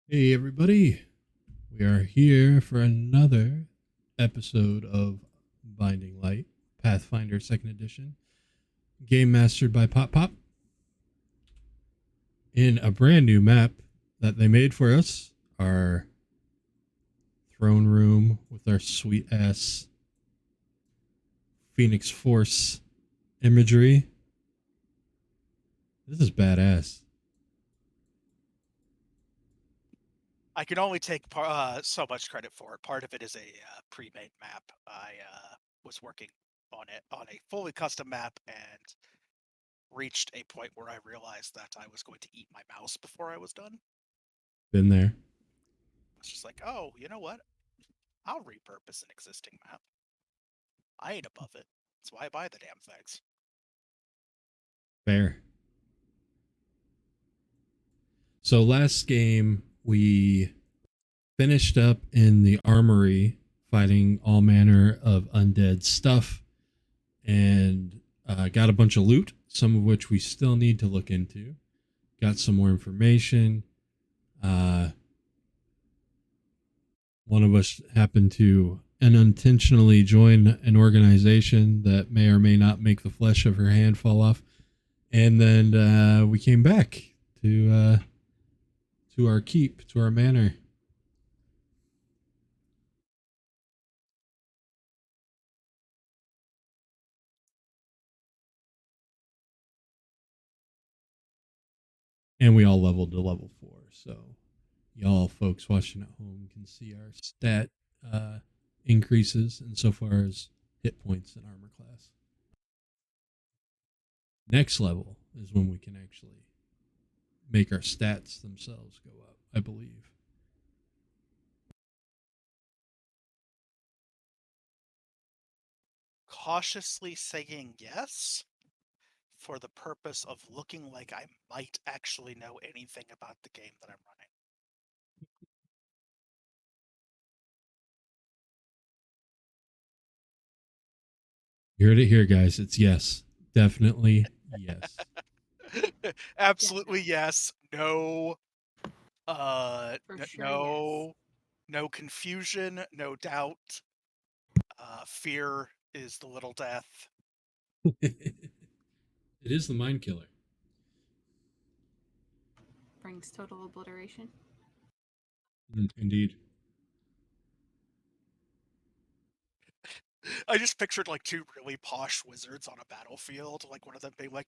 Hey, everybody. We are here for another episode of Binding Light, Pathfinder 2nd Edition, game mastered by Pop Pop, in a brand new map that they made for us, our throne room with our sweet ass Pheonix Force imagery. This is badass. I can only take so much credit for it. Part of it is a pre-made map. I was working on it on a fully custom map and reached a point where I realized that I was going to eat my mouse before I was done. Been there. It's just like, oh, you know what? I'll repurpose an existing map. I ain't above it. That's why I buy the damn things. Fair. So last game, we finished up in the armory fighting all manner of undead stuff and got a bunch of loot, some of which we still need to look into. Got some more information. Uh, One of us happened to unintentionally join an organization that may or may not make the flesh of her hand fall off. And then we came back to our keep, to our manor. And we all leveled to level 4. So y'all folks watching at home can see our stat increases insofar as hit points and armor class. Next level is when we can actually make our stats themselves go up, I believe. Cautiously saying yes for the purpose of looking like I might actually know anything about the game that I'm running. You heard it here, guys. It's yes. Definitely yes. Absolutely Definitely. yes. No For sure, yes. no confusion, no doubt. Fear is the little death. It is the mind killer. Brings total obliteration. Indeed. I just pictured like two really posh wizards on a battlefield, like one of them being like,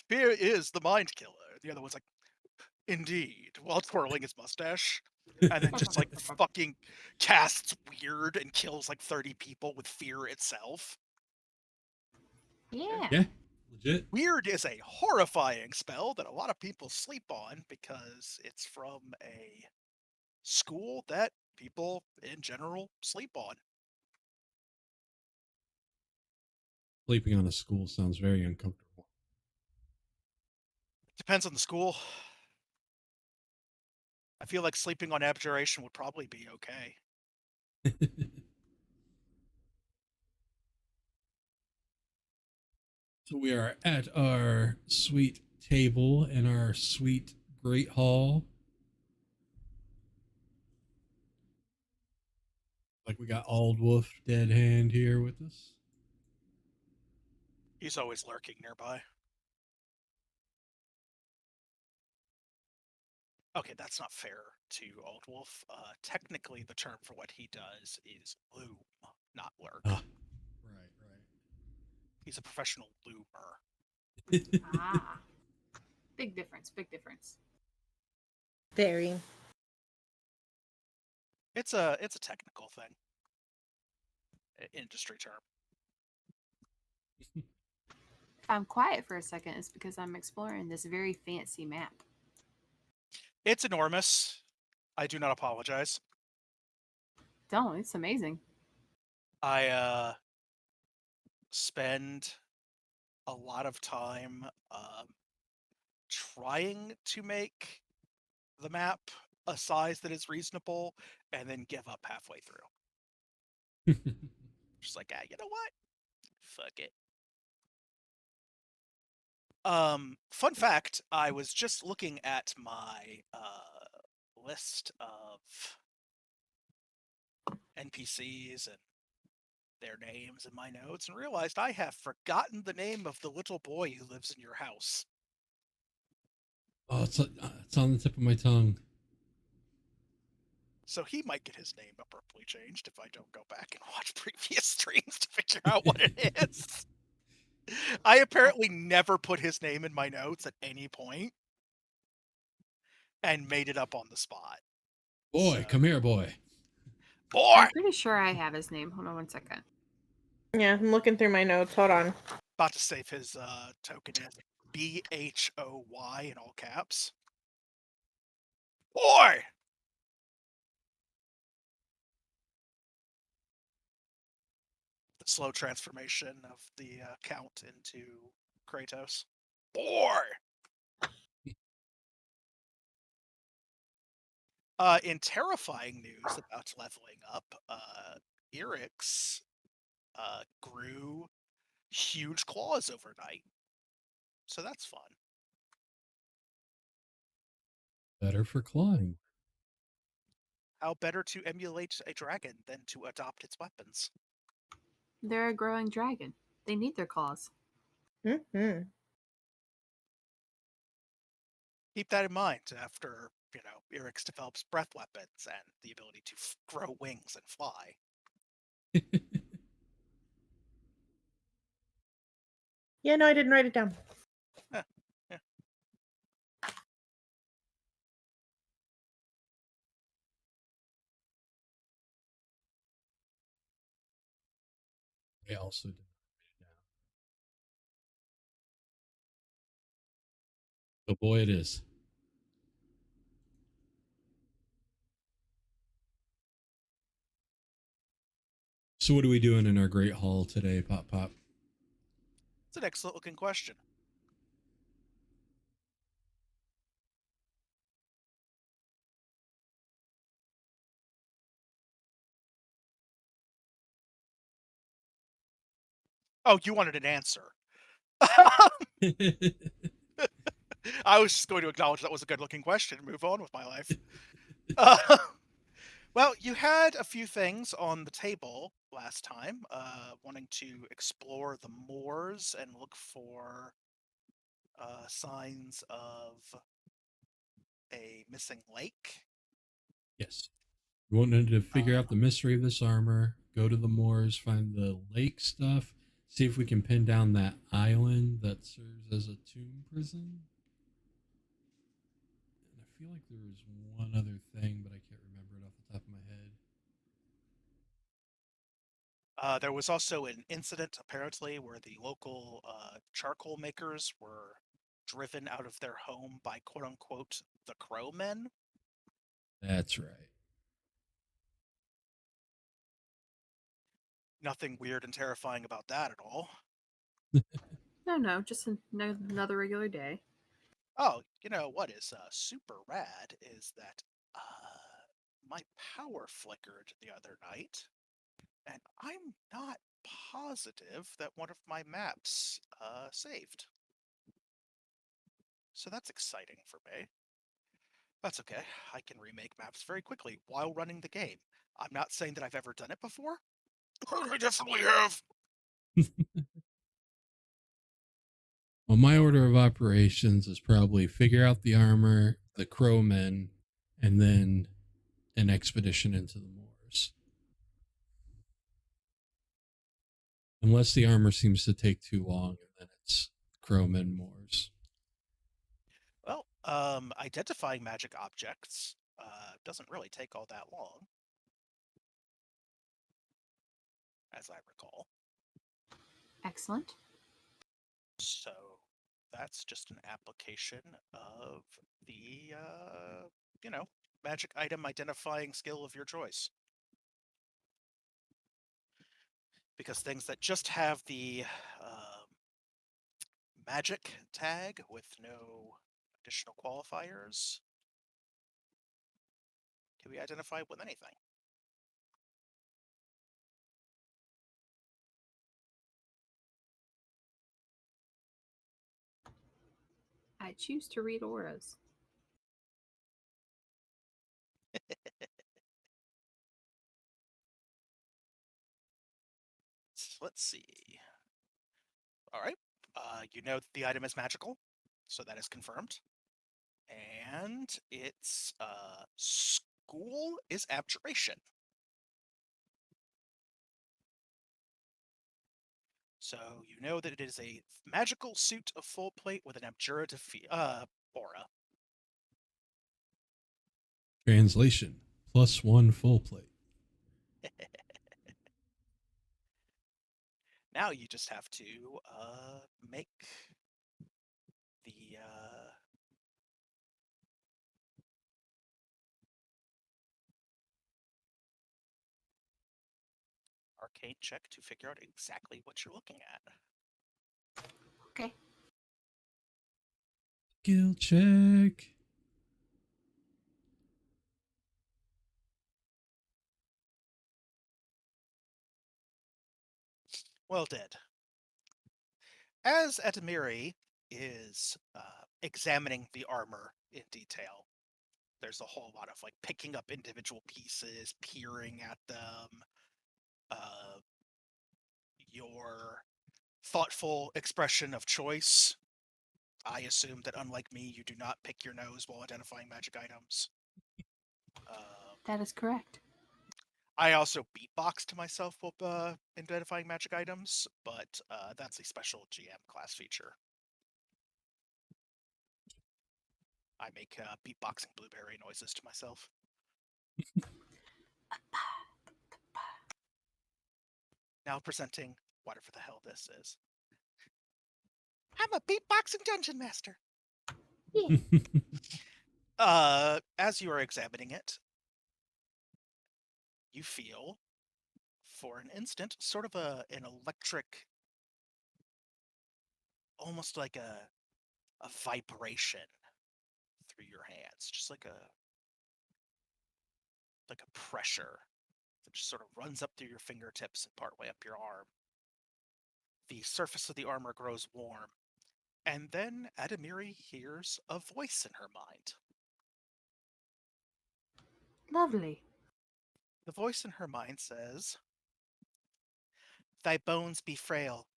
fear is the mind killer. The other one's like, indeed, while twirling his mustache. And then just like fucking casts weird and kills like 30 people with fear itself. Yeah. Yeah, legit. Weird is a horrifying spell that a lot of people sleep on because it's from a school that people in general sleep on. Sleeping on a school sounds very uncomfortable. Depends on the school. I feel like sleeping on abjuration would probably be okay. So we are at our sweet table in our sweet great hall. Like we got Old Wolf Dead Hand here with us. He's always lurking nearby. Okay, that's not fair to Old Wolf. Technically, the term for what he does is loom, not lurk. Ah, right, He's a professional loomer. right. Ah. Big difference. Big difference. Very. It's a technical thing, industry term. If I'm quiet for a second, it's because I'm exploring this very fancy map. It's enormous. I do not apologize. Don't. It's amazing. I spend a lot of time trying to make the map a size that is reasonable and then give up halfway through. Just like, you know what? Fuck it. Fun fact, I was just looking at my list of NPCs and their names in my notes and realized I have forgotten the name of the little boy who lives in your house. Oh, it's on the tip of my tongue. So he might get his name abruptly changed if I don't go back and watch previous streams to figure out what it is. I apparently never put his name in my notes at any point and made it up on the spot. Boy, So- come here, boy. Boy! I'm pretty sure I have his name. Hold on one second. Yeah, I'm looking through my notes. Hold on. About to save his token as BHOY in all caps. Boy! The slow transformation of the Count into Kratos. Boy! In terrifying news about leveling up, Eric's grew huge claws overnight. So that's fun. Better for clawing. How better to emulate a dragon than to adopt its weapons? They're a growing dragon. They need their claws. Mm-hmm. Keep that in mind after, Eric's develops breath weapons and the ability to grow wings and fly. Yeah, no, I didn't write it down. Yeah. I also did not write it down. Oh boy, it is. So what are we doing in our great hall today, Pop Pop? It's an excellent looking question. Oh, you wanted an answer. I was just going to acknowledge that was a good looking question and move on with my life. Well, you had a few things on the table last time, wanting to explore the moors and look for signs of a missing lake. Yes. We wanted to figure out Uh, the mystery of this armor, go to the moors, find the lake stuff, see if we can pin down that island that serves as a tomb prison. And I feel like there was one other thing, but I can't remember it off the top of my head. There was also an incident, apparently, where the local charcoal makers were driven out of their home by quote unquote the Crow Men. That's right. Nothing weird and terrifying about that at all. No, just another regular day. Oh, you know what is super rad is that my power flickered the other night, and I'm not positive that one of my maps saved. So that's exciting for me. That's okay. I can remake maps very quickly while running the game. I'm not saying that I've ever done it before. I definitely have. Well, my order of operations is probably figure out the armor, the crowmen, and then an expedition into the moors. Unless the armor seems to take too long, and then it's crowmen moors. Well, identifying magic objects doesn't really take all that long, as I recall. Excellent. So that's just an application of the, magic item identifying skill of your choice. Because things that just have the magic tag with no additional qualifiers can be identified with anything. I choose to read auras. let's see. All right. You know that the item is magical, so that is confirmed. And its school is abjuration. So you know that it is a magical suit of full plate with an abjurative aura. Translation: +1 full plate. Now you just have to make the arcane check to figure out exactly what you're looking at. Okay. Skill check. Well, dead. As Etamiri is examining the armor in detail, there's a whole lot of like picking up individual pieces, peering at them. Your thoughtful expression of choice. I assume that unlike me, you do not pick your nose while identifying magic items. That is correct. I also beatbox to myself while identifying magic items, but that's a special GM class feature. I make beatboxing blueberry noises to myself. Now presenting whatever the hell this is. I'm a beatboxing dungeon master. As you are examining it, you feel, for an instant, sort of an electric, almost like a vibration through your hands, just like a pressure that just sort of runs up through your fingertips and partway up your arm. The surface of the armor grows warm, and then Adamiri hears a voice in her mind. Lovely. The voice in her mind says, "Thy bones be frail.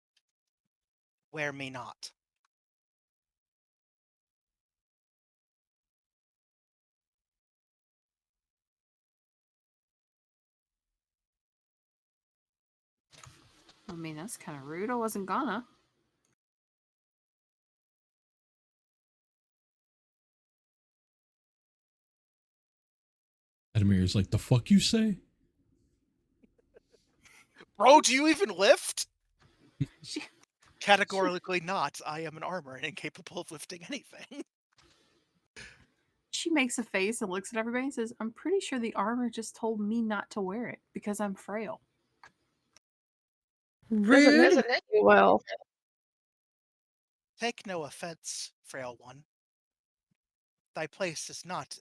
Wear me not." I mean, that's kind of rude. I wasn't gonna. Adamir's like, the fuck you say? Bro, do you even lift? She, Categorically not. I am an armor and incapable of lifting anything. she makes a face and looks at everybody and says, I'm pretty sure the armor just told me not to wear it because I'm frail. Rude. Well, Take no offense, frail one. Thy place is not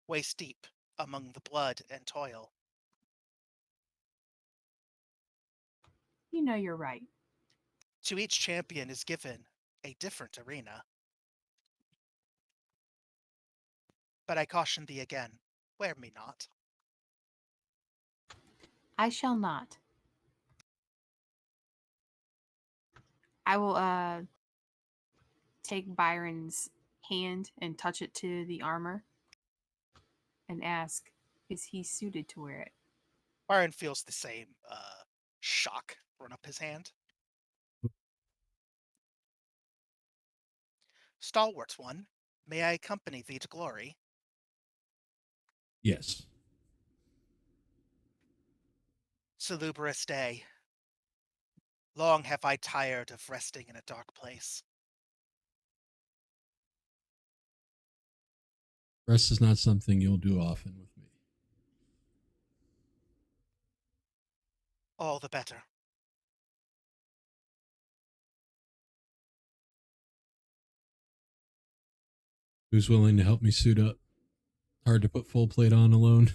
waist deep among the blood and toil. You know you're right. To each champion is given a different arena. But I caution thee again, wear me not. I shall not. I will take Byron's hand and touch it to the armor and ask, is he suited to wear it? Byron feels the same shock run up his hand. Stalwart one, may I accompany thee to glory? Yes. Salubrious day. Long have I tired of resting in a dark place. Rest is not something you'll do often with me. All the better. Who's willing to help me suit up? Hard to put full plate on alone.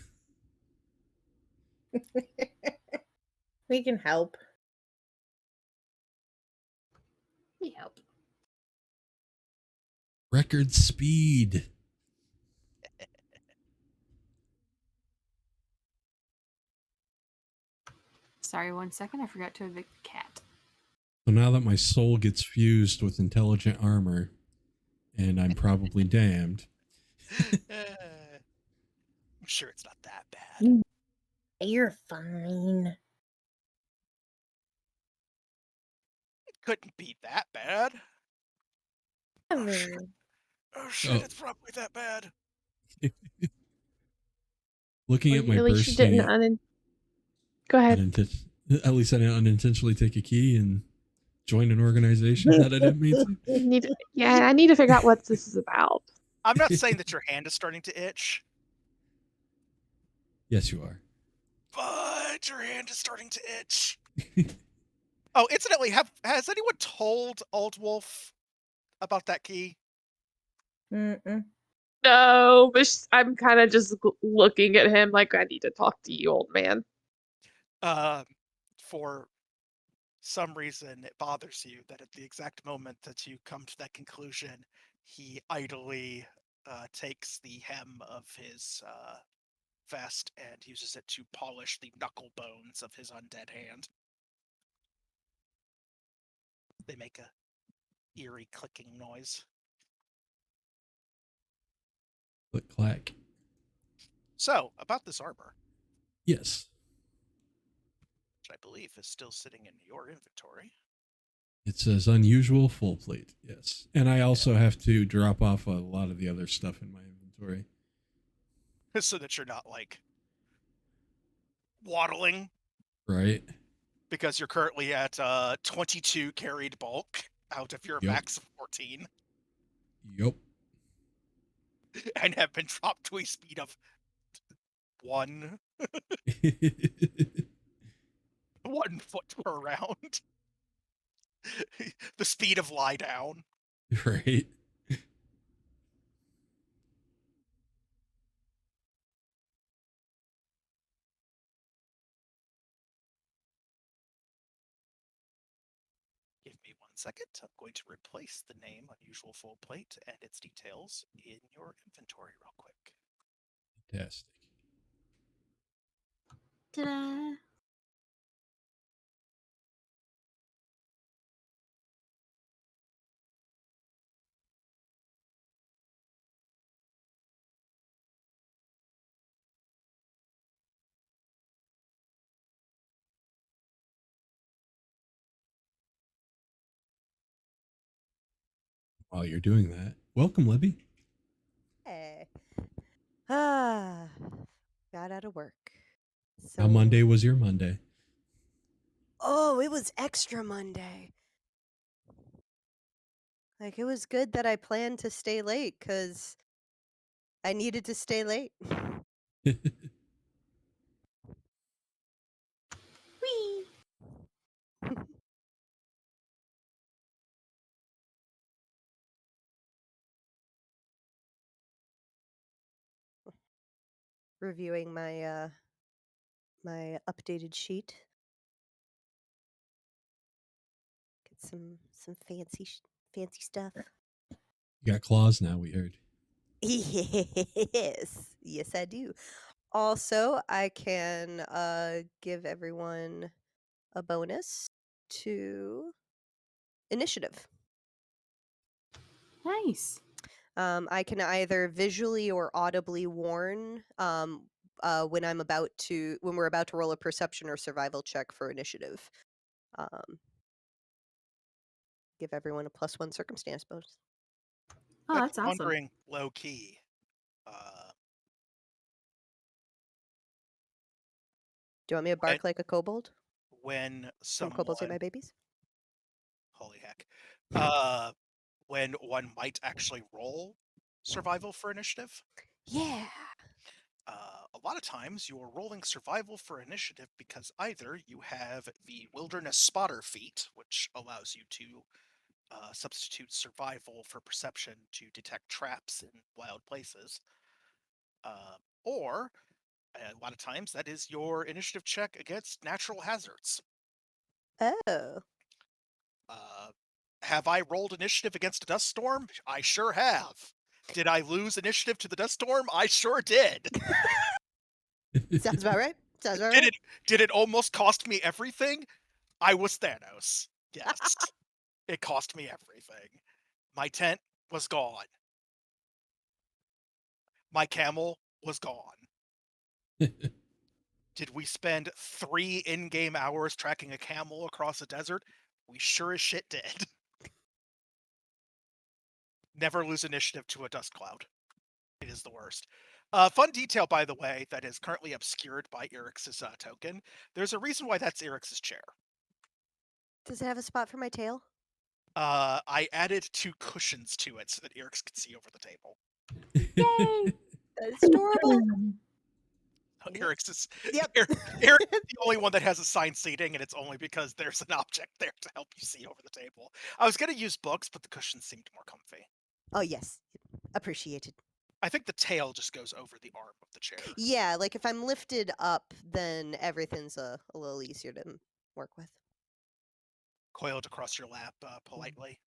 we can help. We help. Record speed. Sorry, 1 second. I forgot to evict the cat. So now that my soul gets fused with intelligent armor, and I'm probably damned. I'm sure it's not that bad. You're fine. It couldn't be that bad. Oh shit, Oh. it's probably that bad. Looking at my At least you bursty, didn't Go ahead. at least I didn't unintentionally take a key and join an organization that I didn't mean to. I need to figure out what this is about. I'm not saying that your hand is starting to itch, Yes, you are. but your hand is starting to itch. Oh, incidentally, has anyone told Old Wolf about that key? Mm-mm. No, but I'm kind of just looking at him like I need to talk to you, old man. For some reason, it bothers you that at the exact moment that you come to that conclusion, he idly takes the hem of his vest and uses it to polish the knuckle bones of his undead hand. They make a eerie clicking noise. Click clack. So, about this armor, Yes. which I believe is still sitting in your inventory. It says unusual full plate. Yes. And I also have to drop off a lot of the other stuff in my inventory. So that you're not, like, waddling. Right. Because you're currently at 22 carried bulk out of your max of 14. Yup. And have been dropped to a speed of 1. 1 foot per round. The speed of lie down. Right. Give me 1 second. I'm going to replace the name Unusual Full Plate and its details in your inventory real quick. Fantastic. Ta-da! While you're doing that, welcome, Libby. Hey. Got out of work. So, How Monday was your Monday? Oh, it was extra Monday. Like, it was good that I planned to stay late because I needed to stay late. Whee! Reviewing my my updated sheet. Get some fancy stuff. You got claws now, we heard. Yes, I do. Also, I can give everyone a bonus to initiative. Nice. I can either visually or audibly warn when we're about to roll a perception or survival check for initiative. Give everyone a +1 circumstance bonus. Oh, that's awesome. Wondering, low key. Do you want me to bark like a kobold? When Some kobolds ate my babies? Holy heck. When one might actually roll survival for initiative. Yeah. A lot of times you're rolling survival for initiative because either you have the wilderness spotter feat, which allows you to substitute survival for perception to detect traps in wild places, or a lot of times that is your initiative check against natural hazards. Oh. Have I rolled initiative against a dust storm? I sure have. Did I lose initiative to the dust storm? I sure did. Sounds about right. Sounds all right. Did it almost cost me everything? I was Thanos. Yes. It cost me everything. My tent was gone. My camel was gone. Did we spend 3 in-game hours tracking a camel across a desert? We sure as shit did. Never lose initiative to a dust cloud. It is the worst. Fun detail, by the way, that is currently obscured by Eric's token. There's a reason why that's Eric's chair. Does it have a spot for my tail? I added 2 cushions to it so that Eric's could see over the table. Yay! That's adorable. No, Eric's is Yep. Eric's the only one that has assigned seating, and it's only because there's an object there to help you see over the table. I was gonna use books, but the cushions seemed more comfy. Oh, yes. Appreciated. I think the tail just goes over the arm of the chair. Yeah, like if I'm lifted up, then everything's a little easier to work with. Coiled across your lap politely.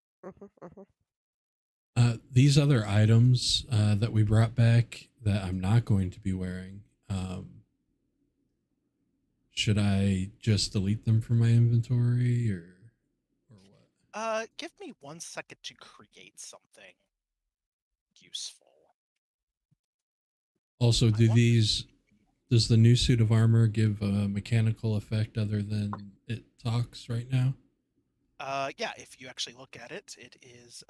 These other items that we brought back that I'm not going to be wearing, should I just delete them from my inventory or what? Give me 1 second to create something useful. Also, I wonder- does the new suit of armor give a mechanical effect other than it talks right now? Yeah, if you actually look at it, it is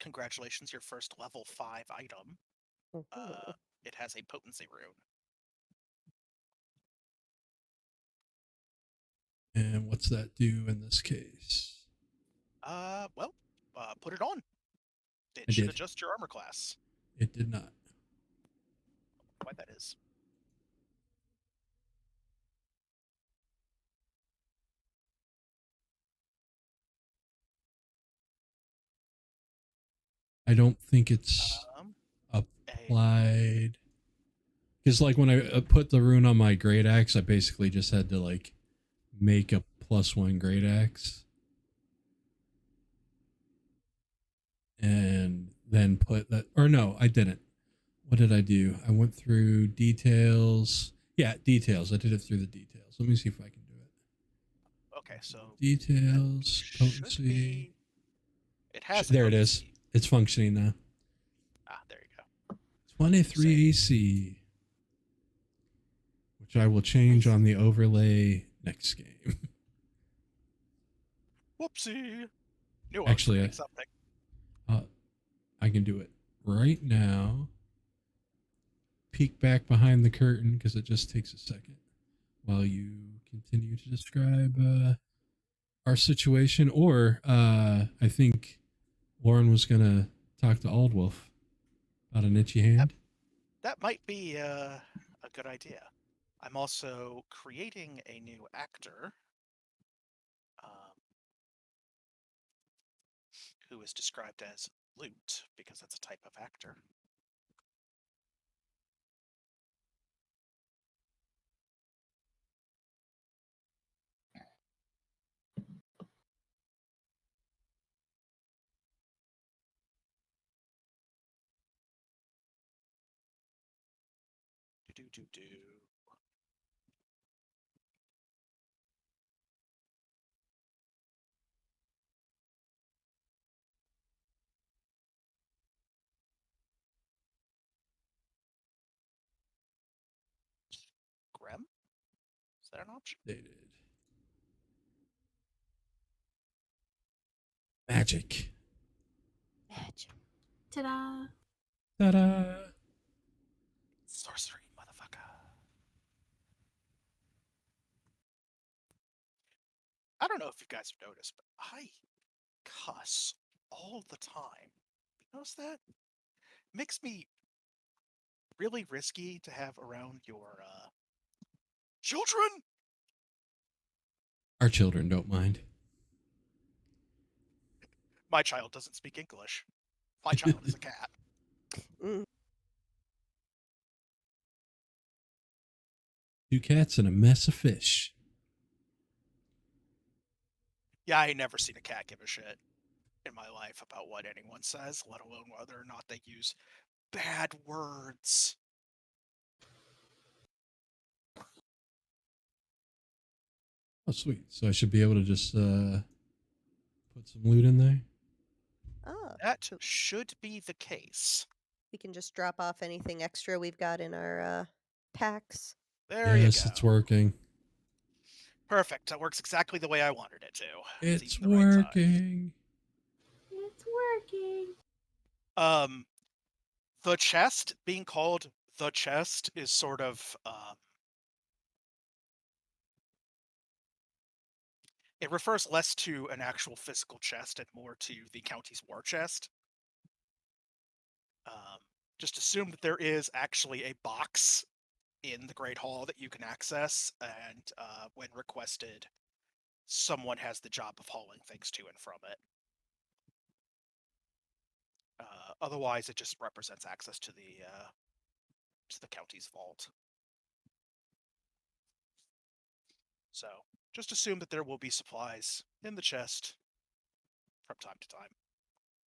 congratulations, your first level 5 item. It has a potency rune. And what's that do in this case? Well, put it on. It I should did. adjust your armor class. It did not. Why that is. I don't think it's applied. Because like when I put the rune on my great axe, I basically just had to like make a +1 great axe. And then put that, or no, I didn't. What did I do? I went through details. Yeah, details. I did it through the details. Let me see if I can do it. Okay, so Details, should potency. be... It has a There it is. potency. It's functioning now. There you go. 23 AC. Which I will change on the overlay next game. Whoopsie. Knew Actually, I was forgetting something. I can do it right now. Peek back behind the curtain because it just takes a second while you continue to describe our situation. Or I think Lauren was going to talk to Old Wolf about an itchy hand. That might be a good idea. I'm also creating a new actor who is described as Loot, because that's a type of actor. Do. Grem? Is that an option? Dated. Magic. Ta-da! Ta-da! Sorcery, motherfucker. I don't know if you guys have noticed, but I cuss all the time. You notice that? Makes me really risky to have around your children. Our children don't mind. My child doesn't speak English. My child is a cat. Two cats and a mess of fish. Yeah, I ain't never seen a cat give a shit in my life about what anyone says, let alone whether or not they use bad words. Oh, sweet. So I should be able to just put some loot in there. Oh, That so should be the case. we can just drop off anything extra we've got in our packs. There you Yes, go. it's working. Perfect. That works exactly the way I wanted it to. It's even the right size. working. It's working. The chest being called the chest is sort of it refers less to an actual physical chest and more to the county's war chest. Just assume that there is actually a box in the Great Hall that you can access, and when requested, someone has the job of hauling things to and from it. Otherwise, it just represents access to the county's vault. So just assume that there will be supplies in the chest from time to time.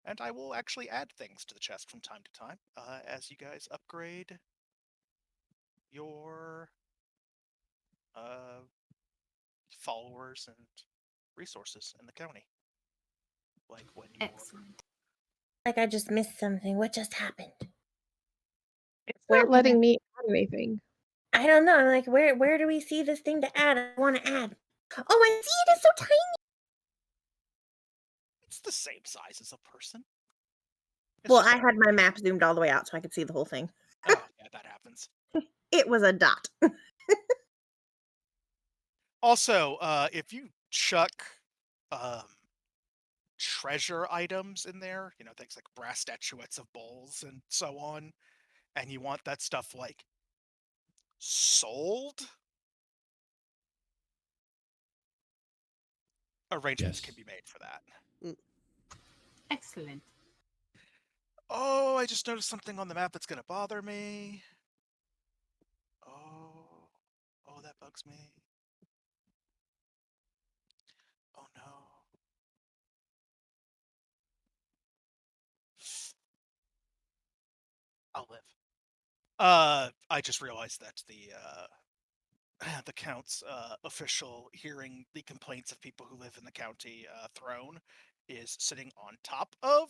And I will actually add things to the chest from time to time as you guys upgrade your followers and resources in the county. Like when you Excellent. Like I just missed something. What just happened? It's Where not can letting me add anything. I don't know. I'm like, where do we see this thing to add? I want to add. Oh, I see it is so tiny. it's the same size as a person. It's Well, just I had my map zoomed all the way out so I could see the whole thing. oh yeah, that happens. It was a dot. Also, if you chuck treasure items in there, things like brass statuettes of bulls and so on, and you want that stuff like sold, arrangements Yes. can be made for that. Excellent. Oh, I just noticed something on the map that's gonna bother me. Oh, that bugs me. Oh no. I'll live. I just realized that the count's official hearing the complaints of people who live in the county throne is sitting on top of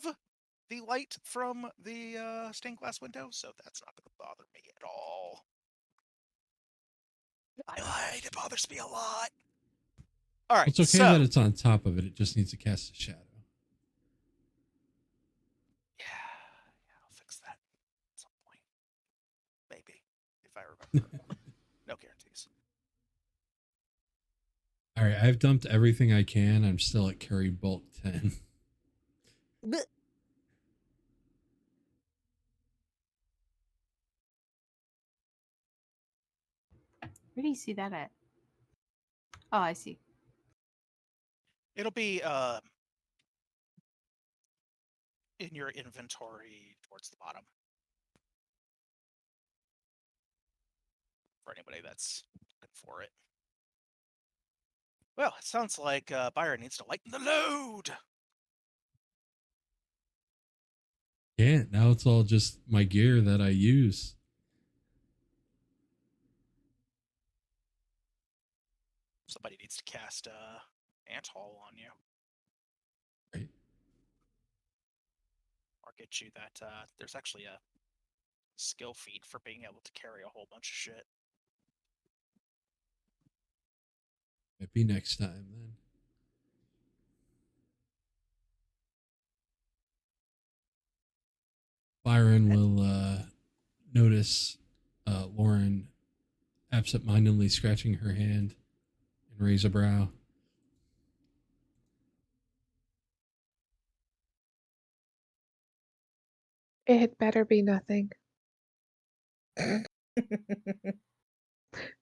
the light from the stained glass window, so that's not going to bother me at all. I lied. It bothers me a lot. All right, It's okay so that it's on top of it. It just needs to cast a shadow. yeah, I'll fix that at some point, maybe if I remember. No guarantees. All right, I've dumped everything I can. I'm still at carry bulk 10. Bleh. Where do you see that at? Oh, I see. It'll be in your inventory towards the bottom for anybody that's looking for it. Well, it sounds like Byron needs to lighten the load. Yeah, now it's all just my gear that I use. Somebody needs to cast Ant Hall on you. Right. Or get you that there's actually a skill feat for being able to carry a whole bunch of shit. Might be next time then. Byron will notice Lauren absentmindedly scratching her hand and raise a brow. It had better be nothing.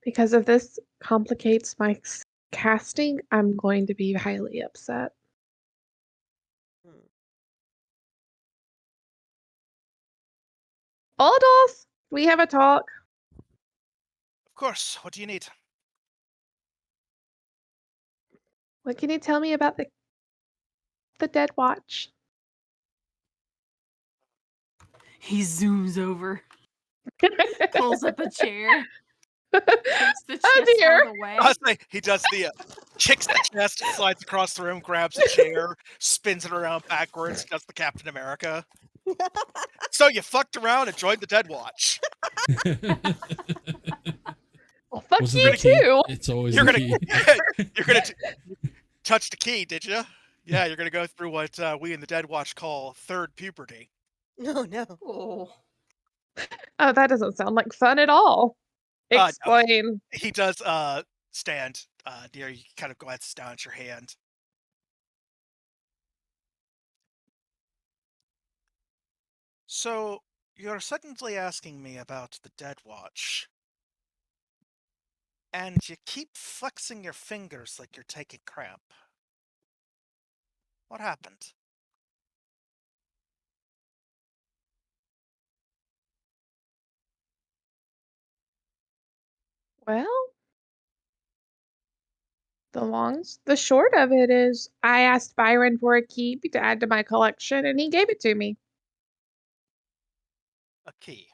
Because if this complicates my casting, I'm going to be highly upset. Aldous, we have a talk. Of course. What do you need? What can you tell me about the Dead Watch? He zooms over, pulls up a chair, takes the chest out dear. of the way. I was like, he does the kicks the chest, slides across the room, grabs a chair, spins it around backwards, does the Captain America. So you fucked around and joined the Dead Watch. Well, fuck Was it you the key? too. It's always You're the gonna key. you're gonna touch the key, did you? Yeah, you're gonna go through what we in the Dead Watch call third puberty. No, no. Oh. Oh, that doesn't sound like fun at all. No, Explain. he does stand near you, kind of glances down at your hand. So you're suddenly asking me about the Dead Watch. And you keep flexing your fingers like you're taking cramp. What happened? Well, the short of it is I asked Byron for a key to add to my collection and he gave it to me. A key.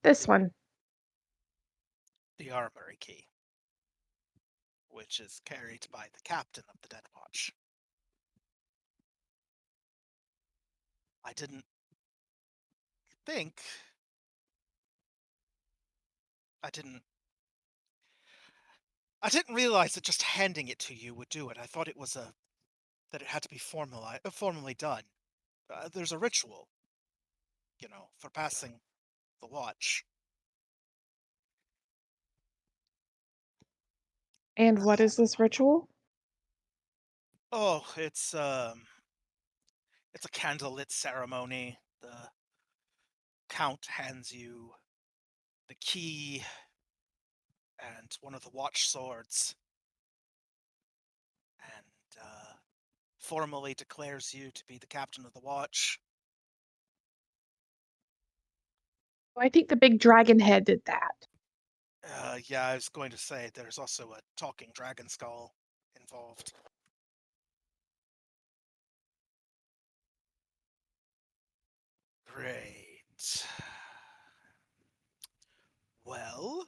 This one. The Armory Key. Which is carried by the captain of the Dead Watch. I didn't think... I didn't realize that just handing it to you would do it. I thought it was that it had to be formally done. There's a ritual, for passing the watch. And what is this ritual? Oh, it's a candlelit ceremony. The count hands you the key and one of the watch swords, and formally declares you to be the captain of the watch. I think the big dragon head did that. Yeah, I was going to say there's also a talking dragon skull involved. Great. Well,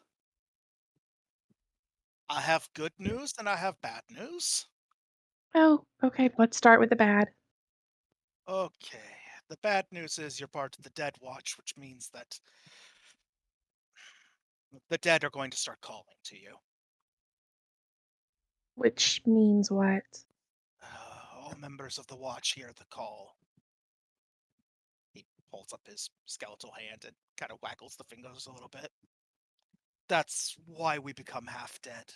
I have good news and I have bad news. Oh, okay. Let's start with the bad. Okay. The bad news is you're part of the Dead Watch, which means that the dead are going to start calling to you. Which means what? All members of the Watch hear the call. He holds up his skeletal hand and kind of waggles the fingers a little bit. That's why we become half dead.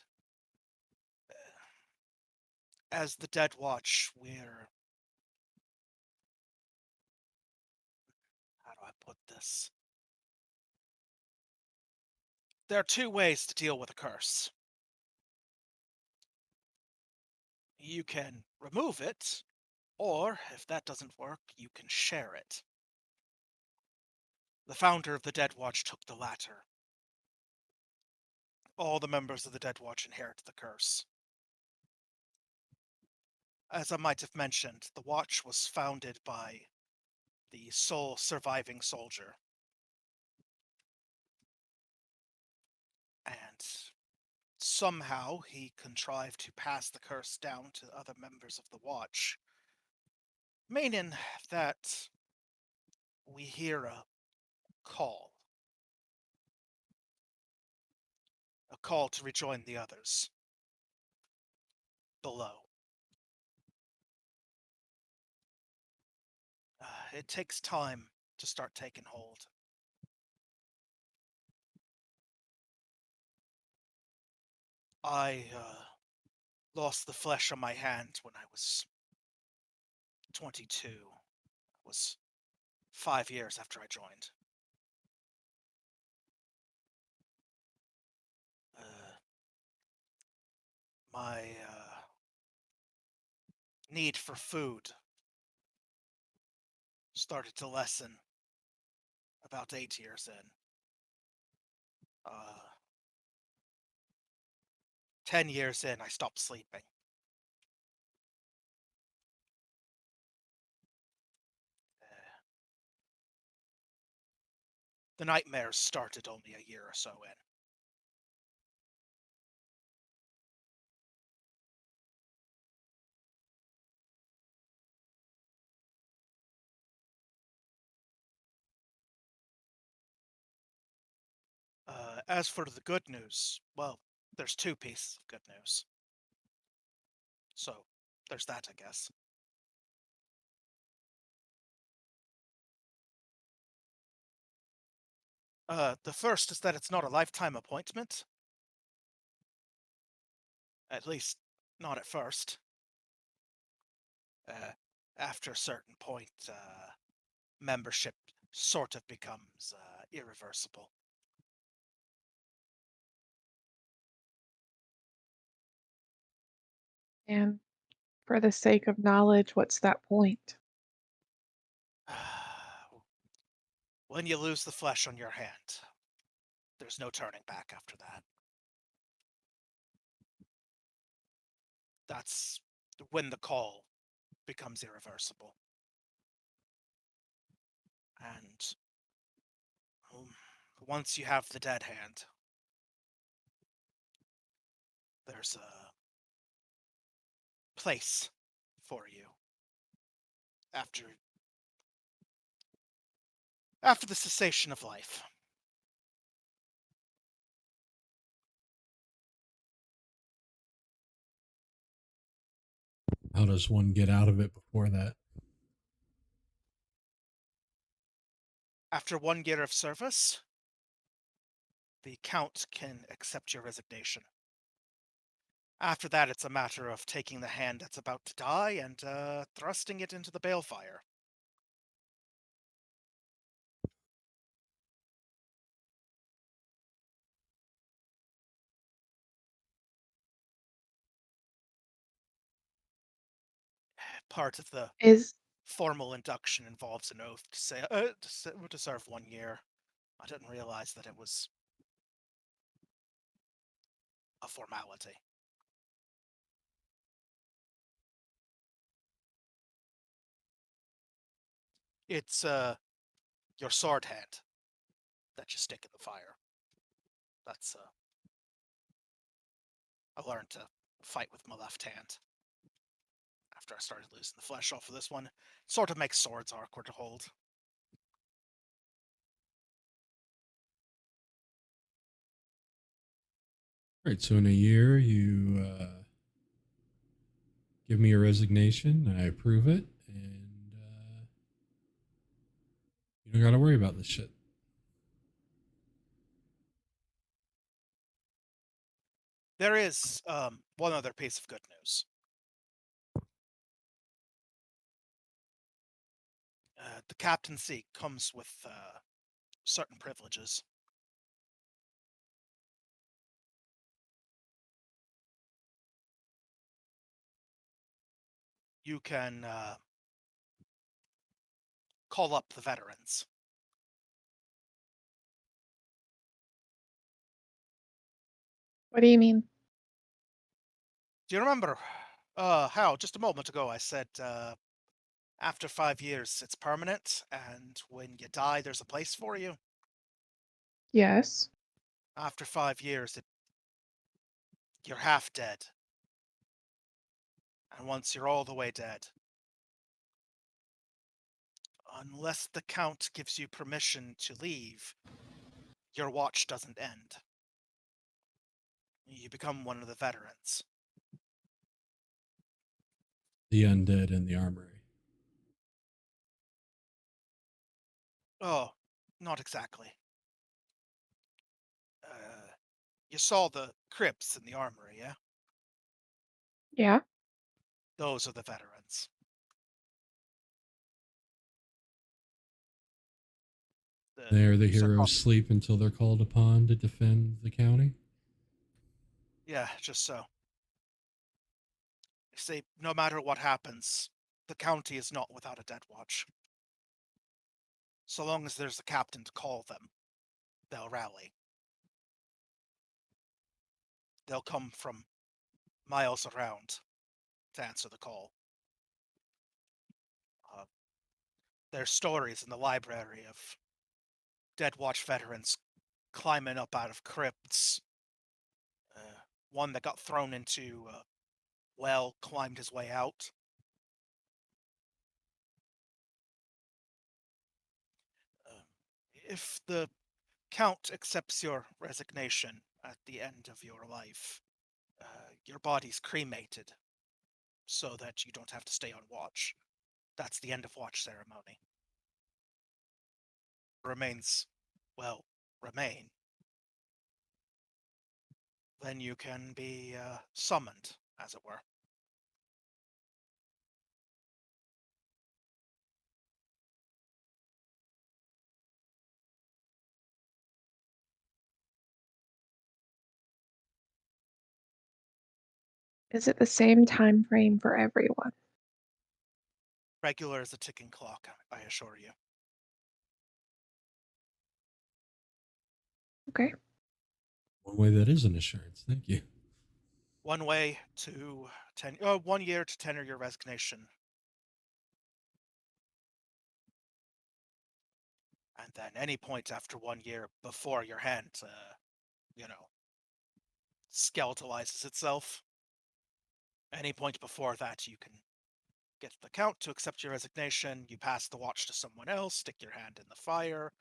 As the Dead Watch, we're... How do I put this? There are two ways to deal with a curse. You can remove it, or, if that doesn't work, you can share it. The founder of the Dead Watch took the latter. All the members of the Dead Watch inherit the curse. As I might have mentioned, the Watch was founded by the sole surviving soldier. And somehow he contrived to pass the curse down to other members of the Watch, meaning that we hear a call. A call to rejoin the others below. It takes time to start taking hold. I lost the flesh on my hand when I was 22. It was 5 years after I joined. My need for food started to lessen about 8 years in. 10 years in, I stopped sleeping. The nightmares started only a year or so in. As for the good news, well, there's two pieces of good news. So, there's that, I guess. The first is that it's not a lifetime appointment. At least, not at first. After a certain point, membership sort of becomes irreversible. And for the sake of knowledge, what's that point? When you lose the flesh on your hand, there's no turning back after that. That's when the call becomes irreversible. And once you have the dead hand, there's a place for you after the cessation of life. How does one get out of it before that? After 1 year of service, the Count can accept your resignation. After that, it's a matter of taking the hand that's about to die and thrusting it into the balefire. Part of the Is formal induction involves an oath to serve 1 year. I didn't realize that it was a formality. It's your sword hand that you stick in the fire. That's I learned to fight with my left hand after I started losing the flesh off of this one. Sort of makes swords awkward to hold. All right, so in a year, you give me a resignation. I approve it, and you don't got to worry about this shit. There is one other piece of good news. The captaincy comes with certain privileges. You can call up the veterans. what do you mean? Do you remember how just a moment ago I said after 5 years it's permanent, and when you die there's a place for you? Yes. After 5 years, you're half dead. And once you're all the way dead, unless the Count gives you permission to leave, your watch doesn't end. You become one of the veterans. The undead in the armory. Oh, not exactly. You saw the crypts in the armory, yeah? Yeah. Those are the veterans. They're the heroes sarcophagus. sleep until they're called upon to defend the county. Yeah, just so. You see, no matter what happens, the county is not without a dead watch. So long as there's a captain to call them, they'll rally. They'll come from miles around to answer the call. There's stories in the library of Dead Watch veterans climbing up out of crypts. One that got thrown into a well climbed his way out. If the Count accepts your resignation at the end of your life. Your body's cremated so that you don't have to stay on watch. That's the end of watch ceremony. Remains, well, remain. Then you can be summoned, as it were. Is it the same time frame for everyone? Regular as a ticking clock, I assure you. Okay. One way that is an assurance. Thank you. 1 way to 1 year to tenor your resignation. And then any point after 1 year before your hand, skeletalizes itself. Any point before that, you can get the count to accept your resignation. You pass the watch to someone else, stick your hand in the fire.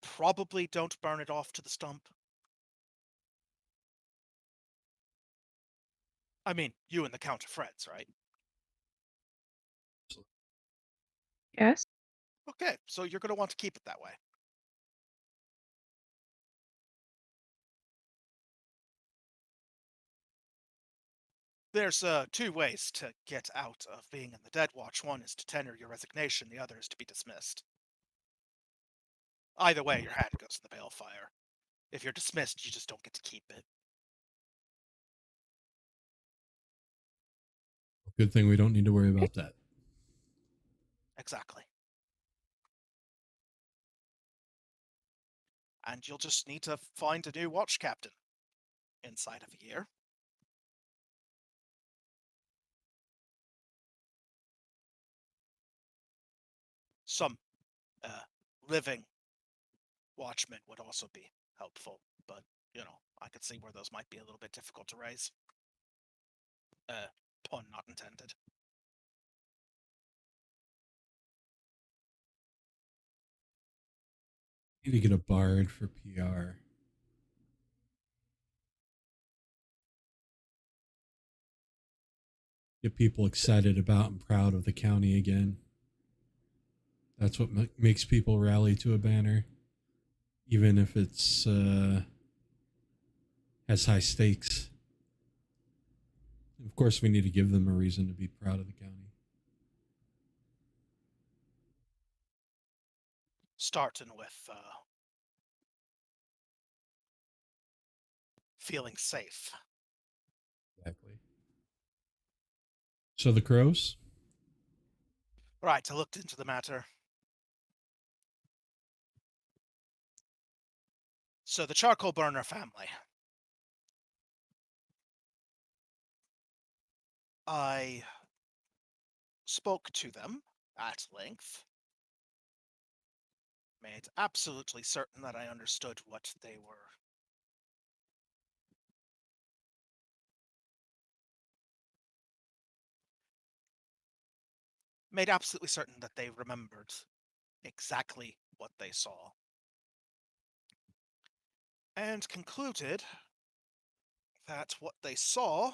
Probably don't burn it off to the stump. I mean, you and the count are friends, right? Yes. Okay, so you're going to want to keep it that way. There's 2 ways to get out of being in the Dead Watch. One is to tenor your resignation, the other is to be dismissed. Either way, your hand goes in the balefire. If you're dismissed, you just don't get to keep it. Good thing we don't need to worry about that. Exactly. And you'll just need to find a new watch captain inside of a year. Some living watchmen would also be helpful, but, I could see where those might be a little bit difficult to raise. Pun not intended. Need to get a bard for PR. Get people excited about and proud of the county again. That's what makes people rally to a banner, even if it's has high stakes. Of course, we need to give them a reason to be proud of the county. Starting with feeling safe. Exactly. So the crows? Right, I looked into the matter. So the charcoal burner family. I spoke to them at length. Made absolutely certain that I understood what they were. Made absolutely certain that they remembered exactly what they saw. And concluded that what they saw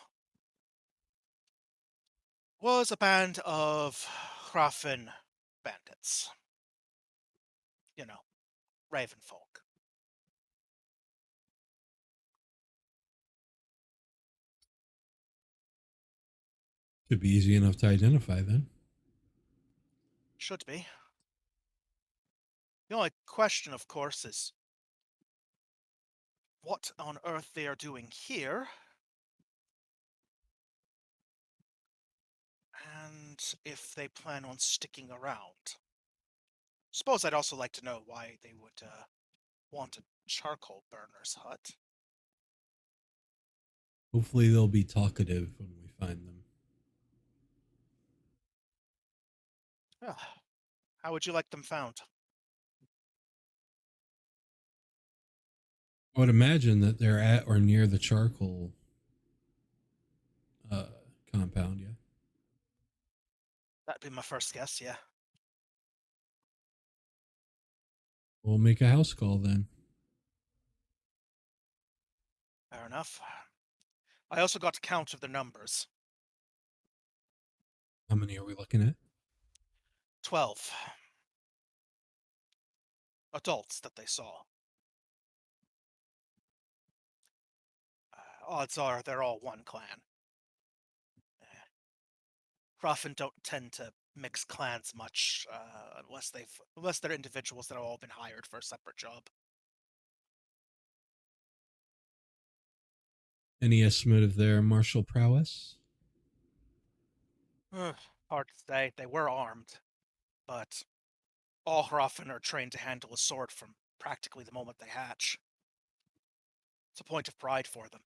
was a band of Hrafen bandits. Raven folk. Should be easy enough to identify then. Should be. The only question, of course, is what on earth they are doing here, and if they plan on sticking around. Suppose I'd also like to know why they would want a charcoal burner's hut. Hopefully they'll be talkative when we find them. How would you like them found? I would imagine that they're at or near the charcoal compound, yeah. That'd be my first guess, yeah. We'll make a house call then. enough. I also got a count of the numbers. How many are we looking at? 12 adults that they saw. Odds are they're all one clan. Ruffin don't tend to mix clans much unless they're individuals that have all been hired for a separate job. Any estimate of their martial prowess? Hard to say. They were armed, but all Hroffen are trained to handle a sword from practically the moment they hatch. It's a point of pride for them.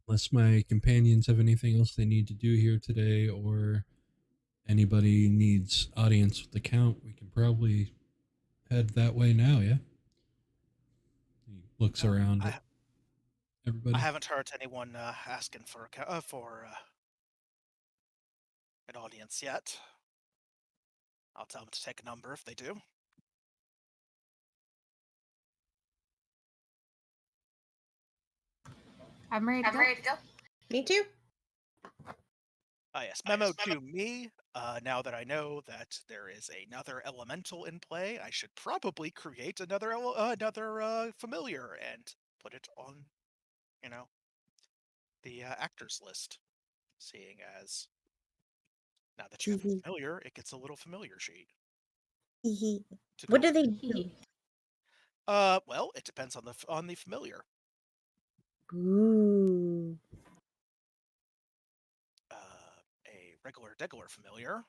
Unless my companions have anything else they need to do here today, or anybody needs audience with the count, we can probably head that way now, yeah? He looks around at everybody. I haven't heard anyone asking for an audience yet. I'll tell them to take a number if they do. I'm ready to go. Me too. Ah, yes. Memo to me. Now that I know that there is another elemental in play, I should probably create another familiar and put it on, the actors list. Seeing as now that you have a familiar, it gets a little familiar sheet. to What go do they with. do? Well, it depends on the familiar. Ooh. A regular degular familiar.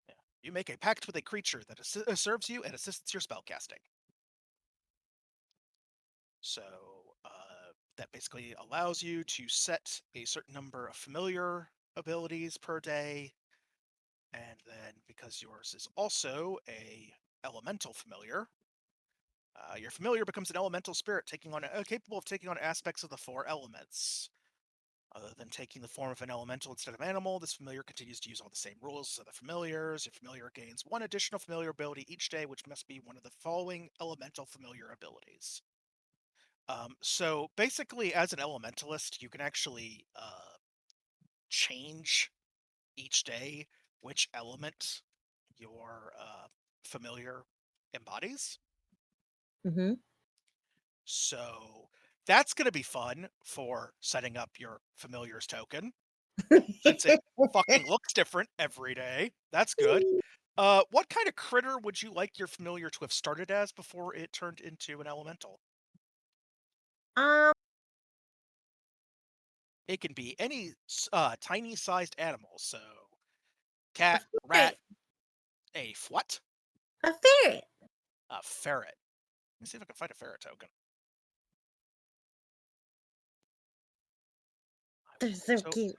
Yeah. You make a pact with a creature that serves you and assists your spellcasting. So that basically allows you to set a certain number of familiar abilities per day, and then because yours is also a elemental familiar, your familiar becomes an elemental spirit capable of taking on aspects of the 4 elements. Other than taking the form of an elemental instead of animal, this familiar continues to use all the same rules as other familiars. Your familiar gains 1 additional familiar ability each day, which must be one of the following elemental familiar abilities. So basically, as an elementalist, you can actually change each day which element your familiar embodies. Mm-hmm. So that's going to be fun for setting up your familiar's token, since it fucking looks different every day. That's good. What kind of critter would you like your familiar to have started as before it turned into an elemental? It can be any tiny sized animal. So cat, rat, a what? A ferret. A ferret. Let me see if I can find a ferret token. They're so cute.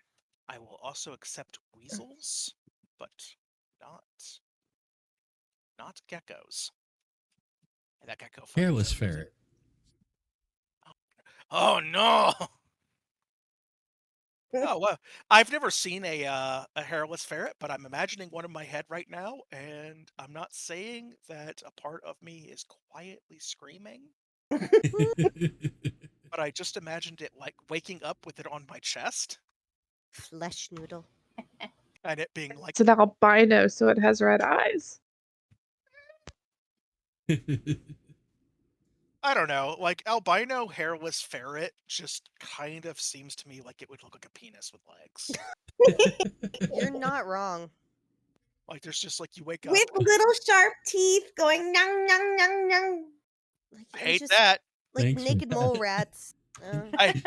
I will also accept weasels, but not geckos. And that gecko. Hairless ferret. Oh no! Oh well, I've never seen a hairless ferret, but I'm imagining one in my head right now, and I'm not saying that a part of me is quietly screaming, but I just imagined it like waking up with it on my chest Flesh noodle. and it being like, It's an albino, so it has red eyes. I don't know, like albino hairless ferret just kind of seems to me like it would look like a penis with legs. You're not wrong. Like there's just like you wake up. With little sharp teeth going nung nung nung nung. Like, I and hate just, that. Like Thanks for naked mole that. rats. I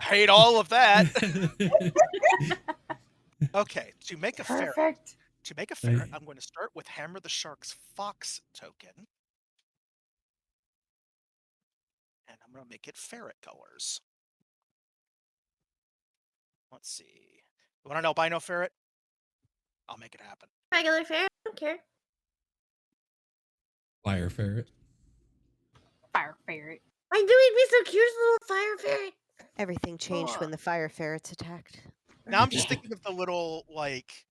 hate all of that. Okay, to make a ferret. Perfect. To make a ferret, I'm going to start with Hammer the Shark's Fox token. And I'm going to make it ferret colors. Let's see. You want an albino ferret? I'll make it happen. Regular ferret. I don't care. Fire ferret. Fire ferret. I knew he'd be so cute, as a little fire ferret. Everything changed when the fire ferrets attacked. Now I'm just thinking of the little like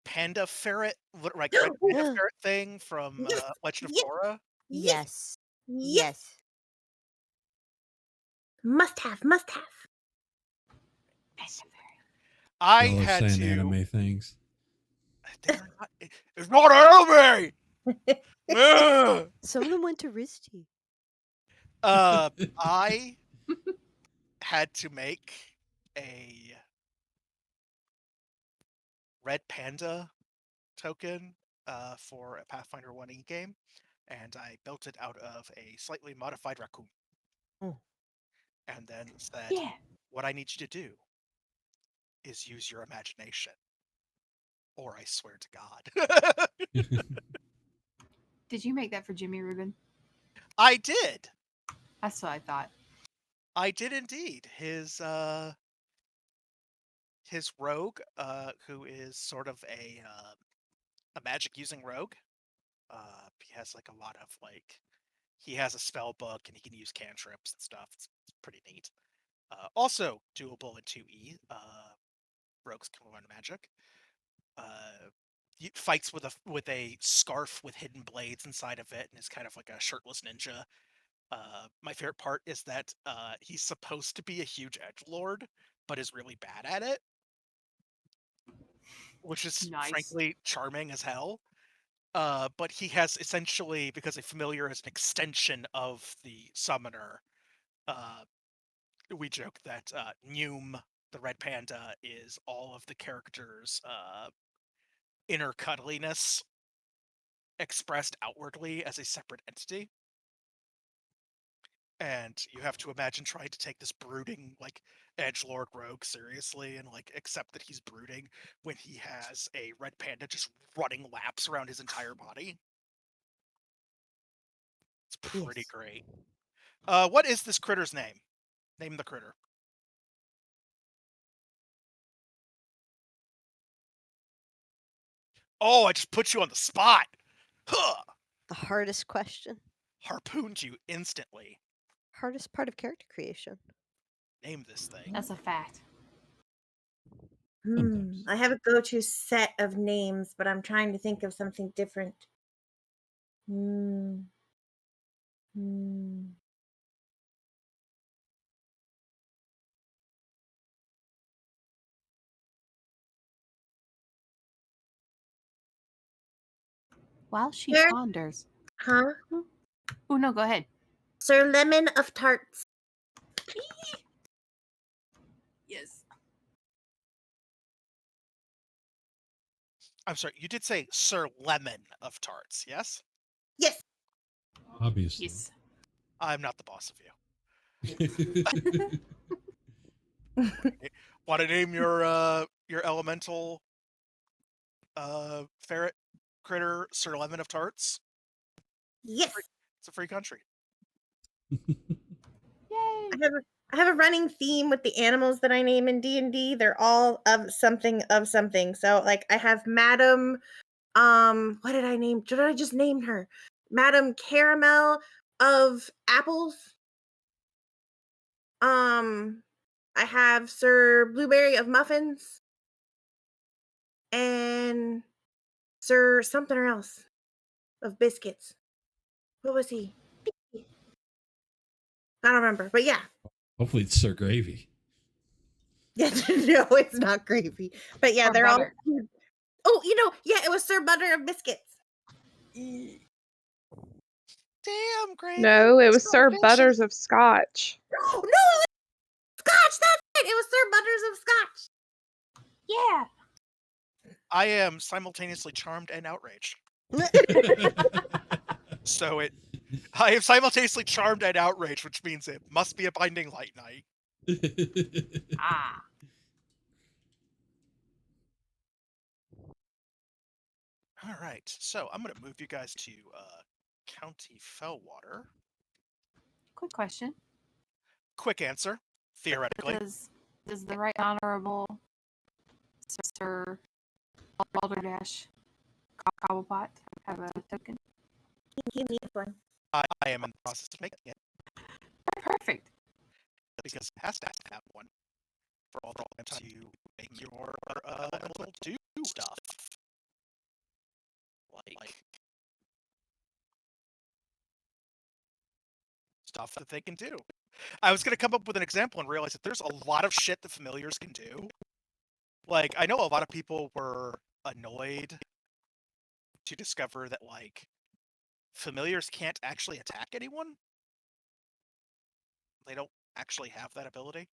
panda ferret, like red panda Yeah. ferret thing from Yes, Legend of yes, Korra. Yes. Yes. Must have. I Y'all are had saying to. anime things. They're not. It's not anime. Ugh! Some of them went to Risty. I had to make a red panda token for a Pathfinder 1e game, and I built it out of a slightly modified raccoon. Oh. And then said, Yeah. what I need you to do is use your imagination, or I swear to God. Did you make that for Jimmy Rubin? I did. That's what I thought. I did indeed. His rogue, who is sort of a magic using rogue. He has like a lot of like, he has a spell book and he can use cantrips and stuff. It's pretty neat. Also doable in 2e. Rogues can learn magic. Fights with a scarf with hidden blades inside of it, and is kind of like a shirtless ninja. My favorite part is that he's supposed to be a huge edgelord, but is really bad at it, which is Nice. frankly charming as hell. But he has essentially, because a familiar is an extension of the summoner, we joke that Noom, the red panda, is all of the characters' inner cuddliness expressed outwardly as a separate entity. And you have to imagine trying to take this brooding, like, edgelord rogue seriously and, like, accept that he's brooding when he has a red panda just running laps around his entire body. It's pretty Yes. great. What is this critter's name? Name the critter. Oh, I just put you on the spot. Huh! The hardest question. Harpooned you instantly. Hardest part of character creation. Name this thing. That's a fact. Sometimes. I have a go-to set of names, but I'm trying to think of something different. Hmm. While she Sure. ponders. Huh? Oh, no, go ahead. Sir Lemon of Tarts. Yes. I'm sorry, you did say Sir Lemon of Tarts, yes? Yes. Obviously. Yes. I'm not the boss of you. Want to name your elemental ferret critter Sir Lemon of Tarts? Yes. It's a free country. Yay. I have a running theme with the animals that I name in D&D. They're all of something of something. So like I have Madam what did I name? Did I just name her? Madam Caramel of Apples. I have Sir Blueberry of Muffins. And Sir something or else of Biscuits. What was he? I don't remember, but yeah. Hopefully it's Sir Gravy. Yeah, no, it's not gravy. But yeah, Or they're butter. all. Oh, yeah, it was Sir Butter of Biscuits. Damn, great. No, it was So Sir ambitious. Butters of Scotch. No, it was Scotch. That's it. It was Sir Butters of Scotch. Yeah. I am simultaneously charmed and outraged. So I am simultaneously charmed and outraged, which means it must be a Binding Light night. Ah. All right, so I'm going to move you guys to County Fellwater. Quick question. Quick answer, theoretically. Does the Right Honorable Sir Balderdash Cobblepot have a token? He needs one. I am in the process of making it. Perfect. The because it has to have one for all the time you make your elemental do stuff. Like stuff that they can do. I was going to come up with an example and realize that there's a lot of shit that familiars can do. Like, I know a lot of people were annoyed to discover that, like, familiars can't actually attack anyone. They don't actually have that ability.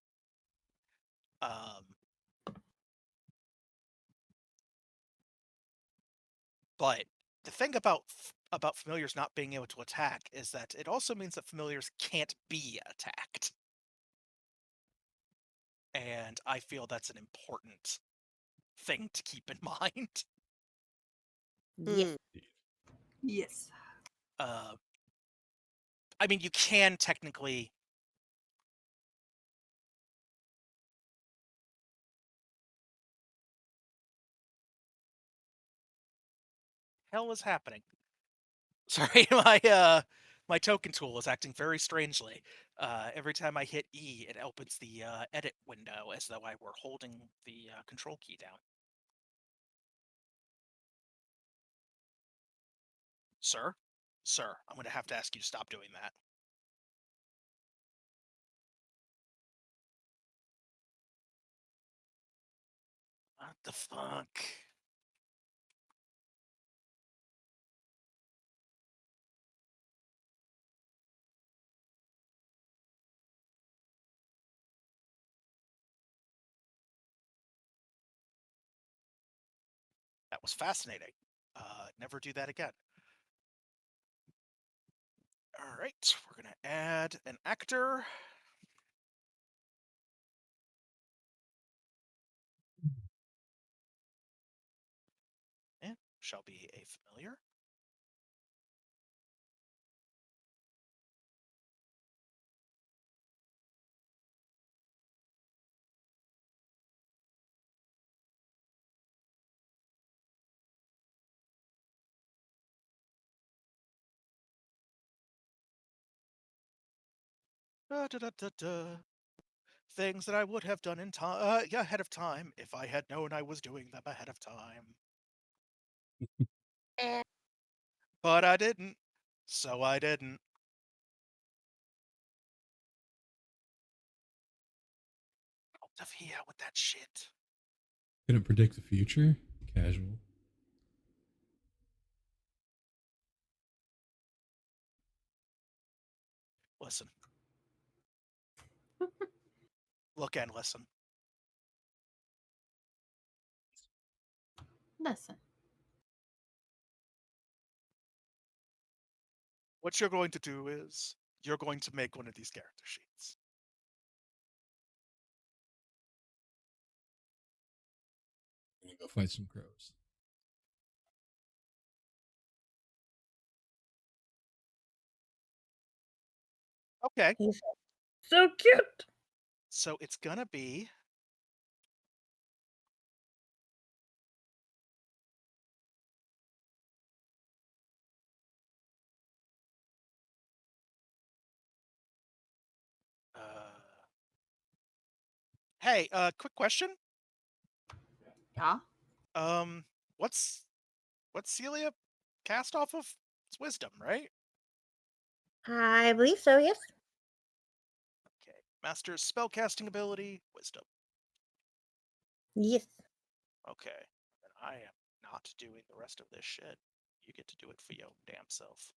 But the thing about familiars not being able to attack is that it also means that familiars can't be attacked. And I feel that's an important thing to keep in mind. Yes. Yes. I mean, you can technically... Hell is happening? Sorry, my token tool is acting very strangely. Every time I hit E, it opens the edit window as though I were holding the control key down. Sir? Sir, I'm going to have to ask you to stop doing that. What the fuck? That was fascinating. Never do that again. All right, we're going to add an actor. And shall be a familiar. Things that I would have done in time, ahead of time, if I had known I was doing them ahead of time. But I didn't, so I didn't. Out of here with that shit. Couldn't predict the future? Casual. Listen. Look and listen. Listen. What you're going to do is, you're going to make one of these character sheets. I'm gonna go fight some crows. Okay. He's so cute. So it's gonna be... Hey, quick question. Yeah. What's Celia cast off of? It's wisdom, right? I believe so, yes. Okay. Master's spellcasting ability, wisdom. Yes. Okay. And I am not doing the rest of this shit. You get to do it for your own damn self.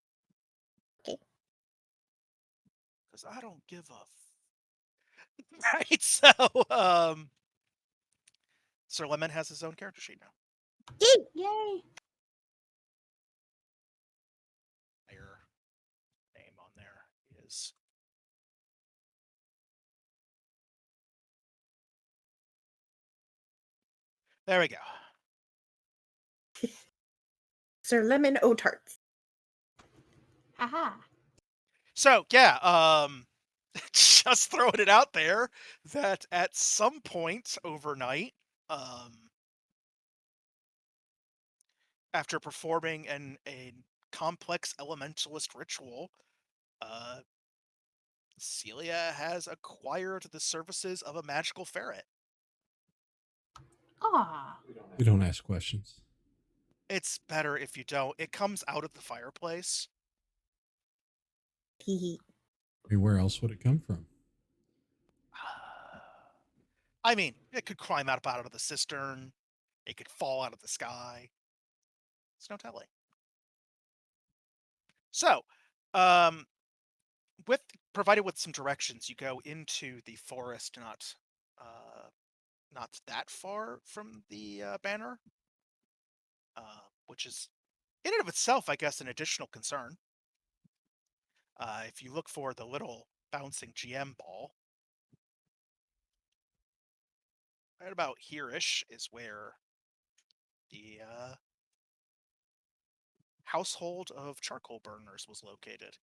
Okay. Because I don't give a right, so, Sir Lemon has his own character sheet now. Yay! Yay. Your name on there is... There we go. Sir Lemon Otarts. Haha. So, yeah, just throwing it out there that at some point overnight, after performing a complex elementalist ritual, Celia has acquired the services of a magical ferret. Ah, We don't ask questions. It's better if you don't. It comes out of the fireplace. I mean, where else would it come from? I mean, it could climb out of the cistern. It could fall out of the sky. It's no telling. So, um, with provided with some directions, you go into the forest, not that far from the banner, which is in and of itself, I guess, an additional concern. If you look for the little bouncing GM ball, right about here-ish is where the household of charcoal burners was located.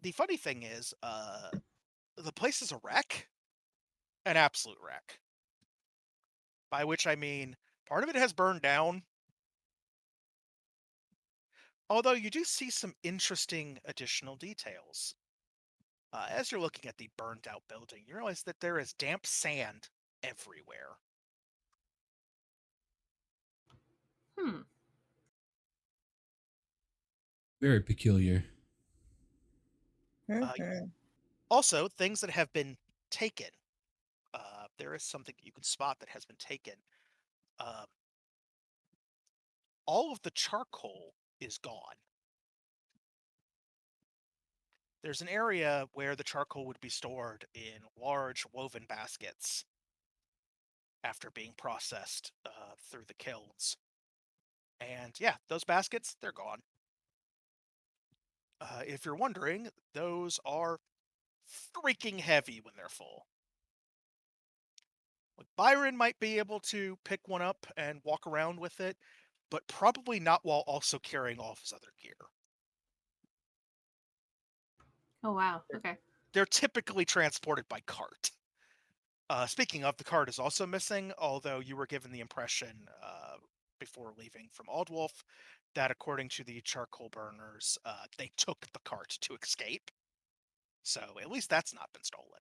The funny thing is, the place is a wreck, an absolute wreck. By which I mean, part of it has burned down. Although you do see some interesting additional details. As you're looking at the burned out building, you realize that there is damp sand everywhere. hmm. Very peculiar. Mhm. Also, things that have been taken. There is something you can spot that has been taken. Um, all of the charcoal is gone. There's an area where the charcoal would be stored in large woven baskets after being processed through the kilns. And yeah, those baskets, they're gone. If you're wondering, those are freaking heavy when they're full. Like, Byron might be able to pick one up and walk around with it, but probably not while also carrying all of his other gear. Oh wow. Okay. They're typically transported by cart. Speaking of, the cart is also missing, although you were given the impression before leaving from Aldwolf that according to the charcoal burners, they took the cart to escape. So at least that's not been stolen.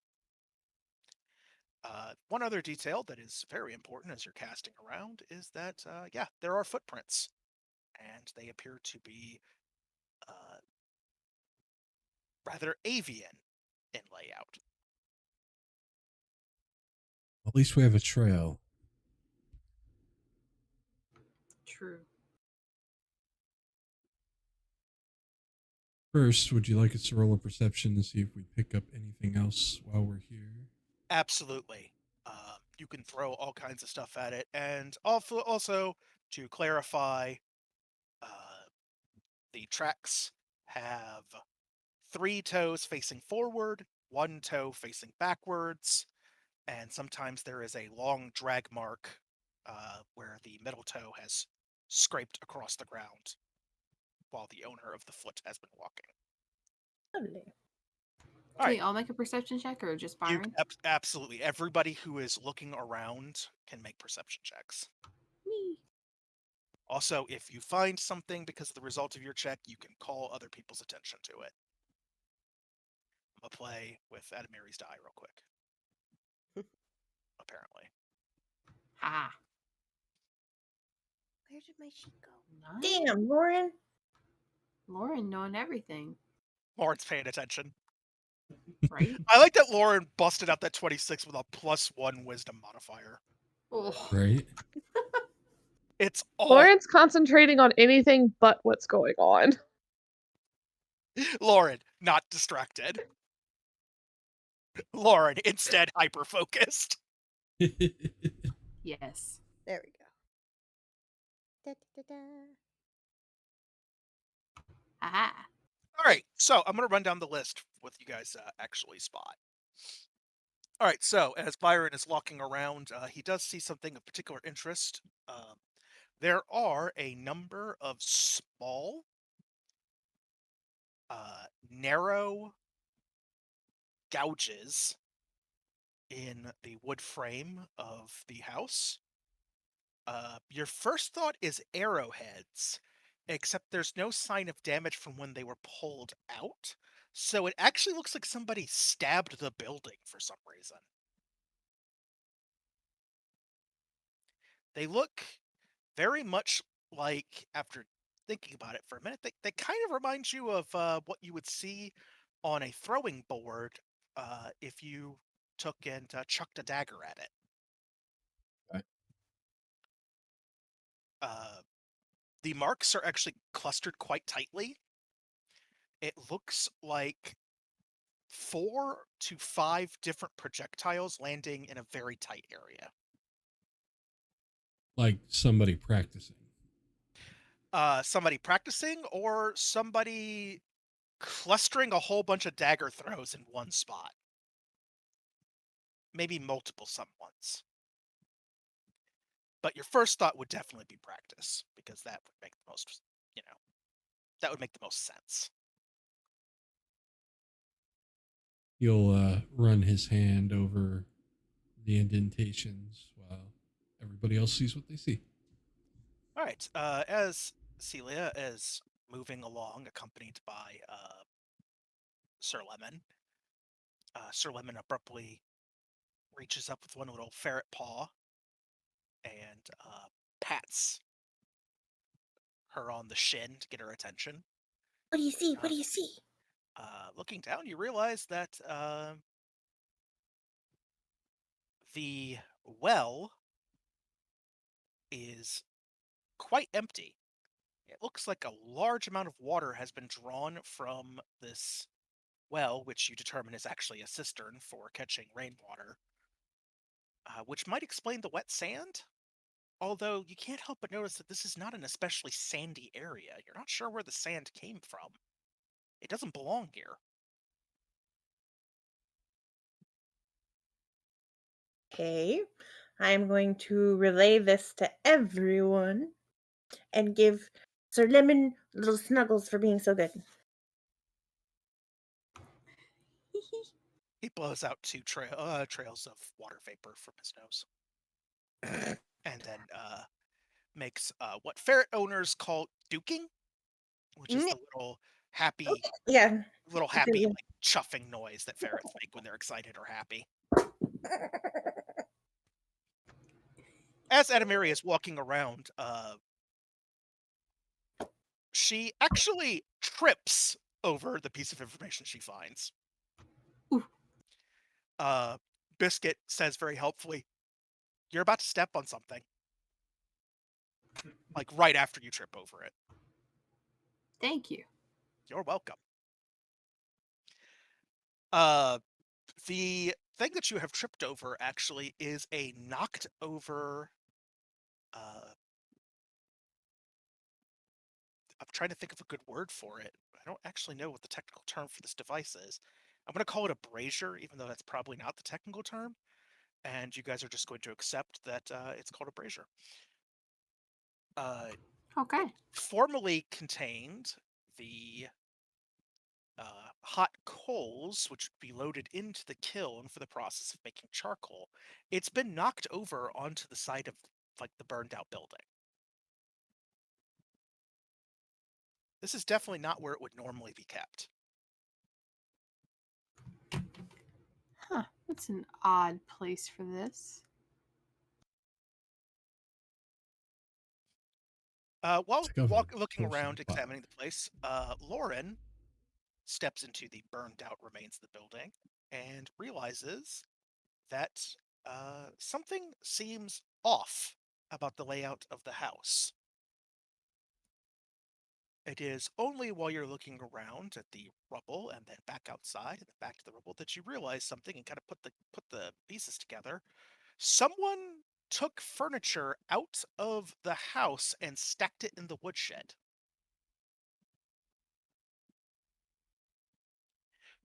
One other detail that is very important as you're casting around is that, yeah, there are footprints, and they appear to be rather avian in layout. At least we have a trail. True. First, would you like us to roll a perception to see if we pick up anything else while we're here? Absolutely. You can throw all kinds of stuff at it, and also to clarify, the tracks have 3 toes facing forward, 1 toe facing backwards, and sometimes there is a long drag mark where the middle toe has scraped across the ground while the owner of the foot has been walking. Lovely. All Can right. we all make a perception check or just You Byron? absolutely. Everybody who is looking around can make perception checks. Me. Also, if you find something because of the result of your check, you can call other people's attention to it. I'm gonna play with Adamiri's die real quick. Apparently. Ha. Where did my sheet go? Nice. Damn, Lauren. Lauren knowing everything, Lauren's paying attention. right? I like that Lauren busted out that 26 with a +1 wisdom modifier. Oh. Right? It's all Lauren's concentrating on anything but what's going on. Lauren, not distracted. Lauren, instead hyper-focused. Yes. There we go. Da, da, da, da. Aha. All right, so I'm going to run down the list with you guys actually spot. All right, so as Byron is walking around, he does see something of particular interest. There are a number of small, narrow gouges in the wood frame of the house. Your first thought is arrowheads, except there's no sign of damage from when they were pulled out. So it actually looks like somebody stabbed the building for some reason. They look very much like, after thinking about it for a minute, they kind of remind you of what you would see on a throwing board if you took and chucked a dagger at it. Okay. The marks are actually clustered quite tightly. It looks like 4 to 5 different projectiles landing in a very tight area. Like somebody practicing. Somebody practicing, or somebody clustering a whole bunch of dagger throws in one spot. Maybe multiple someones. But your first thought would definitely be practice, because that would make the most, that would make the most sense. He'll run his hand over the indentations while everybody else sees what they see. All right. As Celia is moving along, accompanied by Sir Lemon, Sir Lemon abruptly reaches up with one little ferret paw and pats her on the shin to get her attention. What do you see? What do you see? Looking down, you realize that the well is quite empty. It looks like a large amount of water has been drawn from this well, which you determine is actually a cistern for catching rainwater, which might explain the wet sand. Although you can't help but notice that this is not an especially sandy area. You're not sure where the sand came from. It doesn't belong here. Okay. I'm going to relay this to everyone and give Sir Lemon little snuggles for being so good. He blows out 2 trails of water vapor from his nose. And then makes what ferret owners call duking, which is the little happy, Yeah. like, chuffing noise that ferrets make when they're excited or happy. As Adamiri is walking around, she actually trips over the piece of information she finds. Ooh. Biscuit says very helpfully, "You're about to step on something." Like, right after you trip over it. Thank you. You're welcome. The thing that you have tripped over actually is a knocked over. I'm trying to think of a good word for it. I don't actually know what the technical term for this device is. I'm going to call it a brazier, even though that's probably not the technical term. And you guys are just going to accept that it's called a brazier. Okay. Formerly contained the hot coals, which would be loaded into the kiln for the process of making charcoal. It's been knocked over onto the side of, like, the burned out building. This is definitely not where it would normally be kept. Huh. That's an odd place for this. While It's like a looking postal around, box. examining the place, Lauren steps into the burned out remains of the building and realizes that something seems off about the layout of the house. It is only while you're looking around at the rubble and then back outside and then back to the rubble that you realize something and kind of put the pieces together. Someone took furniture out of the house and stacked it in the woodshed.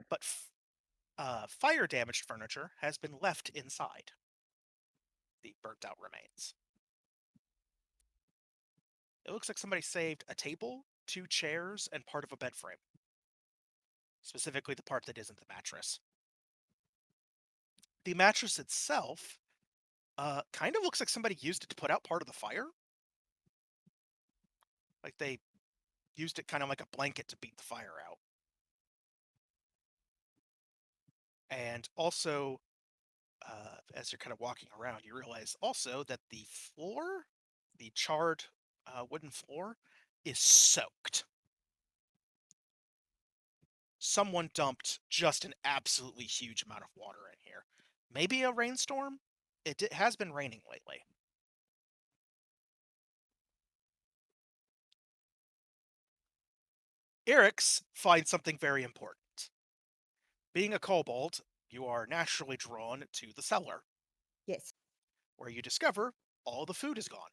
But fire damaged furniture has been left inside the burnt out remains. It looks like somebody saved a table, 2 chairs, and part of a bed frame. Specifically the part that isn't the mattress. The mattress itself kind of looks like somebody used it to put out part of the fire. Like they used it kind of like a blanket to beat the fire out. And also, as you're kind of walking around, you realize also that the floor, the charred wooden floor, is soaked. Someone dumped just an absolutely huge amount of water in here. Maybe a rainstorm? It has been raining lately. Eric's finds something very important. Being a kobold, you are naturally drawn to the cellar, Yes. where you discover all the food is gone.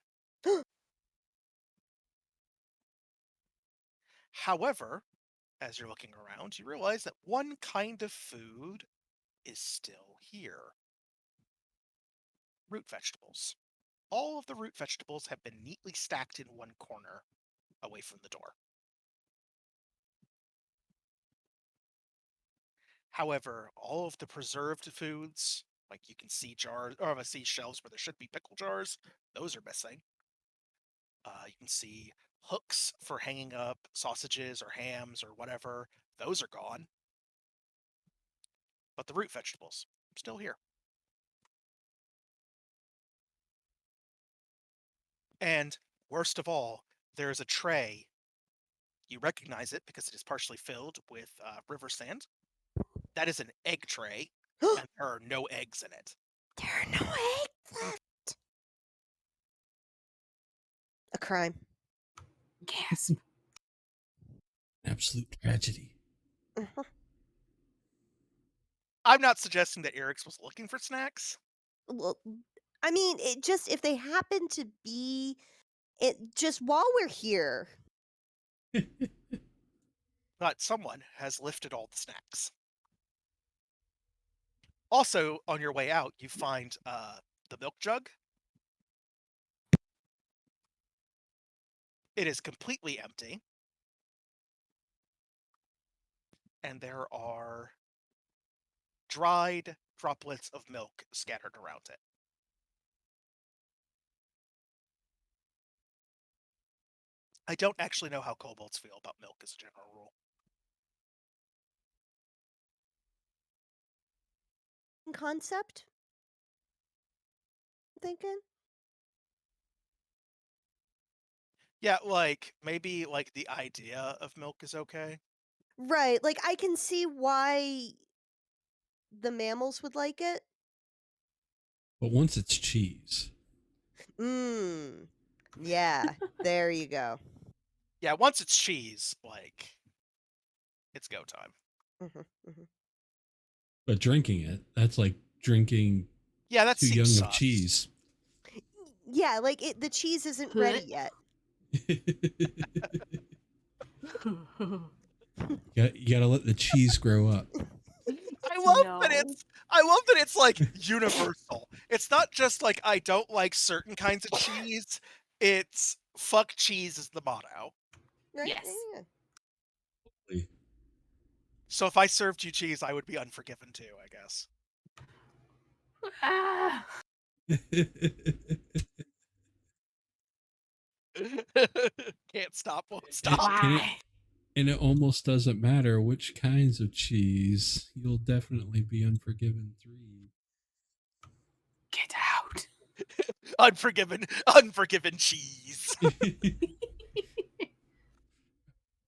However, as you're looking around, you realize that one kind of food is still here. Root vegetables. All of the root vegetables have been neatly stacked in one corner, away from the door. However, all of the preserved foods, like you can see jars, or see shelves where there should be pickle jars, those are missing. You can see hooks for hanging up sausages or hams or whatever, those are gone. But the root vegetables, still here. And worst of all, there is a tray. You recognize it because it is partially filled with river sand. That is an egg tray, and there are no eggs in it. There are no eggs left. A crime. Gasp. Absolute tragedy. Mhm. I'm not suggesting that Eric's was looking for snacks. Well, I mean, it just if they happen to be it just while we're here. But someone has lifted all the snacks. Also, on your way out, you find the milk jug. It is completely empty. And there are dried droplets of milk scattered around it. I don't actually know how kobolds feel about milk as a general rule. Concept? I'm thinking. Yeah, like, maybe, like, the idea of milk is okay. Right, like, I can see why the mammals would like it. But once it's cheese, Mmm. Yeah, there you go. Yeah, once it's cheese, like, it's go time. Mhm, mhm. but drinking it, that's like drinking Yeah, that too seems young of sus. cheese. Yeah, like, the cheese isn't ready yet. You gotta let the cheese grow up. I love that No. it's like universal. It's not just like I don't like certain kinds of cheese. It's fuck cheese is the motto. Right? Yes. Yeah. So if I served you cheese, I would be unforgiven too, I guess. Ah. Can't stop, won't stop. Why? And it almost doesn't matter which kinds of cheese. You'll definitely be unforgiven 3. Get out. Unforgiven cheese.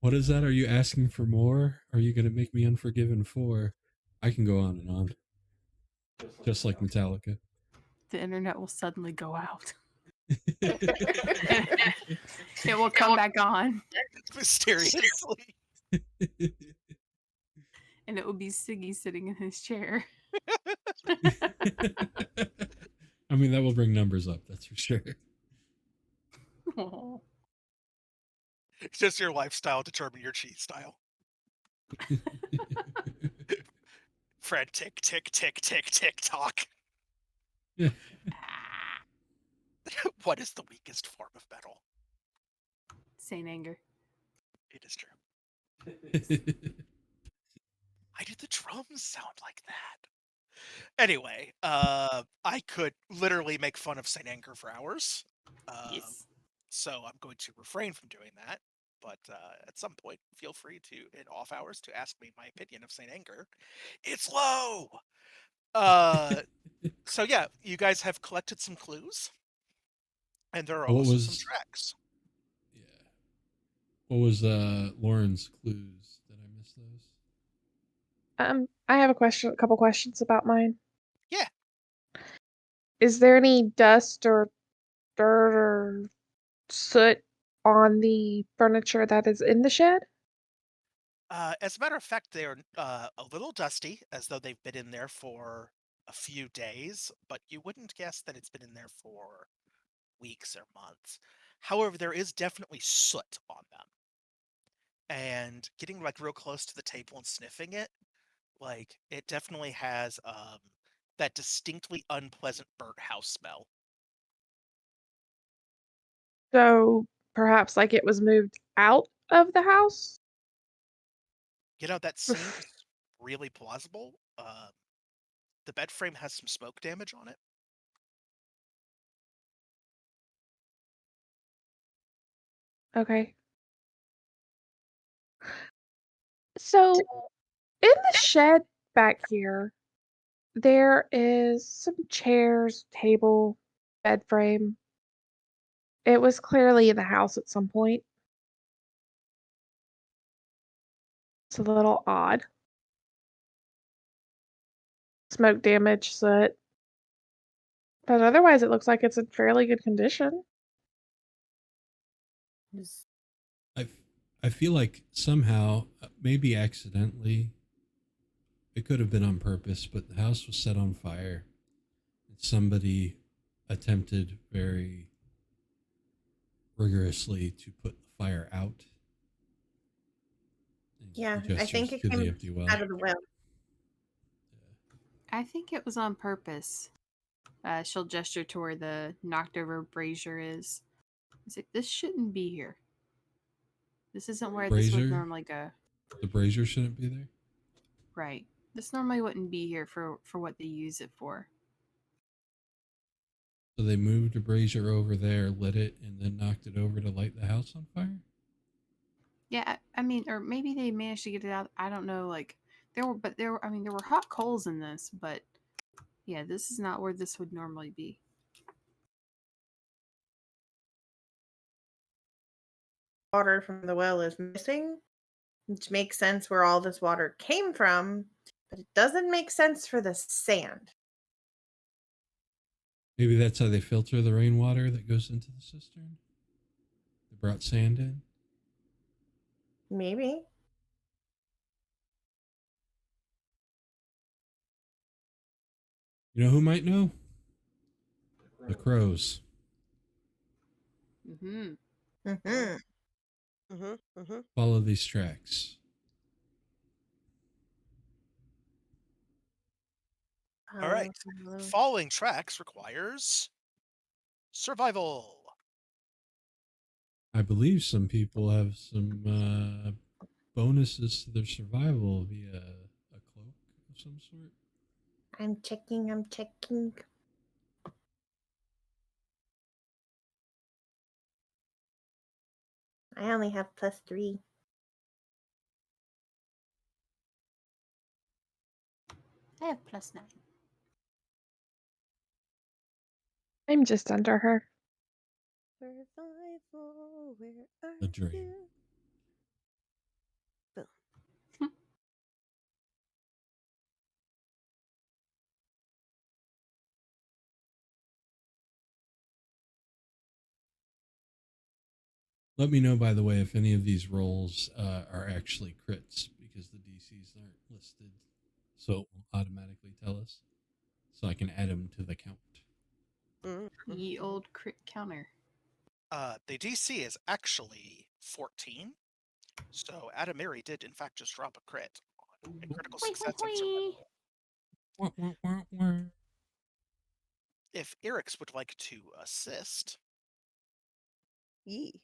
What is that? Are you asking for more? Are you going to make me unforgiven 4? I can go on and on. Just like Metallica. The internet will suddenly go out. It will come back on. Mysteriously. And it will be Siggy sitting in his chair. I mean, that will bring numbers up, that's for sure. Oh. It's just your lifestyle determine your cheese style. Fred, tick, tick, tick, tick, tick, tock. What is the weakest form of metal? Saint Anger. It is true. Why do the drums sound like that? Anyway, I could literally make fun of Saint Anger for hours. Yes. So I'm going to refrain from doing that. but at some point, feel free to, in off hours, to ask me my opinion of St. Anger. It's low! So yeah, you guys have collected some clues, and there are What also some was tracks. yeah? What was Lauren's clues? Did I miss those? I have a couple questions about mine. Yeah. Is there any dust or dirt or soot on the furniture that is in the shed? As a matter of fact, they're a little dusty, as though they've been in there for a few days, but you wouldn't guess that it's been in there for weeks or months. However, there is definitely soot on them. And getting like real close to the table and sniffing it, like it definitely has that distinctly unpleasant burnt house smell. So perhaps like it was moved out of the house? You know, that seems really plausible. The bed frame has some smoke damage on it. Okay. So in the shed back here, there is some chairs, table, bed frame. It was clearly in the house at some point. It's a little odd. Smoke damage, soot. But otherwise, it looks like it's in fairly good condition. I feel like somehow, maybe accidentally, it could have been on purpose, but the house was set on fire. And somebody attempted very rigorously to put the fire out. And Yeah, I gestures think it to the came empty well. out of the well. I think it was on purpose. She'll gesture to where the knocked over brazier is. It's like, this shouldn't be here. This isn't where this would Brazier? normally go. The brazier shouldn't be there. Right. This normally wouldn't be here for what they use it for. So they moved a brazier over there, lit it, and then knocked it over to light the house on fire? Yeah, I mean, or maybe they managed to get it out. I don't know. Like there were. I mean, there were hot coals in this, but yeah, this is not where this would normally be. Water from the well is missing, which makes sense where all this water came from, but it doesn't make sense for the sand. Maybe that's how they filter the rainwater that goes into the cistern? They brought sand in? Maybe. You know who might know? The crows. Mm-hmm. Mm-hmm. Follow these tracks. All right. Following tracks requires survival. I believe some people have some bonuses to their survival via a cloak of some sort. I'm checking. I only have +3. I have +9. I'm just under her. Survival, where are A dream. you? Let me know, by the way, if any of these rolls are actually crits, because the DCs aren't listed, so it will automatically tell us, so I can add them to the count. Ye old crit counter. The DC is actually 14. So Adamiri did, in fact, just drop a crit on a critical success and survival. If Eric's would like to assist, Yee.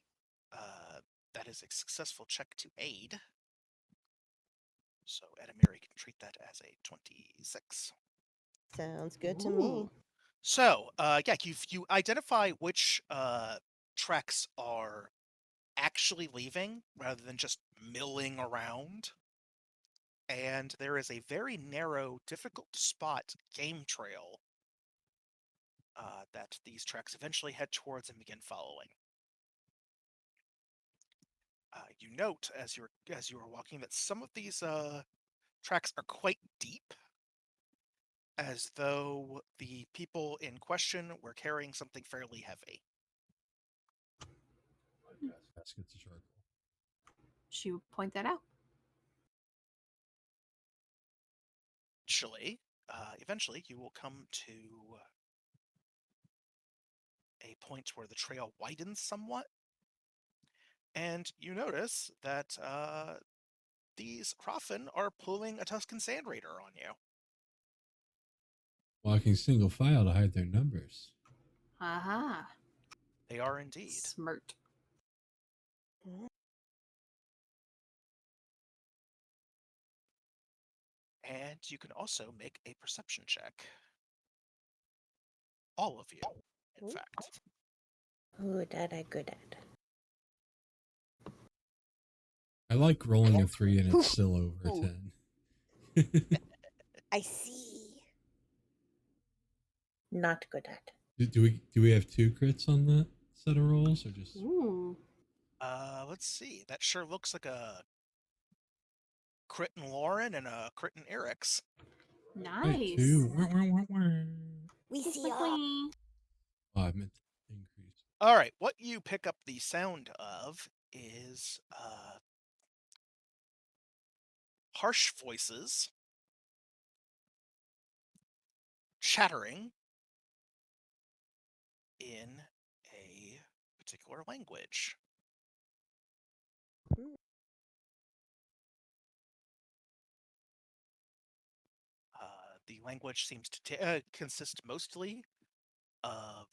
that is a successful check to aid. So Adamiri can treat that as a 26. Sounds good to me. So, yeah, you identify which tracks are actually leaving rather than just milling around. And there is a very narrow, difficult to spot game trail that these tracks eventually head towards and begin following. You note as you are walking that some of these tracks are quite deep, as though the people in question were carrying something fairly heavy. Baskets of charcoal. She would point that out. Eventually, you will come to a point where the trail widens somewhat, and you notice that these Hrafn are pulling a Tuscan Sand Raider on you. Walking single file to hide their numbers. Aha. They are indeed. Smirt. And you can also make a perception check. All of you, in fact. Ooh, that I good at. I like rolling a 3 and it's still over 10. I see. Not good at. do we have 2 crits on that set of rolls or just? Ooh. Let's see. That sure looks like a crit in Lauren and a crit in Eric's. Nice. Right, 2. We see Like, ya. wee. Oh, I meant to increase. All right, what you pick up the sound of is harsh voices, chattering in a particular language. The language seems to consist mostly of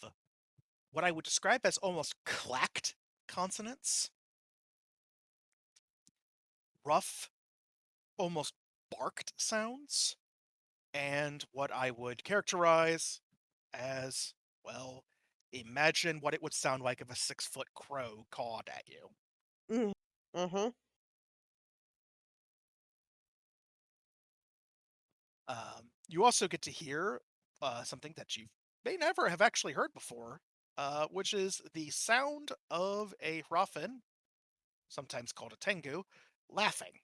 what I would describe as almost clacked consonants. Rough, almost barked sounds. And what I would characterize as, well, imagine what it would sound like if a 6-foot crow cawed at you. Mm-hmm. You also get to hear something that you may never have actually heard before, which is the sound of a Hrafn, sometimes called a Tengu, laughing.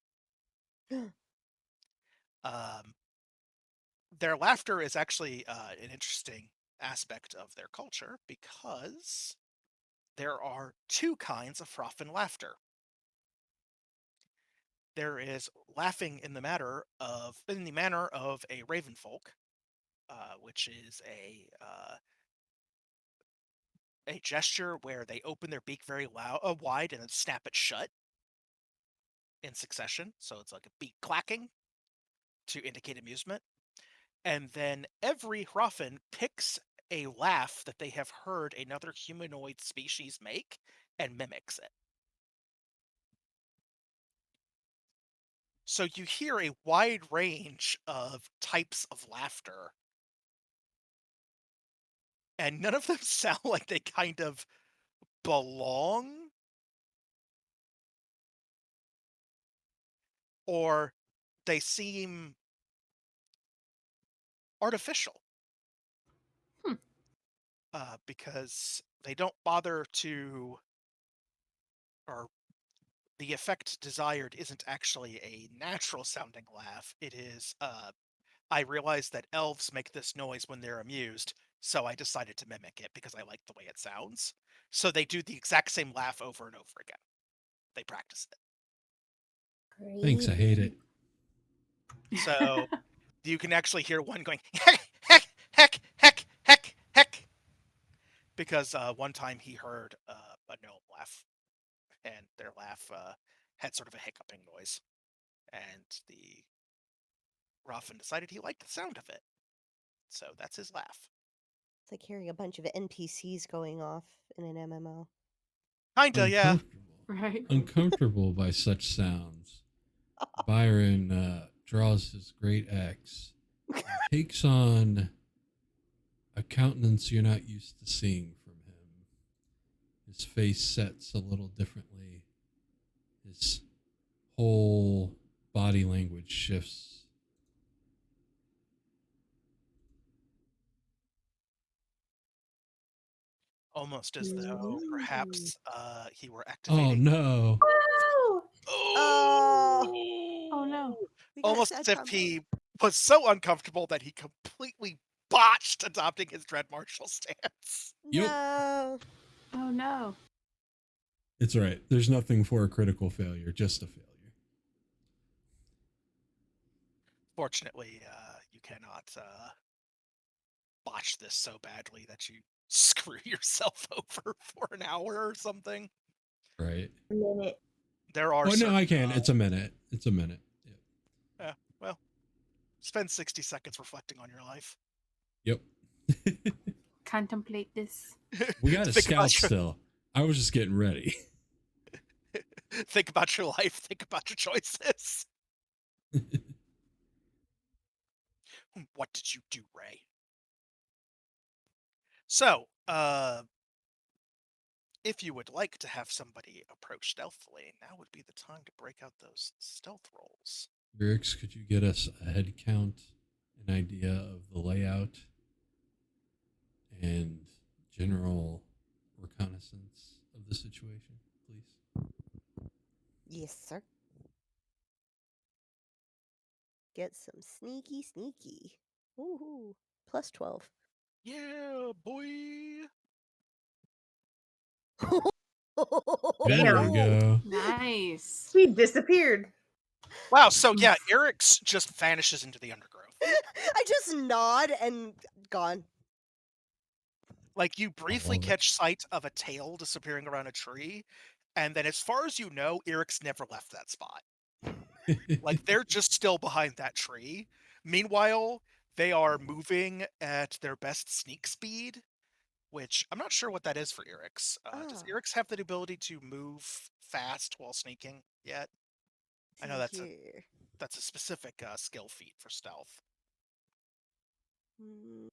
Their laughter is actually an interesting aspect of their culture because there are 2 kinds of Hrafn laughter. There is laughing in the manner of a ravenfolk, which is a gesture where they open their beak very wide and then snap it shut in succession. So it's like a beak clacking to indicate amusement. And then every Hrafn picks a laugh that they have heard another humanoid species make and mimics it. So you hear a wide range of types of laughter, and none of them sound like they kind of belong, or they seem artificial. Because they don't bother to, or the effect desired isn't actually a natural sounding laugh. It is, I realized that elves make this noise when they're amused, so I decided to mimic it because I like the way it sounds. So they do the exact same laugh over and over again. They practice it. Thanks, I hate it. So you can actually hear one going, heck, heck, heck, heck, heck, heck. Because one time he heard a gnome laugh, and their laugh had sort of a hiccuping noise. And the Hrafn decided he liked the sound of it. So that's his laugh. It's like hearing a bunch of NPCs going off in an MMO. Kinda, yeah. Right. Uncomfortable by such sounds. Byron draws his great axe, and takes on a countenance you're not used to seeing from him. His face sets a little differently. His whole body language shifts. Almost as though perhaps he were Oh activating. no! Oh, Oh. Oh no. We got a Almost sad as if combo. he was so uncomfortable that he completely botched adopting his Dread Marshal stance. Yup. No. Oh no. It's right. There's nothing for a critical failure, just a failure. Fortunately, you cannot botch this so badly that you screw yourself over for an hour or something. Right. a minute. There are Oh no, certain, I can. It's a minute. It's a minute. yeah, well, spend 60 seconds reflecting on your life. Yep. Contemplate this. We got a Think about scout your- still. I was just getting ready. Think about your life. Think about your choices. What did you do, Ray? So, if you would like to have somebody approach stealthily, now would be the time to break out those stealth rolls. Rix, could you get us a head count, an idea of the layout, and general reconnaissance of the situation, please? Yes, sir. Get some sneaky. Ooh, plus 12. Yeah, boy. There we go. Nice. He disappeared. Wow, so yeah, Eric's just vanishes into the undergrowth. I just nod and gone. Like, you briefly love it. catch sight of a tail disappearing around a tree, and then as far as you know, Eric's never left that spot. Like, they're just still behind that tree. Meanwhile, they are moving at their best sneak speed, which I'm not sure what that is for Eric's. Does Ah. Eric's have the ability to move fast while sneaking yet? I know See here. that's a specific skill feat for stealth. Mm.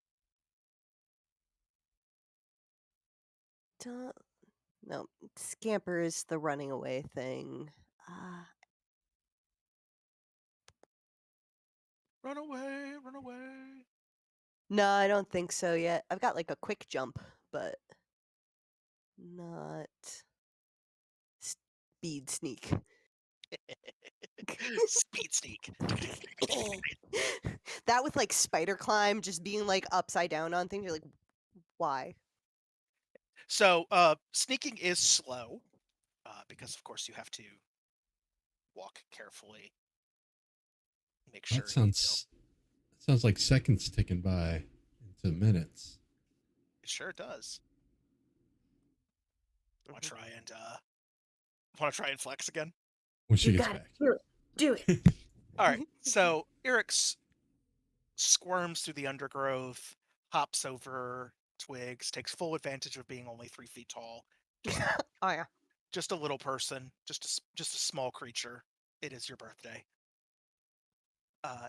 Duh. No, scamper is the running away thing. Run away, run away. No, I don't think so yet. I've got like a quick jump, but not speed sneak. Speed sneak. That with like spider climb, just being like upside down on things, you're like, why? So, sneaking is slow, because of course you have to walk carefully. Make sure That sounds like seconds ticking by into minutes. it sure does. Want Mhm. to try and flex again? When she You gets got it. back. Do it. All right. So Eric's squirms through the undergrowth, hops over twigs, takes full advantage of being only 3 feet tall. Oh yeah. Just a little person, just a small creature. It is your birthday.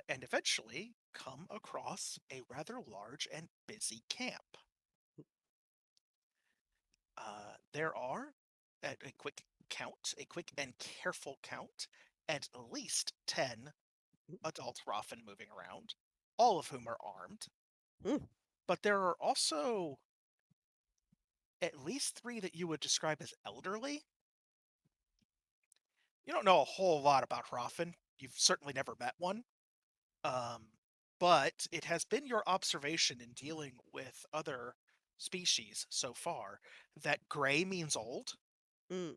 And eventually come across a rather large and busy camp. There are, at a quick and careful count, at least 10 adult Raffen moving around, all of whom are armed. Mm. But there are also at least 3 that you would describe as elderly. You don't know a whole lot about Raffen. You've certainly never met one. But it has been your observation in dealing with other species so far that gray means old. Mm.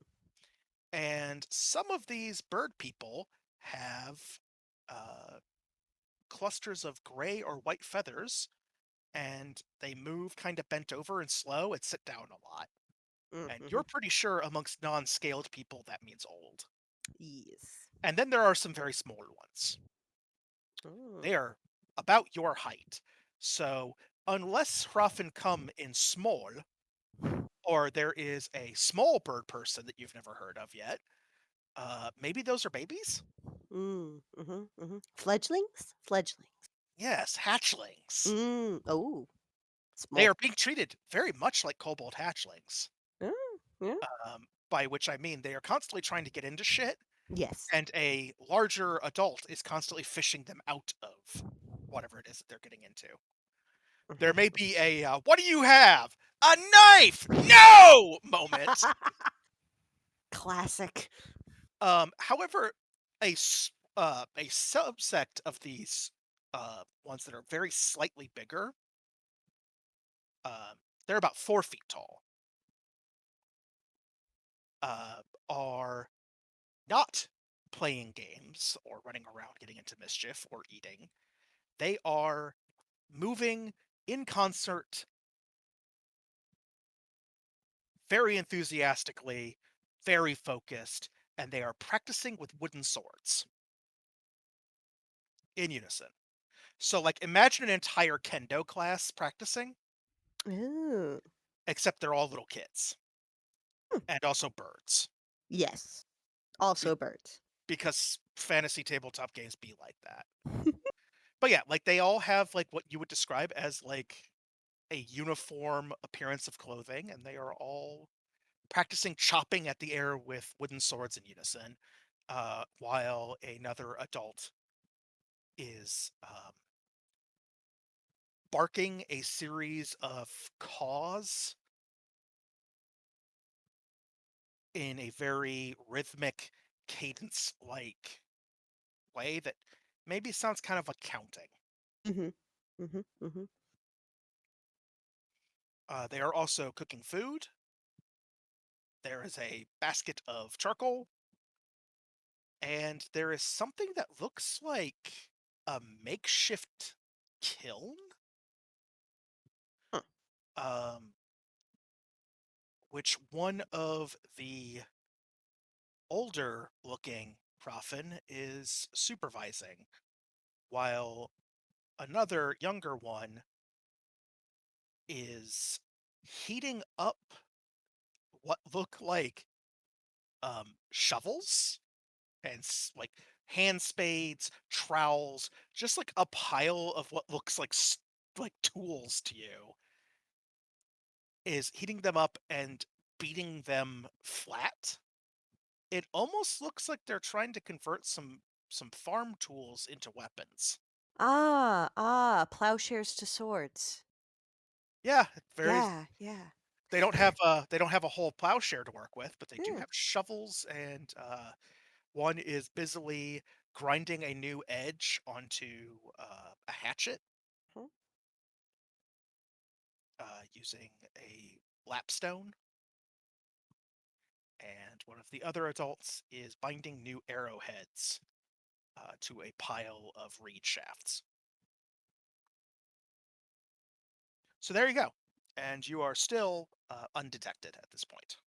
And some of these bird people have clusters of gray or white feathers, and they move kind of bent over and slow and sit down a lot. And you're pretty sure amongst non-scaled people that means old. Yes. And then there are some very smaller ones. Mm. They are about your height. So unless Hrafen come in small, or there is a small bird person that you've never heard of yet, maybe those are babies? Fledglings? Yes, hatchlings. Oh. Small. They are being treated very much like kobold hatchlings. Yeah. By which I mean they are constantly trying to get into shit, Yes. and a larger adult is constantly fishing them out of whatever it is that they're getting into. There may be a "What do you have? A knife? No!" moment. Classic. However, a subsect of these ones that are very slightly bigger, they're about 4 feet tall, are not playing games or running around getting into mischief or eating. They are moving in concert very enthusiastically, very focused, and they are practicing with wooden swords in unison. So, like, imagine an entire kendo class practicing, Ooh. except they're all little kids Hmm. and also birds. Yes. Also birds. Because fantasy tabletop games be like that. But yeah, like they all have like what you would describe as like a uniform appearance of clothing, and they are all practicing chopping at the air with wooden swords in unison, while another adult is barking a series of caws in a very rhythmic, cadence-like way that maybe sounds kind of accounting. Mhm. Mhm. Mhm. They are also cooking food. There is a basket of charcoal, and there is something that looks like a makeshift kiln. Huh. Um, which one of the older looking Profen is supervising, while another younger one is heating up what look like shovels and like hand spades, trowels, just like a pile of what looks like like tools to you, is heating them up and beating them flat. It almost looks like they're trying to convert some farm tools into weapons. Plowshares to swords. Yeah, very. Yeah, yeah. They don't have a whole plowshare to work with, but they do Yeah. have shovels, and one is busily grinding a new edge onto a hatchet Mhm. using a lapstone, and one of the other adults is binding new arrowheads to a pile of reed shafts. So there you go. And you are still undetected at this point.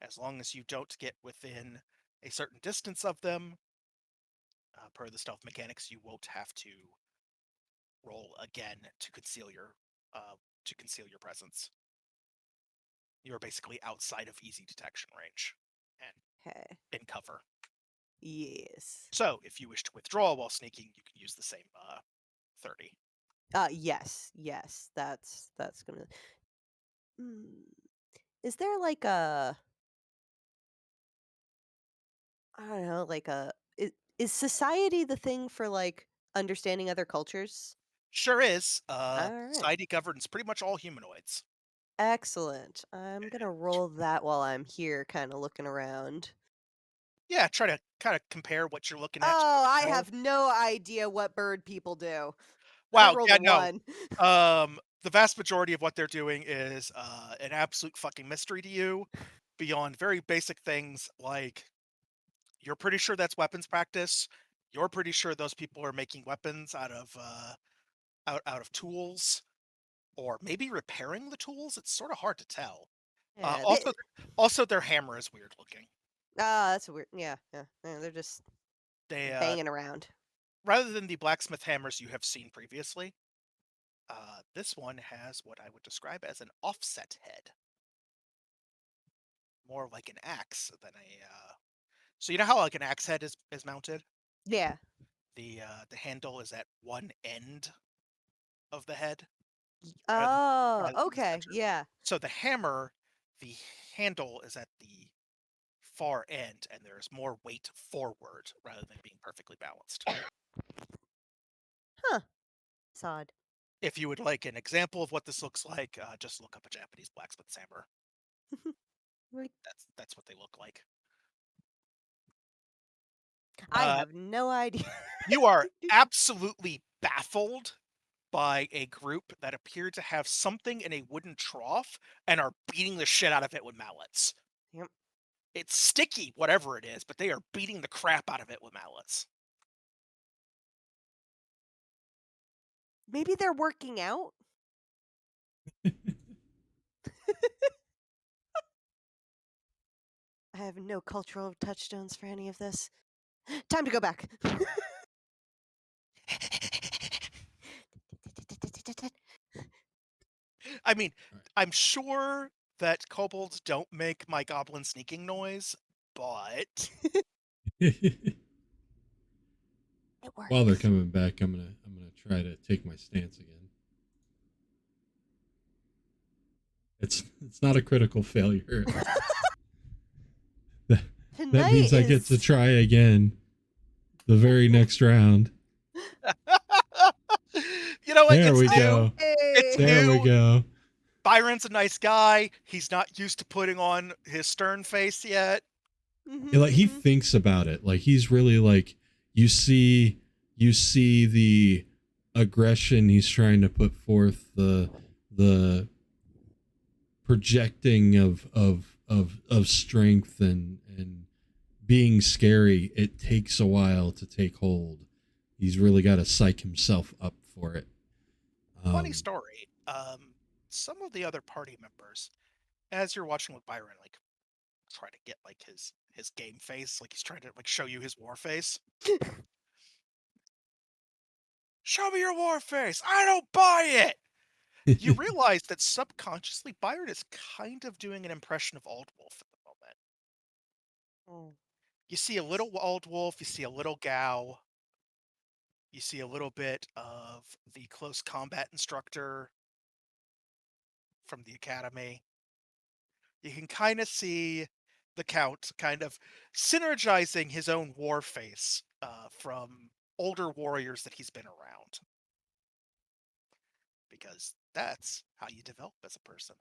As long as you don't get within a certain distance of them, per the stealth mechanics, you won't have to roll again uh, to conceal your presence. You are basically outside of easy detection range and Okay. in cover. Yes. So if you wish to withdraw while sneaking, you can use the same 30. Yes. Yes. That's gonna. Mm. Is there like a I don't know, like is society the thing for like understanding other cultures? Sure is. All right. Society governs pretty much all humanoids. Excellent. I'm gonna roll that while I'm here, kind of looking around. Yeah, try to kind of compare what you're looking at to Oh, what I you know. have no idea what bird people do. I Wow, rolled a yeah, no. 1. The vast majority of what they're doing is an absolute fucking mystery to you, beyond very basic things like you're pretty sure that's weapons practice. You're pretty sure those people are making weapons out of tools, or maybe repairing the tools. It's sort of hard to tell. Yeah. Also, their hammer is weird looking. That's a weird. Yeah, yeah. Yeah, they're just They banging around. rather than the blacksmith hammers you have seen previously, this one has what I would describe as an offset head, more like an axe than a. So you know how like an axe head is mounted. Yeah. The handle is at one end of the head, rather Oh, rather than the okay. center. Yeah. So the hammer the handle is at the far end, and there's more weight forward rather than being perfectly balanced. It's odd. If you would like an example of what this looks like, just look up a Japanese blacksmith's hammer. Like, That's what they look like. I have no idea. You are absolutely baffled by a group that appear to have something in a wooden trough and are beating the shit out of it with mallets. Yep. It's sticky, whatever it is, but they are beating the crap out of it with mallets. Maybe they're working out. I have no cultural touchstones for any of this. Time to go back. I mean, Right. I'm sure that kobolds don't make my goblin sneaking noise, but It works. While they're coming back, I'm gonna try to take my stance again. It's not a critical failure. that means I get to try again the very next round. you know what? There It's we new. go. It's There new. we go. Byron's a nice guy. He's not used to putting on his stern face yet. Yeah, like he thinks about it. Like he's really like you see the aggression he's trying to put forth, the projecting of strength and being scary. It takes a while to take hold. He's really got to psych himself up for it. Funny story. Some of the other party members, as you're watching with Byron, like try to get like his game face, like he's trying to like show you his war face. Show me your war face. I don't buy it. You realize that subconsciously Byron is kind of doing an impression of Old Wolf at the moment. Oh. You see a little Old Wolf, you see a little Gao, you see a little bit of the close combat instructor from the academy. You can kind of see the Count kind of synergizing his own war face from older warriors that he's been around. Because that's how you develop as a person.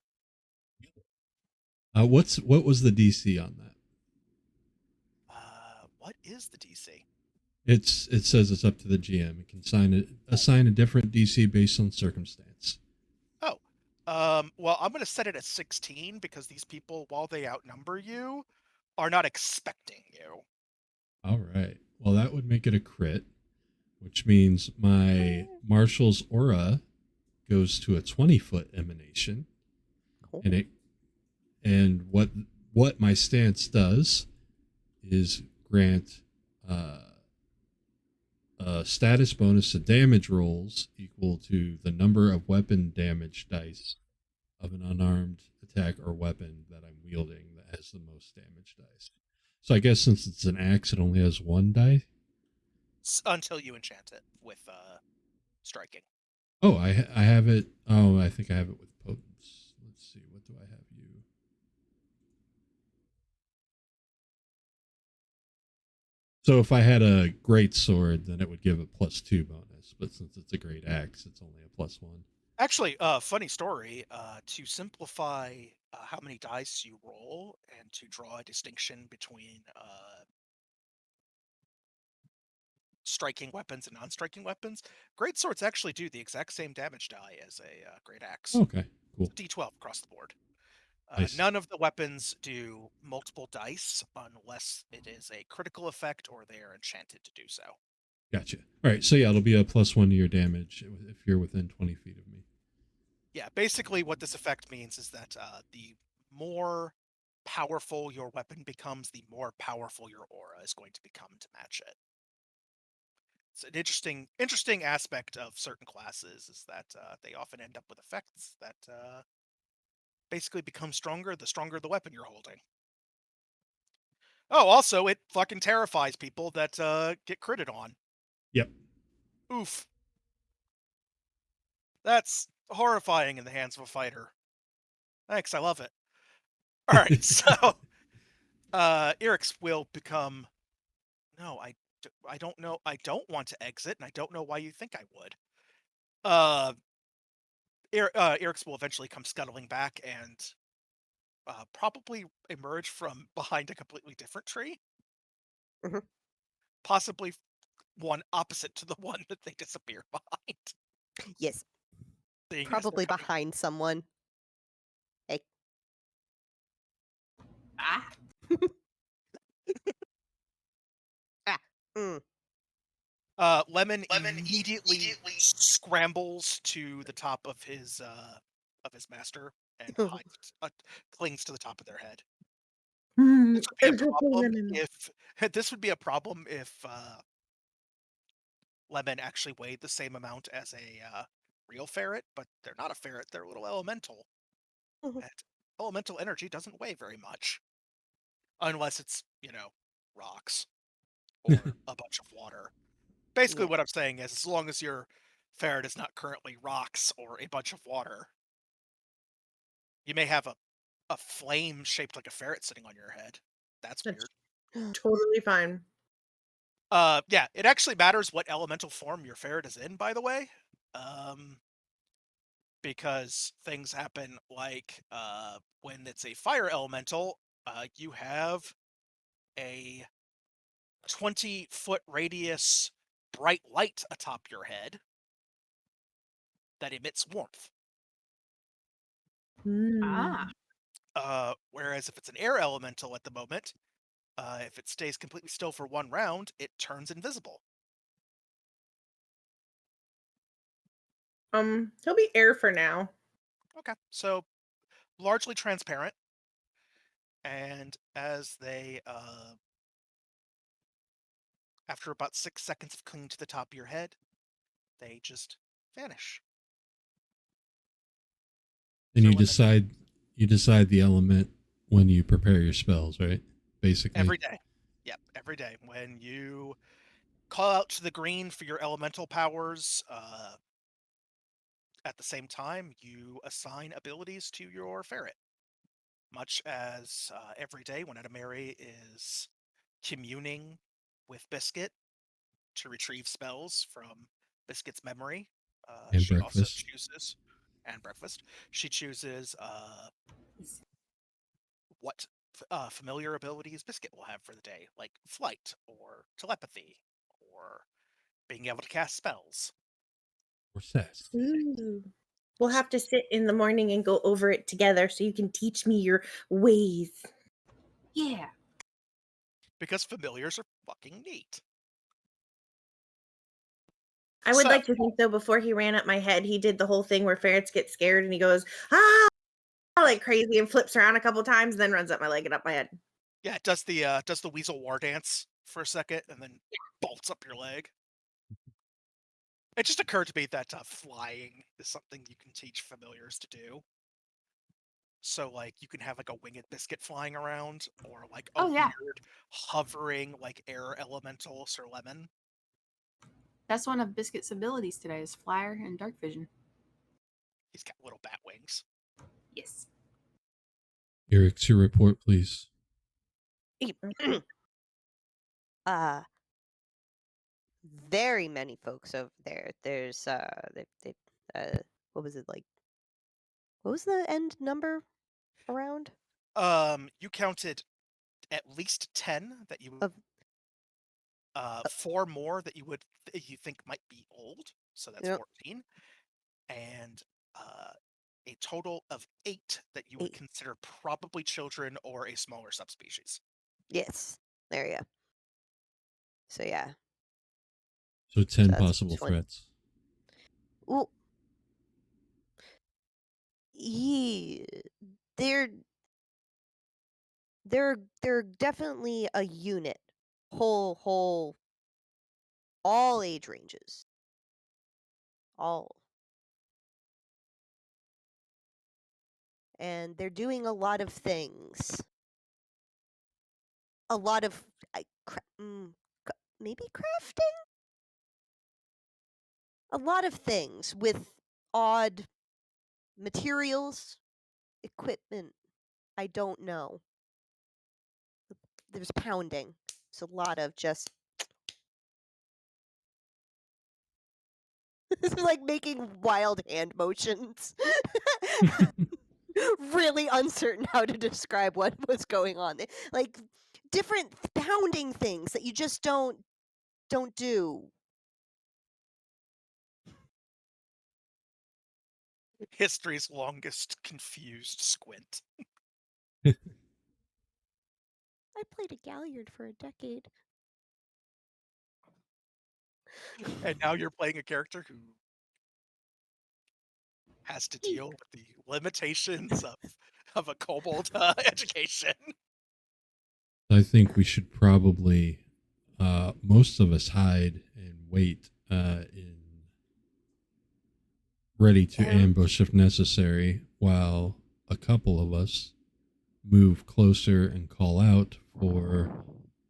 What was the DC on that? What is the DC? It says it's up to the GM. It can assign a different DC based on circumstance. Oh, well, I'm going to set it at 16 because these people, while they outnumber you, are not expecting you. All right. Well, that would make it a crit, which means my Marshal's aura goes to a 20-foot emanation, Cool. and what my stance does is grant a status bonus to damage rolls equal to the number of weapon damage dice of an unarmed attack or weapon that I'm wielding that has the most damage dice. So I guess since it's an axe, it only has one die. Until you enchant it with striking. Oh, I have it. Oh, I think I have it with potence. Let's see. What do I have you? So if I had a great sword, then it would give a +2 bonus. But since it's a great axe, it's only a +1. Actually, funny story. To simplify how many dice you roll and to draw a distinction between striking weapons and non-striking weapons, great swords actually do the exact same damage die as a great axe. Okay, cool. D12 across the board. Nice. None of the weapons do multiple dice unless it is a critical effect or they are enchanted to do so. Gotcha. All right, so yeah, it'll be a +1 to your damage if you're within 20 feet of me. Yeah, basically what this effect means is that the more powerful your weapon becomes, the more powerful your aura is going to become to match it. It's an interesting aspect of certain classes is that they often end up with effects that basically become stronger the stronger the weapon you're holding. Oh, also, it fucking terrifies people that get critted on. Yep. Oof. That's horrifying in the hands of a fighter. Thanks, I love it. All right, so Eric's will become. No, I don't know. I don't want to exit, and I don't know why you think I would. Eric's will eventually come scuttling back and probably emerge from behind a completely different tree, Mhm. possibly one opposite to the one that they disappeared behind. Yes, Seeing as they're probably coming- behind someone. Hey. Ah. Ah. Mm. Lemon immediately scrambles to the top of his master and clings to the top of their head. This would be a problem if this would be a problem if Lemon actually weighed the same amount as a real ferret, but they're not a ferret; they're a little elemental. Mhm. And elemental energy doesn't weigh very much, unless it's rocks or a bunch of water. Basically, Yeah. what I'm saying is, as long as your ferret is not currently rocks or a bunch of water, you may have a flame shaped like a ferret sitting on your head. That's That's weird. totally fine. Yeah, it actually matters what elemental form your ferret is in, by the way. Because things happen like when it's a fire elemental, you have a 20-foot radius bright light atop your head that emits warmth. Ah. Whereas if it's an air elemental at the moment, if it stays completely still for one round, it turns invisible. He'll be air for now. Okay, so largely transparent, and as they, after about 6 seconds of clinging to the top of your head, they just vanish. And For you when the decide the element when you prepare your spells, right? Basically. every day, yep, every day when you call out to the green for your elemental powers, at the same time you assign abilities to your ferret. Much as every day when Edamary is communing with Biscuit to retrieve spells from Biscuit's memory, And she also breakfast. chooses, and breakfast, she chooses what familiar abilities Biscuit will have for the day, like flight or telepathy or being able to cast spells. Or sex. Ooh. We'll have to sit in the morning and go over it together so you can teach me your ways. Yeah. Because familiars are fucking neat. I would So- like to think, though, before he ran up my head, he did the whole thing where ferrets get scared and he goes, ah, like crazy and flips around a couple times and then runs up my leg and up my head. Yeah, it does the weasel war dance for a second and then bolts up your leg. It just occurred to me that flying is something you can teach familiars to do. So, like, you can have like a winged biscuit flying around, or like a Oh, yeah. weird hovering like air elemental Sir Lemon. That's one of Biscuit's abilities today is flyer and dark vision. He's got little bat wings. Yes. Eric's your report, please. uh Very many folks over there. There's what was it like? What was the end number around? You counted at least 10 that you Of 4 more that you think might be old, so that's Yep. 14, and a total of 8 that you would 8. consider probably children or a smaller subspecies. Yes. There you go. So yeah. So 10 that's possible 20. threats. Well, yeah, they're they're definitely a unit. Whole all age ranges. All. And they're doing a lot of things. A lot of maybe crafting? A lot of things with odd materials, equipment, I don't know. There's pounding. It's a lot of just like making wild hand motions. Really uncertain how to describe what was going on. Like different pounding things that you just don't do. History's longest confused squint. I played a galliard for a decade. And now you're playing a character who has to deal with the limitations of a kobold education. I think we should probably, most of us hide and wait in ready to Yeah. ambush if necessary, while a couple of us move closer and call out for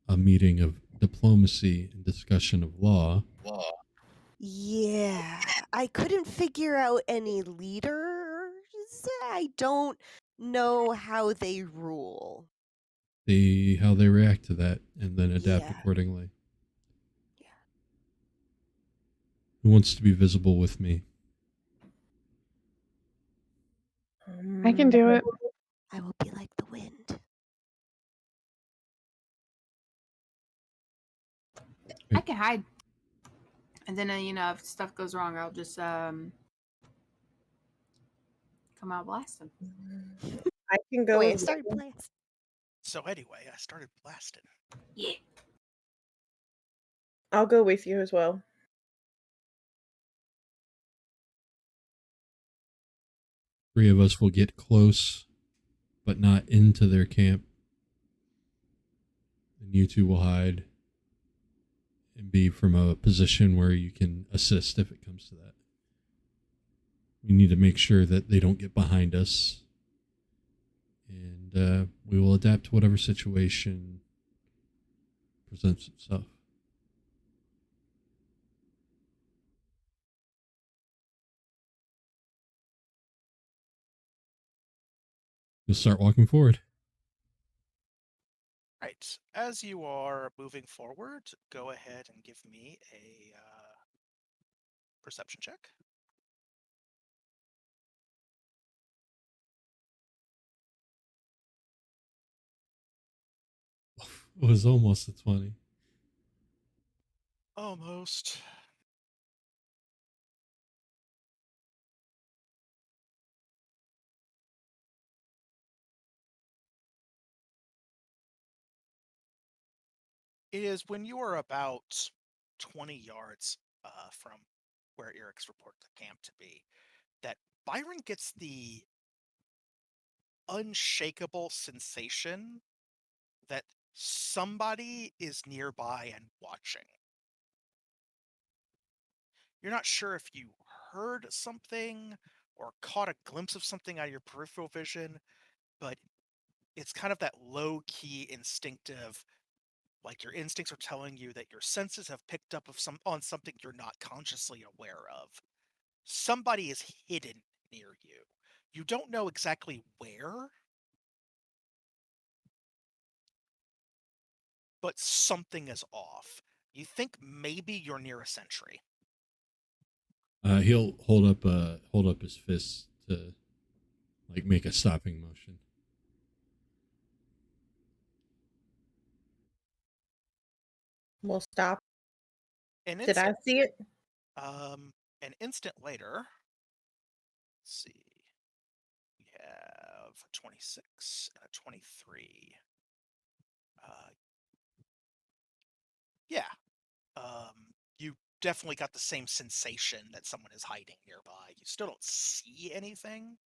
a meeting of diplomacy and discussion of law. Yeah, I couldn't figure out any leaders. I don't know how they rule. See how they react to that and then adapt Yeah. accordingly. Yeah. Who wants to be visible with me? I can do it. I will be like the wind. I can hide. And then, if stuff goes wrong, I'll just come out blasting. I can go. Wait, I with started you. playing. So anyway, I started blasting. Yeah. I'll go with you as well. Three of us will get close, but not into their camp. And you two will hide and be from a position where you can assist if it comes to that. We need to make sure that they don't get behind us. And we will adapt to whatever situation presents itself. You'll start walking forward. Right. As you are moving forward, go ahead and give me a perception check. It was almost a 20. Almost. It is when you are about 20 yards from where Eric's reported the camp to be that Byron gets the unshakable sensation that somebody is nearby and watching. You're not sure if you heard something or caught a glimpse of something out of your peripheral vision, but it's kind of that low-key instinctive, like your instincts are telling you that your senses have picked up on something you're not consciously aware of. Somebody is hidden near you. You don't know exactly where, but something is off. You think maybe you're near a sentry. He'll hold up his fist to like make a stopping motion. We'll stop. An Did I instant, see it? an instant later, let's see, we have a 26 and a 23. Yeah, you definitely got the same sensation that someone is hiding nearby. You still don't see anything,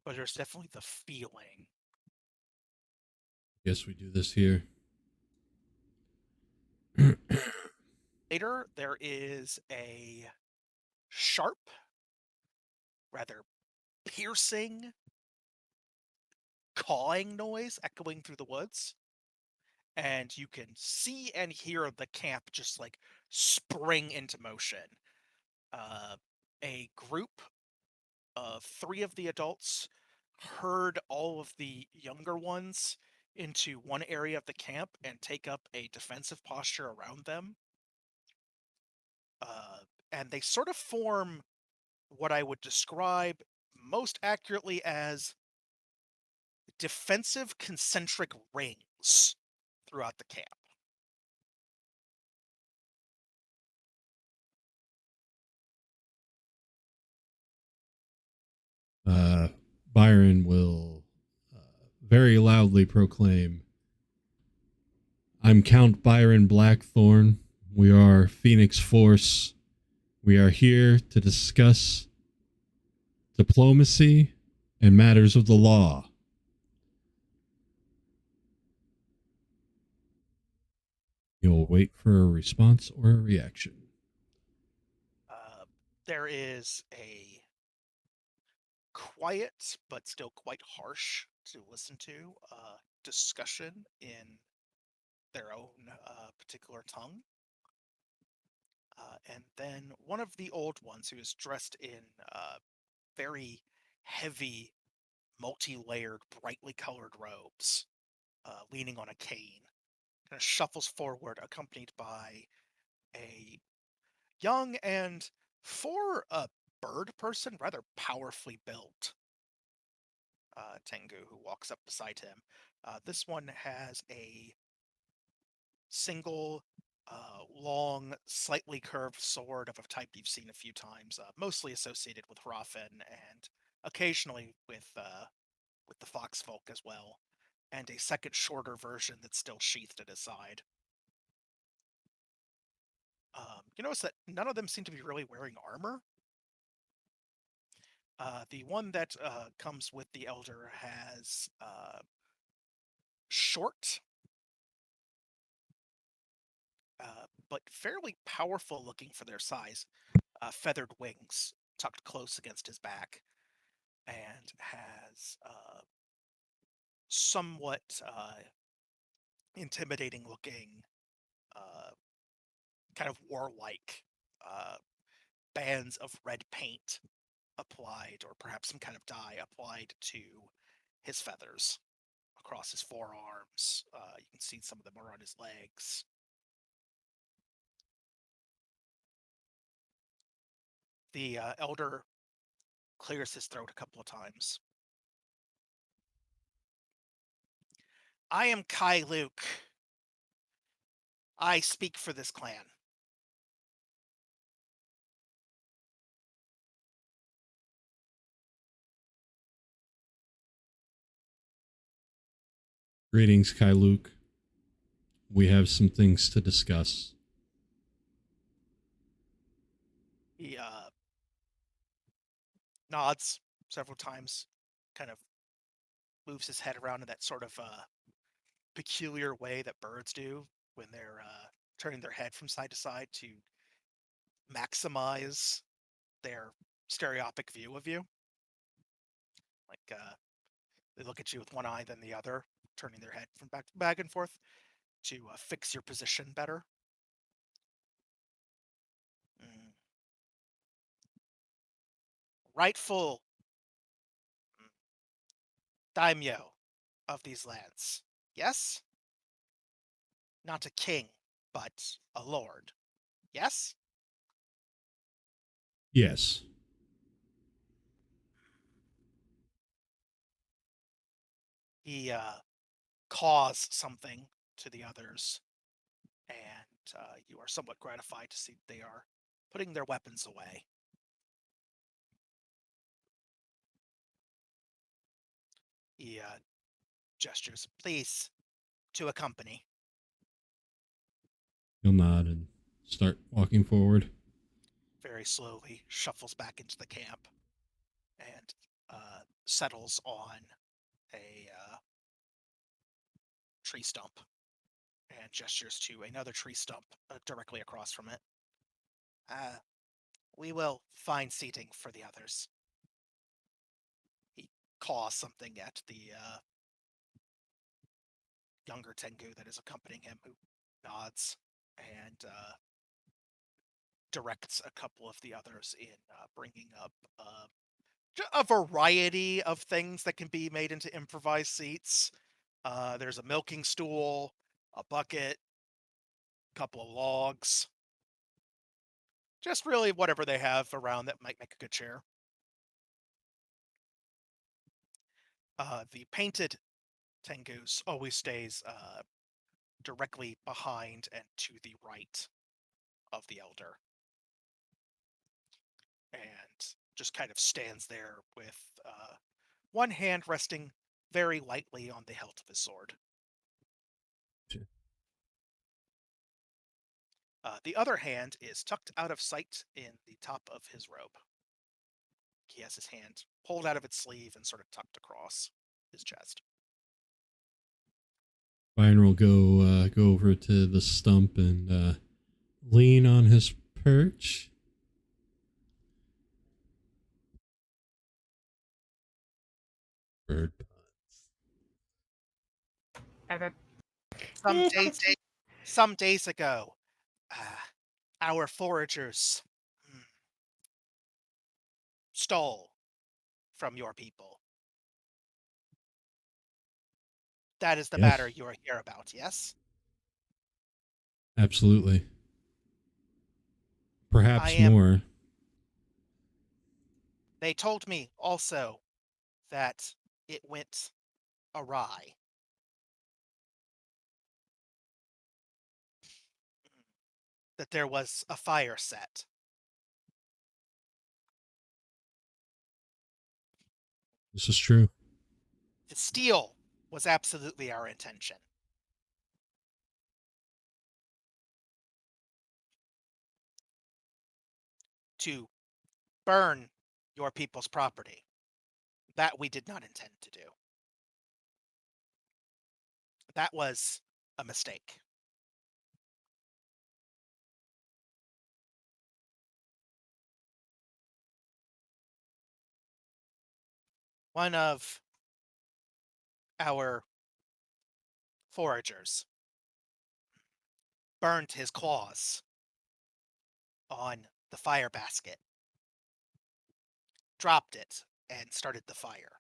but there's definitely the feeling. Guess we do this here. Later, there is a sharp, rather piercing, cawing noise echoing through the woods. And you can see and hear the camp just like spring into motion. A group 3 of the adults herd all of the younger ones into one area of the camp and take up a defensive posture around them. And they sort of form what I would describe most accurately as defensive concentric rings throughout the camp. Byron will very loudly proclaim, I'm Count Byron Blackthorn. We are Pheonix Force. We are here to discuss diplomacy and matters of the law. You'll wait for a response or a reaction. There is a quiet but still quite harsh to listen to discussion in their own particular tongue. And then one of the old ones, who is dressed in very heavy, multi-layered, brightly colored robes, leaning on a cane, kind of shuffles forward, accompanied by a young and, for a bird person, rather powerfully built Tengu, who walks up beside him. This one has a single, long, slightly curved sword of a type you've seen a few times, mostly associated with Rafen and occasionally with the Foxfolk as well, and a second shorter version that's still sheathed at his side. You notice that none of them seem to be really wearing armor. The one that comes with the Elder has short, but fairly powerful looking for their size, feathered wings tucked close against his back, and has somewhat intimidating looking, kind of warlike bands of red paint applied, or perhaps some kind of dye applied to his feathers across his forearms. You can see some of them are on his legs. The Elder clears his throat a couple of times. I am Kai Luke. I speak for this clan. Greetings, Kyluk. We have some things to discuss. He nods several times, kind of moves his head around in that sort of peculiar way that birds do when they're turning their head from side to side to maximize their stereopic view of you. Like they look at you with one eye, then the other, turning their head from back and forth to fix your position better. Rightful daimyo of these lands, yes? Not a king, but a lord, yes? Yes. He caws something to the others, and you are somewhat gratified to see they are putting their weapons away. He gestures, please, to accompany. He'll nod and start walking forward. Very slowly shuffles back into the camp and settles on a tree stump and gestures to another tree stump directly across from it. We will find seating for the others. He caws something at the younger Tengu that is accompanying him, who nods and directs a couple of the others in bringing up a variety of things that can be made into improvised seats. There's a milking stool, a bucket, a couple of logs. Just really whatever they have around that might make a good chair. The painted Tengus always stays directly behind and to the right of the elder. And just kind of stands there with one hand resting very lightly on the hilt of his sword. Sure. The other hand is tucked out of sight in the top of his robe. He has his hand pulled out of its sleeve and sort of tucked across his chest. Byron will go over to the stump and lean on his perch. Bird Some days ago, our foragers stole from your people. That is the Yes. matter you are here about, yes? Absolutely. Perhaps I am- more. They told me also that it went awry. That there was a fire set. This is true. The steal was absolutely our intention. To burn your people's property. That we did not intend to do. That was a mistake. One of our foragers burned his claws on the fire basket, dropped it, and started the fire.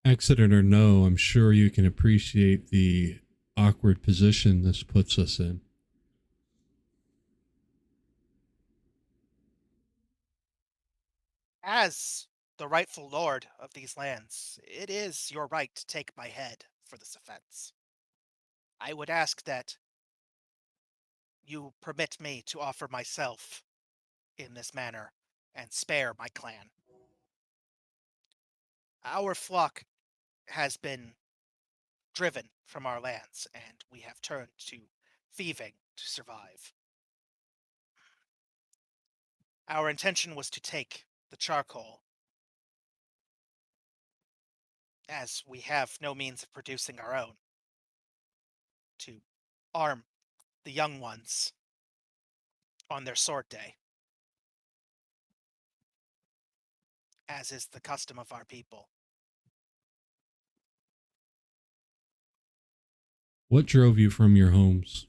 Accident or no, I'm sure you can appreciate the awkward position this puts us in. As the rightful lord of these lands, it is your right to take my head for this offense. I would ask that you permit me to offer myself in this manner and spare my clan. Our flock has been driven from our lands, and we have turned to thieving to survive. Our intention was to take the charcoal, as we have no means of producing our own, to arm the young ones on their sword day, as is the custom of our people. What drove you from your homes?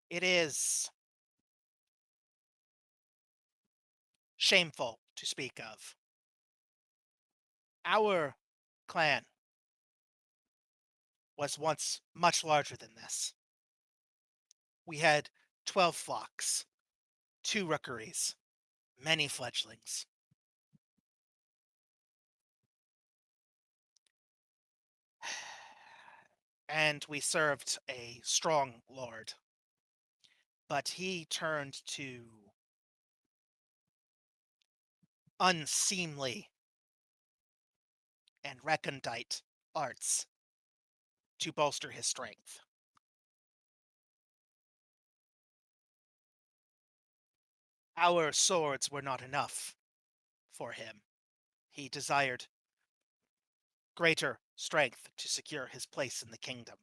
It is shameful to speak of. Our clan was once much larger than this. We had 12 flocks, 2 rookeries, many fledglings. And we served a strong lord. But he turned to unseemly and recondite arts to bolster his strength. Our swords were not enough for him. He desired greater strength to secure his place in the kingdom.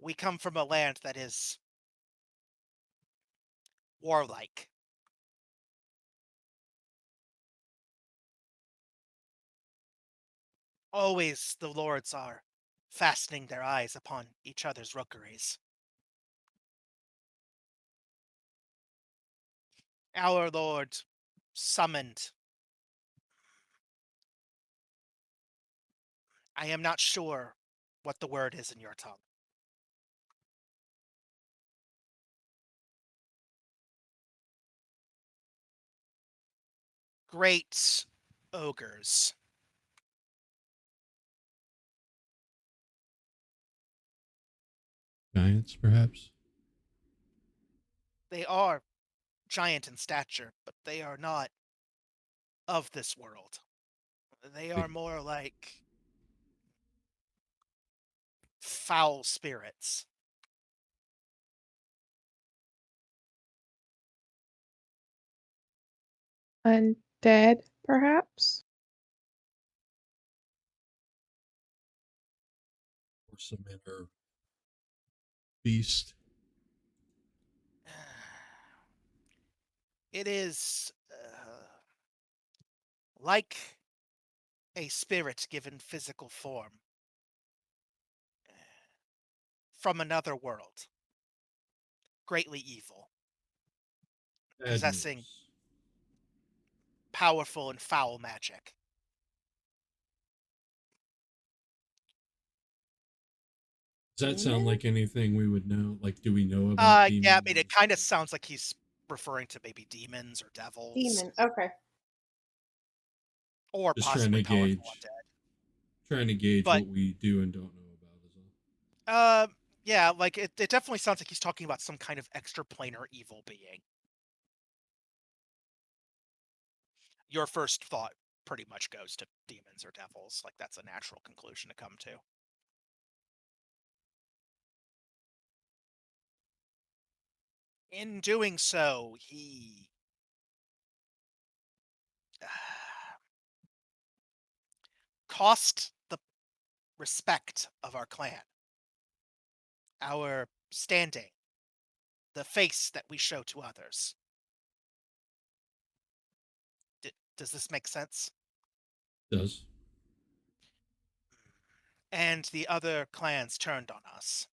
We come from a land that is warlike. Always the lords are fastening their eyes upon each other's rookeries. Our lord summoned. I am not sure what the word is in your tongue. Great ogres. Giants, perhaps? They are giant in stature, but they are not of this world. They are more like foul spirits. Undead, perhaps? Or some inner beast? It is like a spirit given physical form from another world, greatly evil, Bad possessing news. powerful and foul magic. Does that sound like anything we would know? Like, do we know about Yeah, I demons? mean, it kind of sounds like he's referring to maybe demons or devils, Demon. Okay. or Just trying to possibly powerful gauge. undead. Trying to gauge But what we do and don't know about as well. yeah, like it definitely sounds like he's talking about some kind of extraplanar evil being. Your first thought pretty much goes to demons or devils. Like, that's a natural conclusion to come to. In doing so, he cost the respect of our clan, our standing, the face that we show to others. Does this make sense? Does. And the other clans turned on us.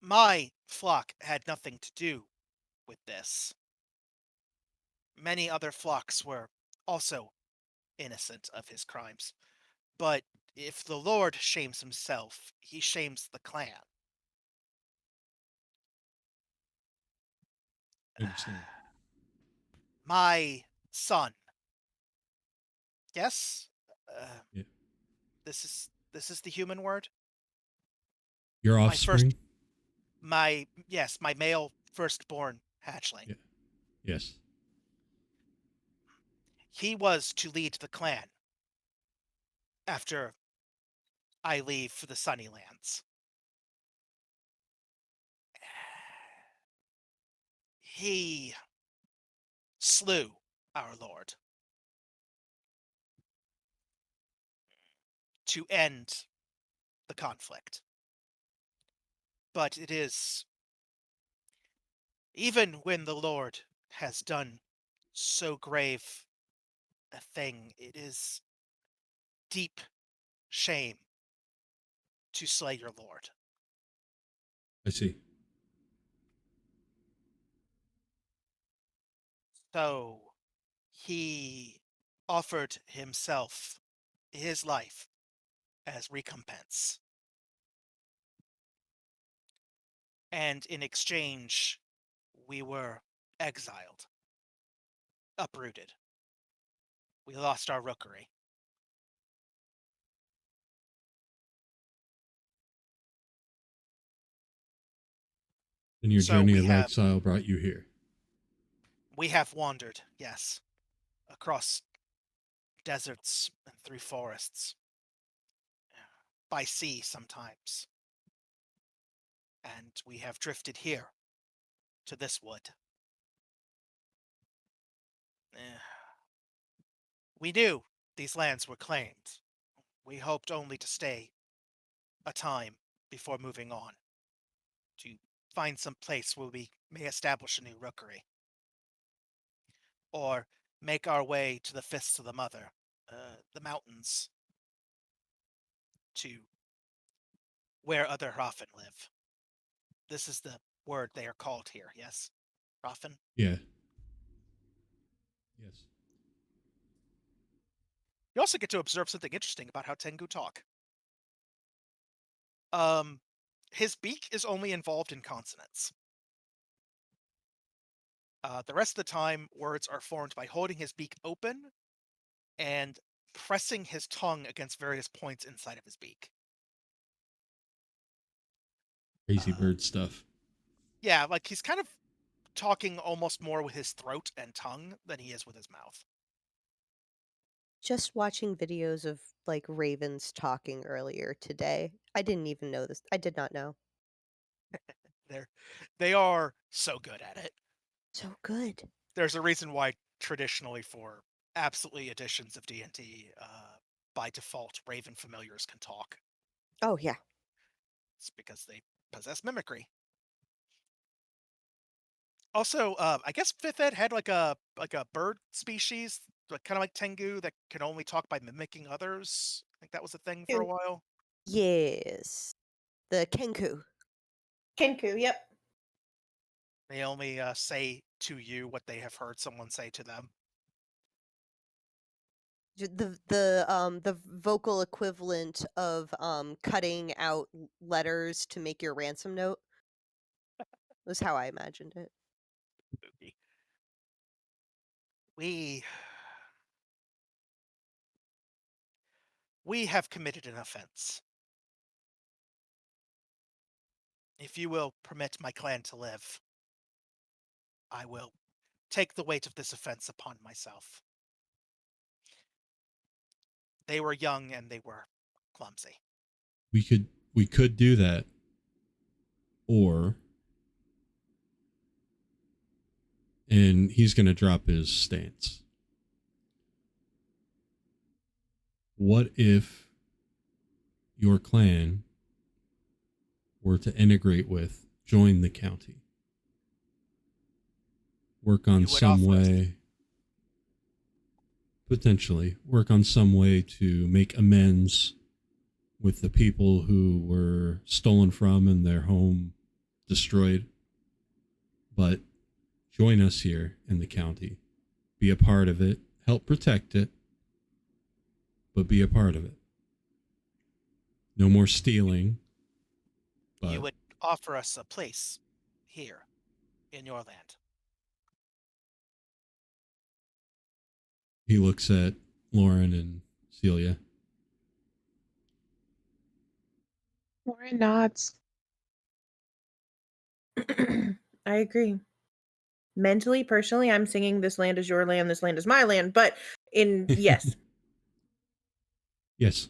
My flock had nothing to do with this. Many other flocks were also innocent of his crimes. But if the Lord shames himself, he shames the clan. I understand. My son. Yes? Uh, Yeah. this is the human word? Your My first offspring? my male firstborn hatchling. Yeah. Yes. He was to lead the clan after I leave for the Sunny Lands. He slew our lord to end the conflict. But it is, even when the Lord has done so grave a thing, it is deep shame to slay your lord. I see. So he offered himself, his life, as recompense. And in exchange, we were exiled, uprooted. We lost our rookery. And your So journey of exile brought you here. we have wandered, yes, across deserts and through forests, by sea sometimes. And we have drifted here, to this wood. We knew these lands were claimed. We hoped only to stay a time before moving on, to find some place where we may establish a new rookery, or make our way to the Fists of the Mother, the mountains to where other Raffen live. This is the word they are called here, yes? Raffen? Yeah. Yes. You also get to observe something interesting about how Tengu talk. His beak is only involved in consonants. The rest of the time, words are formed by holding his beak open and pressing his tongue against various points inside of his beak. Crazy bird stuff. Yeah, like he's kind of talking almost more with his throat and tongue than he is with his mouth. Just watching videos of like ravens talking earlier today. I didn't even know this. I did not know. They are so good at it. So good. There's a reason why traditionally for absolutely editions of D&D, by default, Raven familiars can talk. Oh yeah. It's because they possess mimicry. Also, I guess 5th Ed had like a bird species, like kind of like Tengu, that can only talk by mimicking others. I think that was a thing for a while. Yes. The Kenku. Kenku, yep. They only say to you what they have heard someone say to them. The vocal equivalent of cutting out letters to make your ransom note was how I imagined it. Spooky. We have committed an offense. If you will permit my clan to live, I will take the weight of this offense upon myself. They were young and they were clumsy. We could do that. Or and he's going to drop his stance. What if your clan were to integrate with, join the county? Work on some way, potentially, work on some way to make amends with the people who were stolen from and their home destroyed. But join us here in the county. Be a part of it. Help protect it. But be a part of it. No more stealing. But You would offer us a place here in your land. he looks at Lauren and Celia. Lauren nods. I agree. Mentally, personally, I'm singing "This land is your land, this land is my land," but yes. Yes.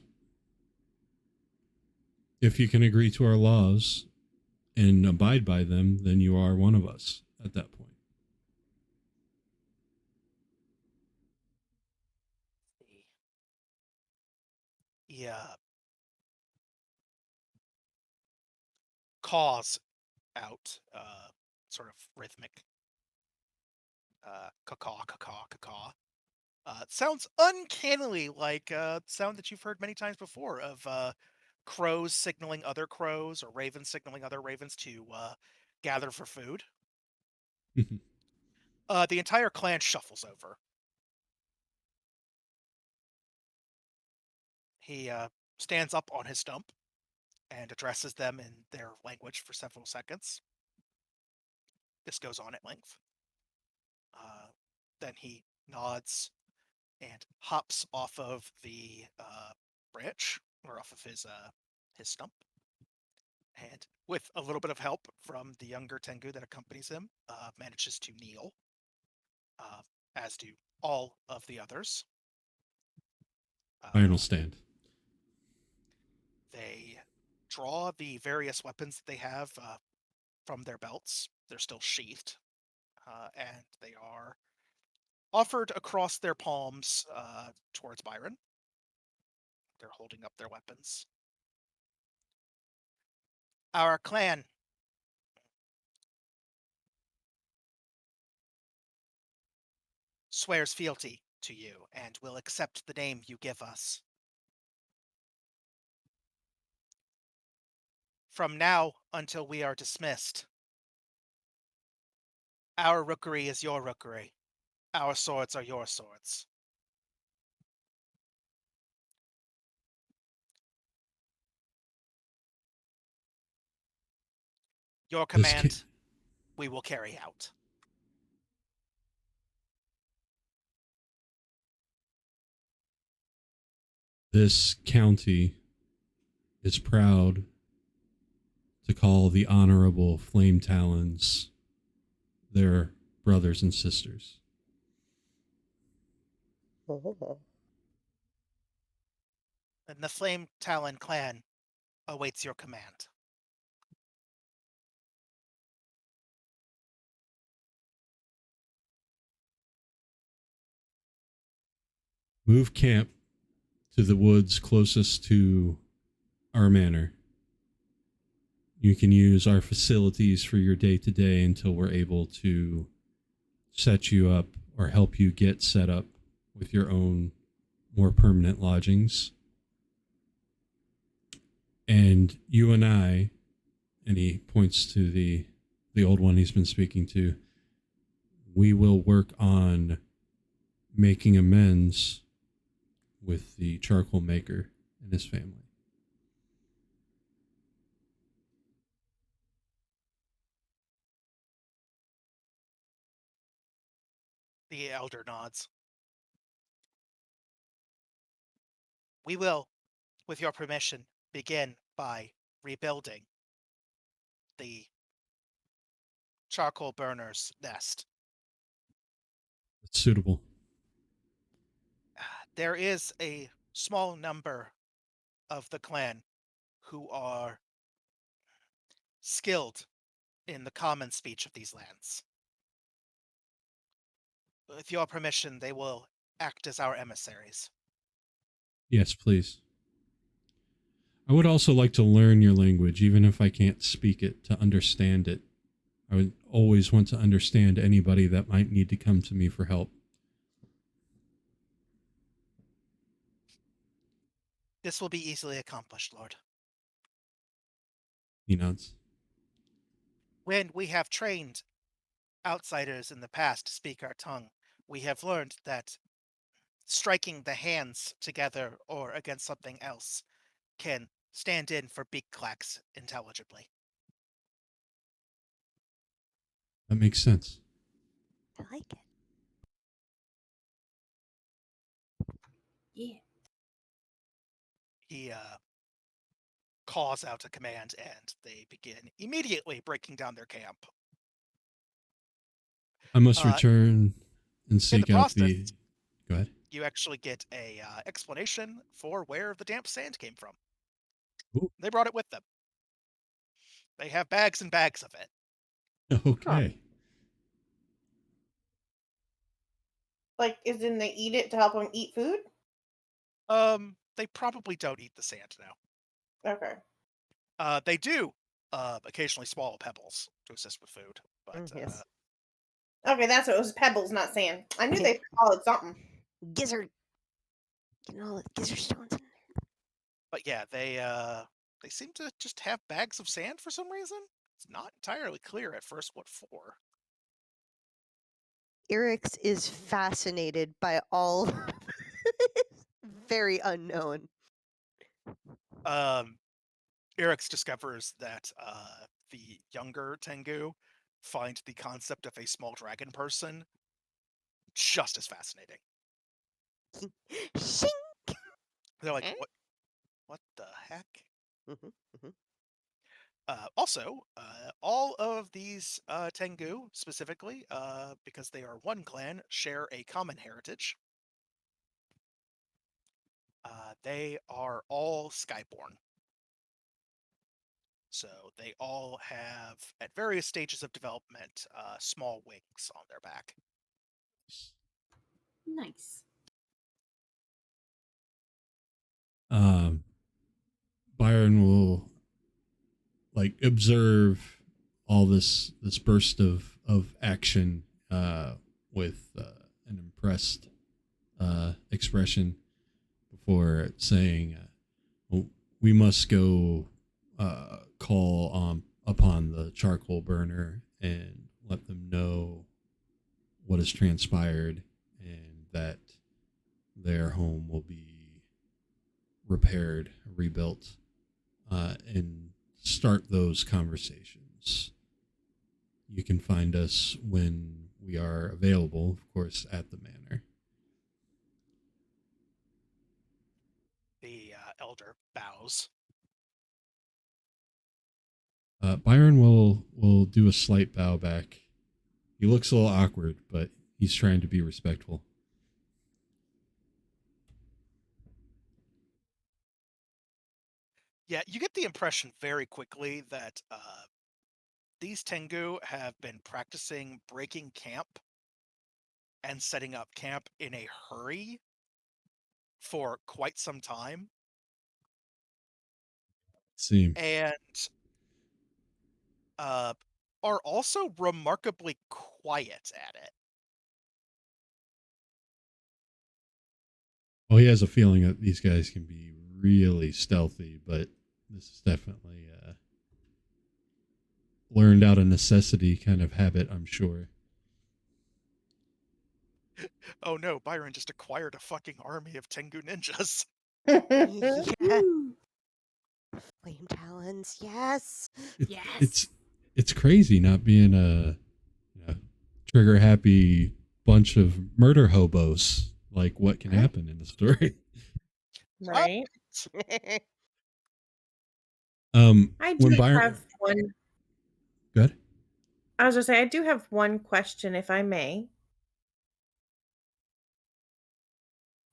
If you can agree to our laws and abide by them, then you are one of us at that point. Yeah. Caws out, sort of rhythmic, caw, caw, caw. It sounds uncannily like a sound that you've heard many times before of crows signaling other crows or ravens signaling other ravens to gather for food. The entire clan shuffles over. He stands up on his stump and addresses them in their language for several seconds. This goes on at length. Then he nods and hops off of the branch, or off of his stump, and with a little bit of help from the younger Tengu that accompanies him, manages to kneel, as do all of the others. Final stand. They draw the various weapons that they have from their belts. They're still sheathed, and they are offered across their palms towards Byron. They're holding up their weapons. Our clan swears fealty to you, and we'll accept the name you give us. From now until we are dismissed, our rookery is your rookery. Our swords are your swords. Your command, we will carry out. This county is proud to call the Honorable Flame Talons their brothers and sisters. Oh. And the Flame Talon clan awaits your command. Move camp to the woods closest to our manor. You can use our facilities for your day-to-day until we're able to set you up or help you get set up with your own more permanent lodgings. And you and I, and he points to the old one he's been speaking to, we will work on making amends with the charcoal maker and his family. The elder nods. We will, with your permission, begin by rebuilding the charcoal burner's nest. It's suitable. There is a small number of the clan who are skilled in the common speech of these lands. With your permission, they will act as our emissaries. Yes, please. I would also like to learn your language, even if I can't speak it, to understand it. I would always want to understand anybody that might need to come to me for help. This will be easily accomplished, Lord. He nods. When we have trained outsiders in the past to speak our tongue, we have learned that striking the hands together or against something else can stand in for big clacks intelligibly. That makes sense. I like it. Yeah. He calls out a command, and they begin immediately breaking down their camp. I must Uh, return and seek the out the... process- Go ahead. You actually get a explanation for where the damp sand came from. Ooh. They brought it with them. They have bags and bags of it. Okay. Like, is in they eat it to help them eat food? They probably don't eat the sand now. Okay. They do occasionally swallow pebbles to assist with food, but Yes. Okay, that's what it was. Pebbles, not sand. I knew they called it something. Gizzard. Getting all the gizzard stones in there. but yeah, they seem to just have bags of sand for some reason. It's not entirely clear at first what for. Erix is fascinated by all very unknown. Erix discovers that the younger Tengu find the concept of a small dragon person just as fascinating. Shing! They're like, Eh? what the heck? Mhm, mhm. Also, all of these Tengu, specifically, because they are one clan, share a common heritage. They are all skyborn. So they all have, at various stages of development, small wings on their back. Nice. Byron will like observe all this burst of action with an impressed expression before saying, well, we must go call upon the charcoal burner and let them know what has transpired and that their home will be repaired, rebuilt, and start those conversations. You can find us when we are available, of course, at the manor. The elder bows. Byron will do a slight bow back. He looks a little awkward, but he's trying to be respectful. Yeah, you get the impression very quickly that these Tengu have been practicing breaking camp and setting up camp in a hurry for quite some time, Seem. and are also remarkably quiet at it. Well, he has a feeling that these guys can be really stealthy, but this is definitely learned out of necessity kind of habit, I'm sure. Oh no, Byron just acquired a fucking army of Tengu ninjas. Yeah. Flame talons, yes. Yes. It's crazy not being a trigger happy bunch of murder hobos. Like what can happen in the story? Right. I do When Byron, have one. good. I was gonna say I do have one question, if I may,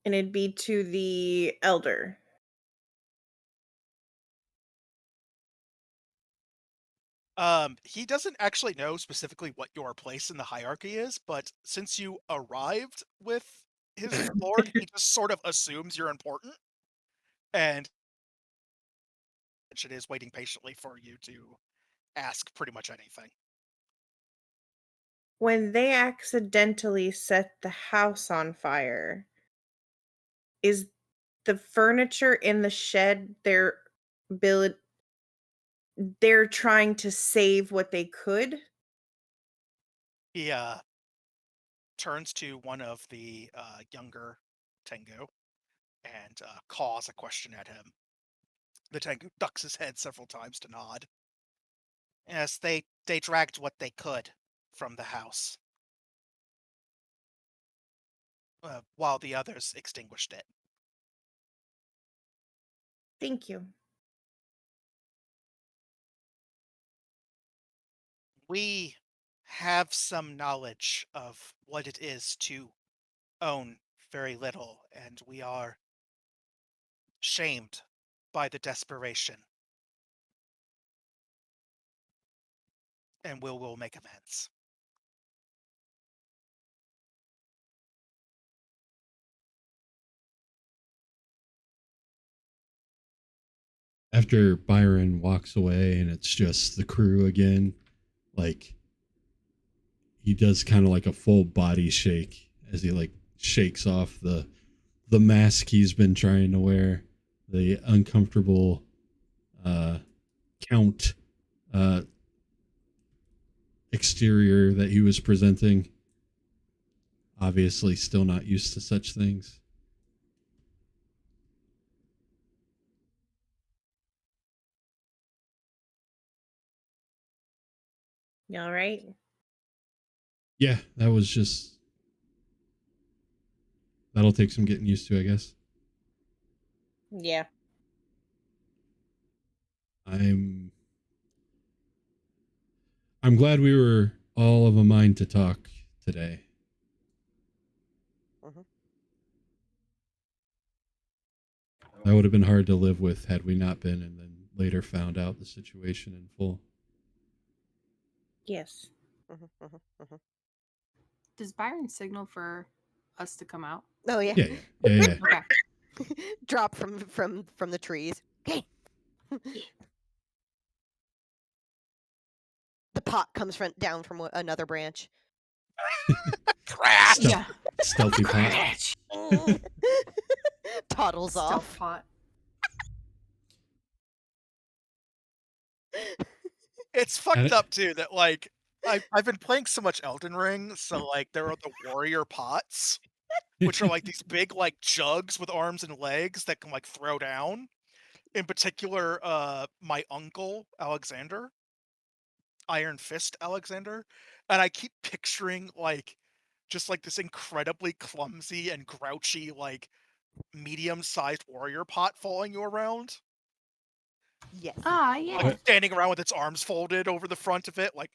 and it'd be to the elder. He doesn't actually know specifically what your place in the hierarchy is, but since you arrived with his lord, he just sort of assumes you're important, and it is waiting patiently for you to ask pretty much anything. When they accidentally set the house on fire, is the furniture in the shed they're trying to save what they could? He turns to one of the younger Tengu and caws a question at him. The Tengu ducks his head several times to nod. Yes, they dragged what they could from the house, while the others extinguished it. Thank you. We have some knowledge of what it is to own very little, and we are shamed by the desperation, and we'll make amends. After Byron walks away and it's just the crew again, like he does kind of like a full body shake as he like shakes off the mask he's been trying to wear, the uncomfortable count exterior that he was presenting. Obviously still not used to such things. You all right? Yeah, that'll take some getting used to, I guess. Yeah. I'm glad we were all of a mind to talk today. Mhm. That would have been hard to live with had we not been and then later found out the situation in full. Yes. Mhm, mhm, mhm. Does Byron signal for us to come out? Oh yeah. Yeah. Okay. Drop from the trees. Okay. The pot comes down from another branch. Crash! Yeah. Stealthy pot. Toddles Still off. pot. It's And fucked it- up too that like I've been playing so much Elden Ring, so like there are the warrior pots, which are like these big like jugs with arms and legs that can like throw down. In particular, my uncle Alexander, Iron Fist Alexander, and I keep picturing like just like this incredibly clumsy and grouchy like medium-sized warrior pot following you around, Yes. Ah, yeah. like standing around with its arms folded over the front of it, like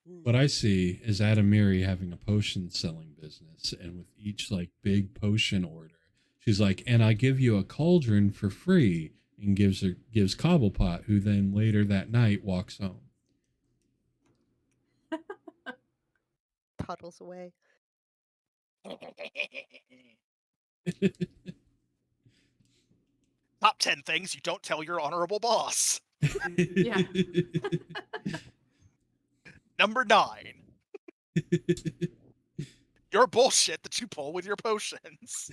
What I see is Adamiri having a potion selling business, and with each like big potion order, she's like, "And I give you a cauldron for free," and gives Cobblepot, who then later that night walks home. Toddles away. top 10 things you don't tell your honorable boss. Yeah. Number 9. Your bullshit that you pull with your potions.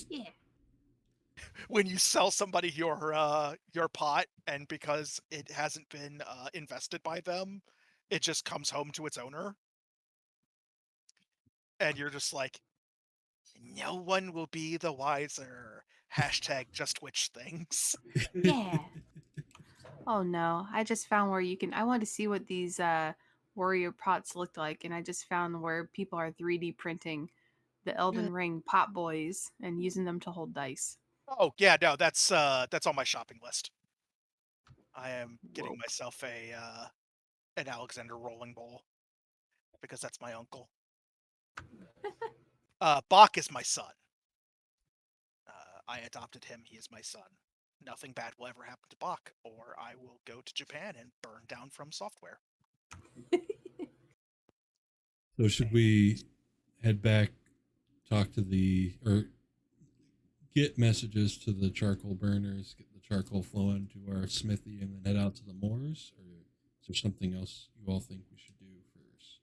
Yeah. When you sell somebody your pot, and because it hasn't been invested by them, it just comes home to its owner. And you're just like, no one will be the wiser. Hashtag just witch things. Yeah. Oh no, I just found where you can. I want to see what these warrior pots looked like, and I just found where people are 3D printing the Elden Ring pot boys and using them to hold dice. Oh yeah, no, that's on my shopping list. I am getting Whoa. myself an Alexander rolling bowl because that's my uncle. Bach is my son. I adopted him. He is my son. Nothing bad will ever happen to Bach, or I will go to Japan and burn down From Software. So should we head back, talk to or get messages to the charcoal burners, get the charcoal flowing to our smithy, and then head out to the moors? Or is there something else you all think we should do first?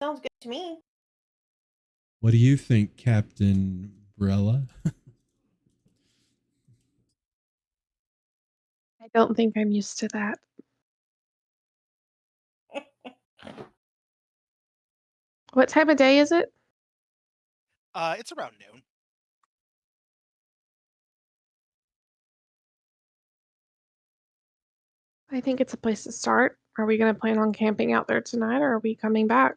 Sounds good to me. What do you think, Captain Brella? I don't think I'm used to that. What time of day is it? It's around noon. I think it's a place to start. Are we going to plan on camping out there tonight, or are we coming back?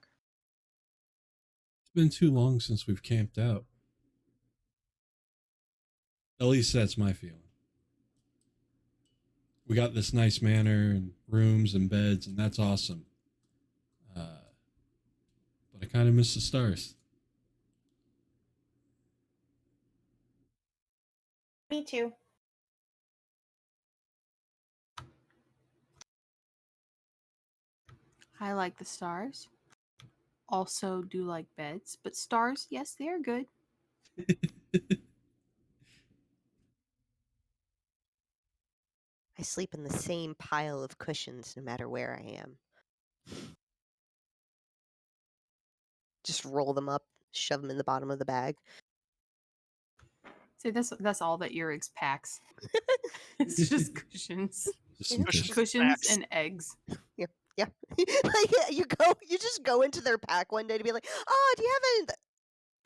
It's been too long since we've camped out. At least that's my feeling. We got this nice manor and rooms and beds, and that's awesome. But I kind of miss the stars. Me too. I like the stars. Also, do like beds, but stars, yes, they are good. I sleep in the same pile of cushions no matter where I am. Just roll them up, shove them in the bottom of the bag. See, that's all that Eric's packs. It's just cushions, Just some Cushions. cushions Packs. and eggs. Yeah. Like you just go into their pack one day to be like, oh, do you have any?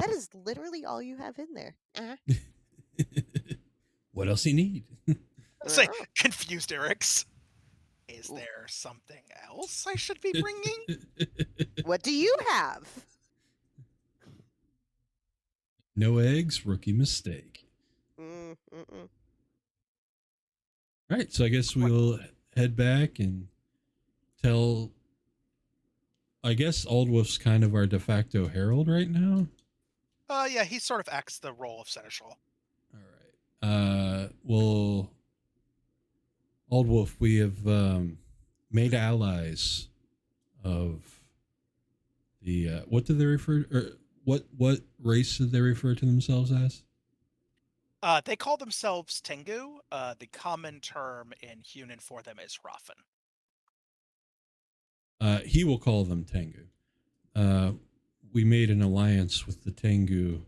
That is literally all you have in there. What else you need? Say, confused Eric's. Is there something else I should be bringing? What do you have? No eggs, rookie mistake. Mm-mm. All right, so I guess we'll head back and tell. I guess Aldwolf's kind of our de facto herald right now. Yeah, he sort of acts the role of seneschal. All right. Well, Aldwolf, we have made allies of the. What do they refer? Or what race did they refer to themselves as? They call themselves Tengu. The common term in Hunan for them is Rafen. He will call them Tengu. We made an alliance with the Tengu.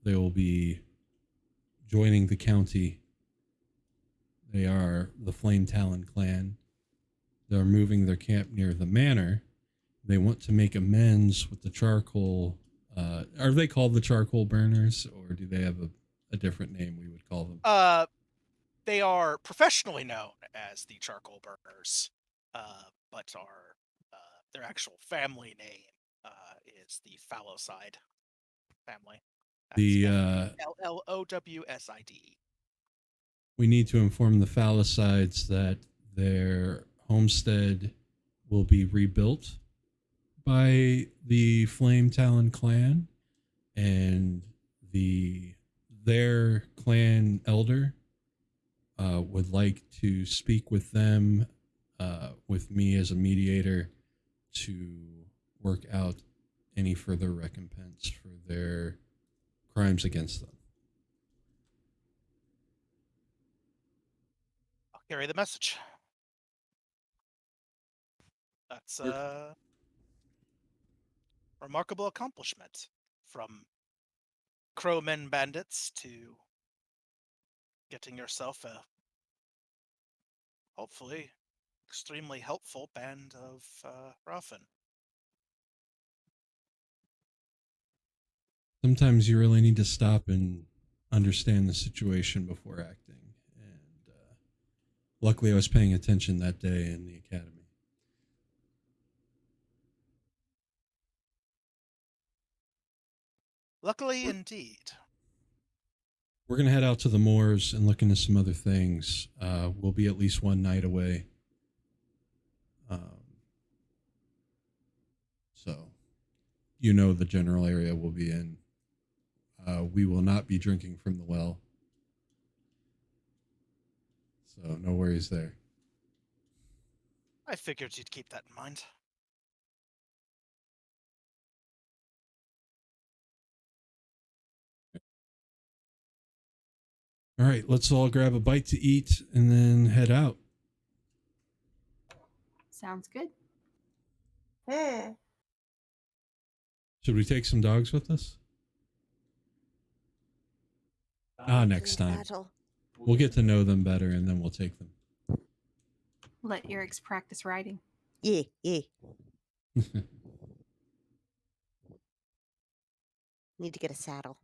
They will be joining the county. They are the Flame Talon clan. They're moving their camp near the manor. They want to make amends with the charcoal. Are they called the charcoal burners, or do they have a different name we would call them? They are professionally known as the charcoal burners, but their actual family name is the Fallowside family. The Lowsid. we need to inform the Fallowsides that their homestead will be rebuilt by the Flame Talon clan, and their clan elder would like to speak with them, with me as a mediator, to work out any further recompense for their crimes against them. I'll carry the message. That's a remarkable accomplishment, from crowmen bandits to getting yourself a hopefully extremely helpful band of Ruffin. Sometimes you really need to stop and understand the situation before acting. And luckily, I was paying attention that day in the academy. Luckily, indeed. We're going to head out to the moors and look into some other things. We'll be at least one night away. So, you know the general area we'll be in. We will not be drinking from the well. So, no worries there. I figured you'd keep that in mind. All right, let's all grab a bite to eat and then head out. Sounds good. Should we take some dogs with us? Next time. Battle. We'll get to know them better and then we'll take them. Let Eric's practice riding. Yeah. Need to get a saddle.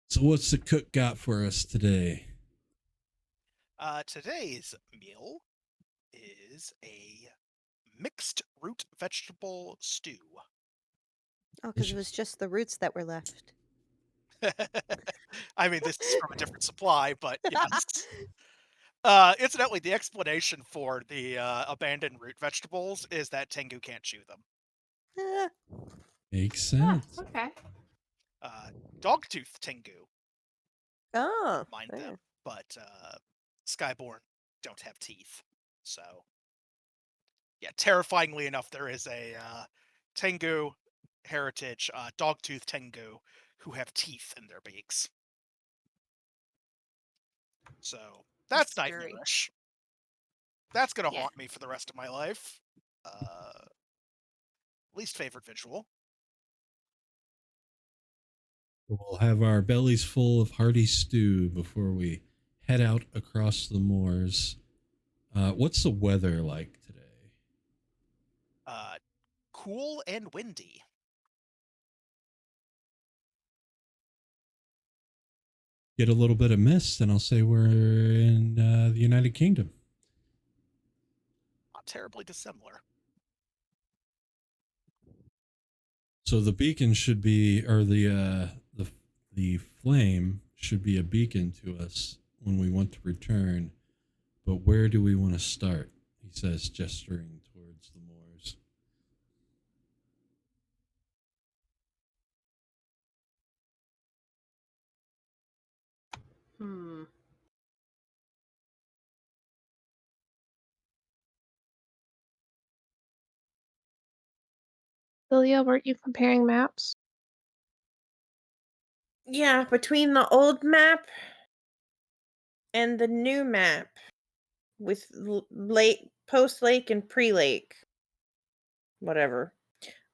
So what's the cook got for us today? Today's meal is a mixed root vegetable stew. Oh, because it was just the roots that were left. I mean, this is from a different supply, but yes. Incidentally, the explanation for the abandoned root vegetables is that Tengu can't chew them. Makes sense. Okay. Dogtooth Tengu Oh, mind fair. them, but Skyborn don't have teeth. So, yeah, terrifyingly enough, there is a Tengu heritage, Dogtooth Tengu, who have teeth in their beaks. So that's Scary. nightmarish. That's gonna Yeah. haunt me for the rest of my life. Least favorite visual. We'll have our bellies full of hearty stew before we head out across the moors. What's the weather like today? Cool and windy. Get a little bit of mist, and I'll say we're in the United Kingdom. Not terribly dissimilar. So the beacon should be, or the flame should be a beacon to us when we want to return. But where do we want to start? He says, gesturing towards the moors. Lilia, weren't you comparing maps? Yeah, between the old map and the new map, with lake, post lake, and pre lake. Whatever.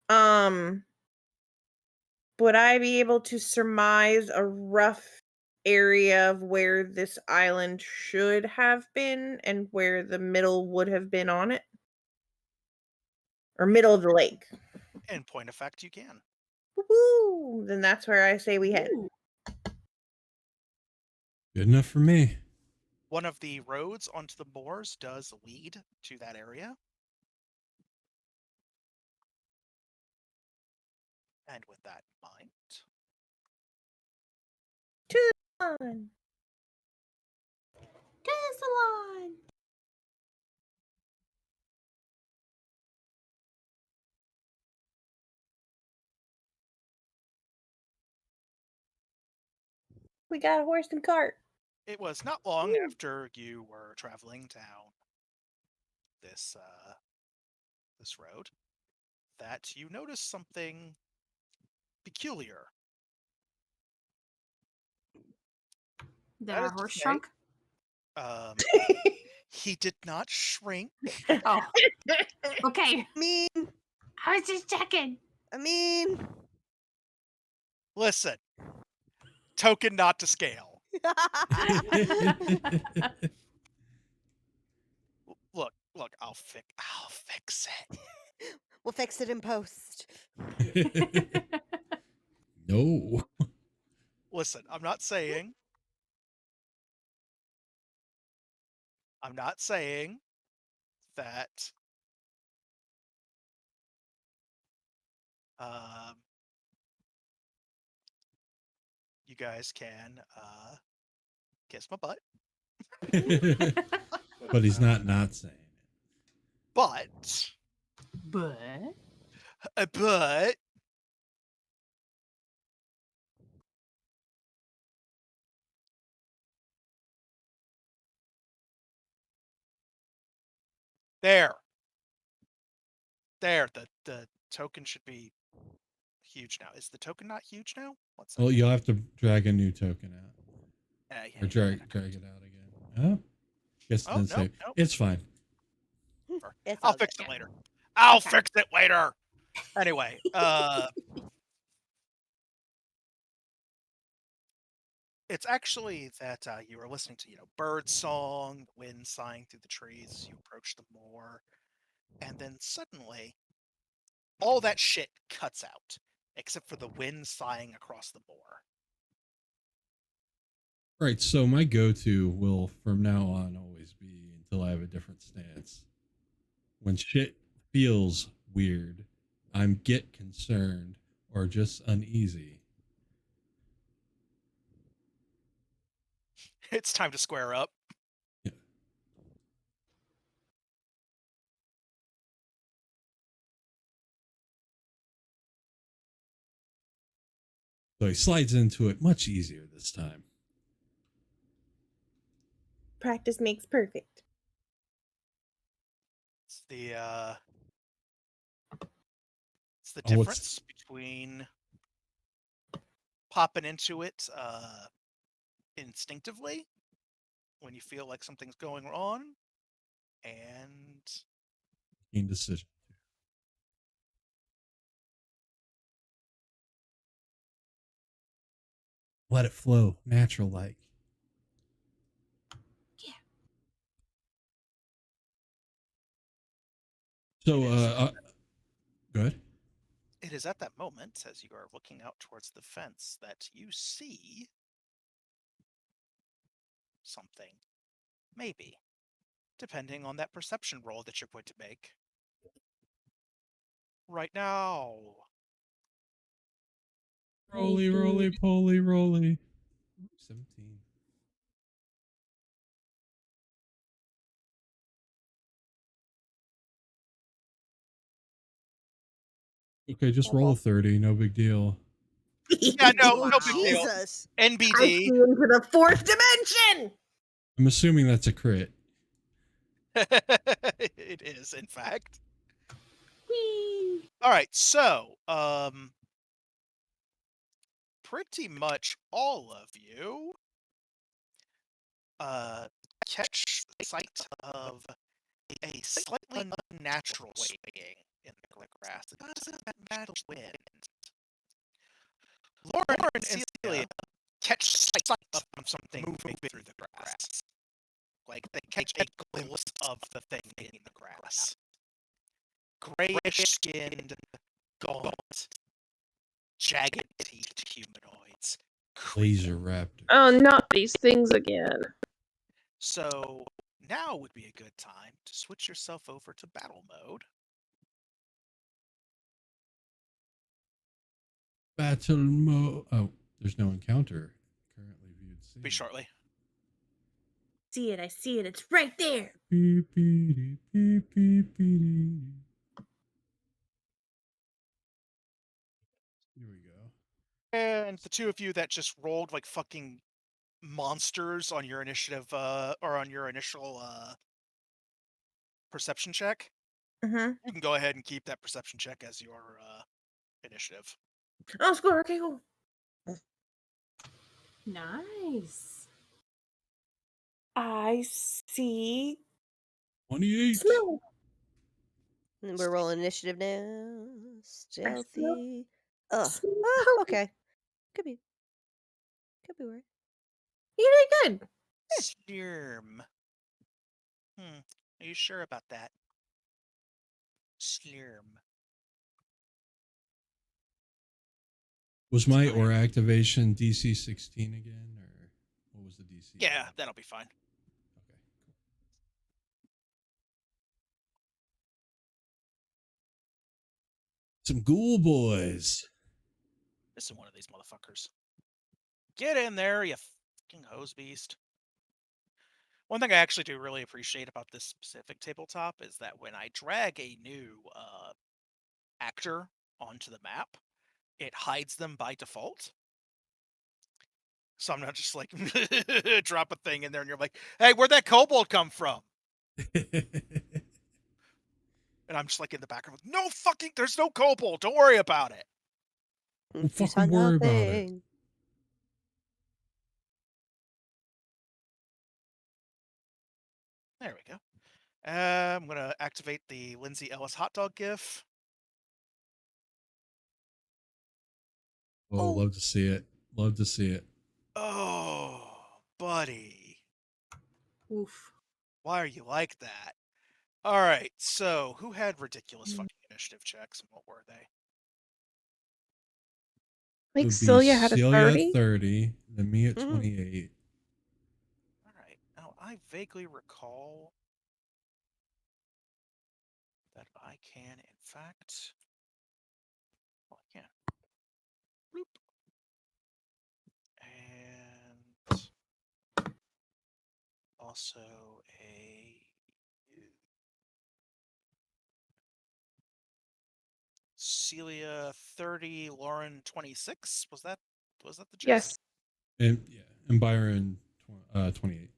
Would I be able to surmise a rough area of where this island should have been and where the middle would have been on it? Or middle of the lake? In point of fact, you can. Woo! Then that's where I say we head. Ooh. Good enough for me. One of the roads onto the moors does lead to that area. And with that in mind, To the salon. To the salon. We got a horse and cart. it was not long Woo. after you were traveling down this this road that you noticed something peculiar. Did That our is to horse say, shrunk? He did not shrink. Oh. Okay. mean, I was just checking. I mean. Listen, token not to scale. Look, I'll fix it. We'll fix it in post. No. Listen, I'm not saying that you guys can kiss my butt. But he's not saying it. But there. The token should be huge now. Is the token not huge now? What's that? Well, you'll have to drag a new token out. Yeah, Or drag it out again. Oh? Guess it Oh, didn't no, say. no. It's fine. It's I'll all fix good. it later. I'll Okay. fix it later. Anyway, it's actually that you were listening to, bird song, the wind sighing through the trees as you approach the moor, and then suddenly, all that shit cuts out, except for the wind sighing across the moor. Right, so my go-to will from now on always be until I have a different stance. When shit feels weird, I'm get concerned or just uneasy. It's time to square up. Yeah. So he slides into it much easier this time. Practice makes perfect. It's the Oh, difference between popping into it instinctively when you feel like something's going on, and Making decision. Let it flow, natural like. Yeah. So, It is. go ahead. It is at that moment, as you are looking out towards the fence, that you see something. Maybe. Depending on that perception roll that you're going to make. Right now. Roly, roly, poly, roly. 17. Okay, just roll a 30. No big deal. Yeah, no Oh, big deal. Jesus. I NBD. see into the fourth dimension. I'm assuming that's a crit. It is, in fact. Whee! Alright, so, pretty much all of you catch sight of a slightly unnatural swaying in the grass. It doesn't match wind. Lauren and Celia catch sight of something moving through the grass. Like they catch a glimpse of the thing in the grass. Grayish-skinned, gaunt, jagged-teethed humanoids. Laser raptor. Oh, not these things again. So now would be a good time to switch yourself over to battle mode. Battle mode. Oh, there's no encounter currently viewed. Be shortly. See it, I see it. It's right there. Beep, beep, beep, beep, beep. Here we go. And the two of you that just rolled like fucking monsters on your initiative, or on your initial perception check, Mm-hmm. you can go ahead and keep that perception check as your initiative. Oh, score. Okay, cool. Nice. I see 28. snow. And we're rolling initiative now. Stealthy. Ugh. Snow. Oh, okay. Could be right. You did good. Slurm. Are you sure about that? Slurm. Was my aura activation DC 16 again, or what was the DC? Yeah, that'll be fine. Okay, cool. Some ghoul boys. This is one of these motherfuckers. Get in there, you fucking hose beast. One thing I actually do really appreciate about this specific tabletop is that when I drag a new actor onto the map, it hides them by default. So I'm not just like, drop a thing in there and you're like, hey, where'd that kobold come from? And I'm just like in the background, no fucking, there's no kobold. Don't worry about it. Don't You fucking saw worry about it. nothing. There we go. I'm going to activate the Lindsay Ellis hot dog gif. Oh, love to see it. Love to see it. Oh, buddy. Oof. Why are you like that? All right, so who had ridiculous fucking initiative checks and what were they? It Like would be Celia had a Celia 30. at 30, then me at Mhm. 28. All right, now I vaguely recall that I can, in fact, well, I can. Bloop. And also a Celia 30, Lauren 26. Was that the gist? Yes. And yeah, and Byron 28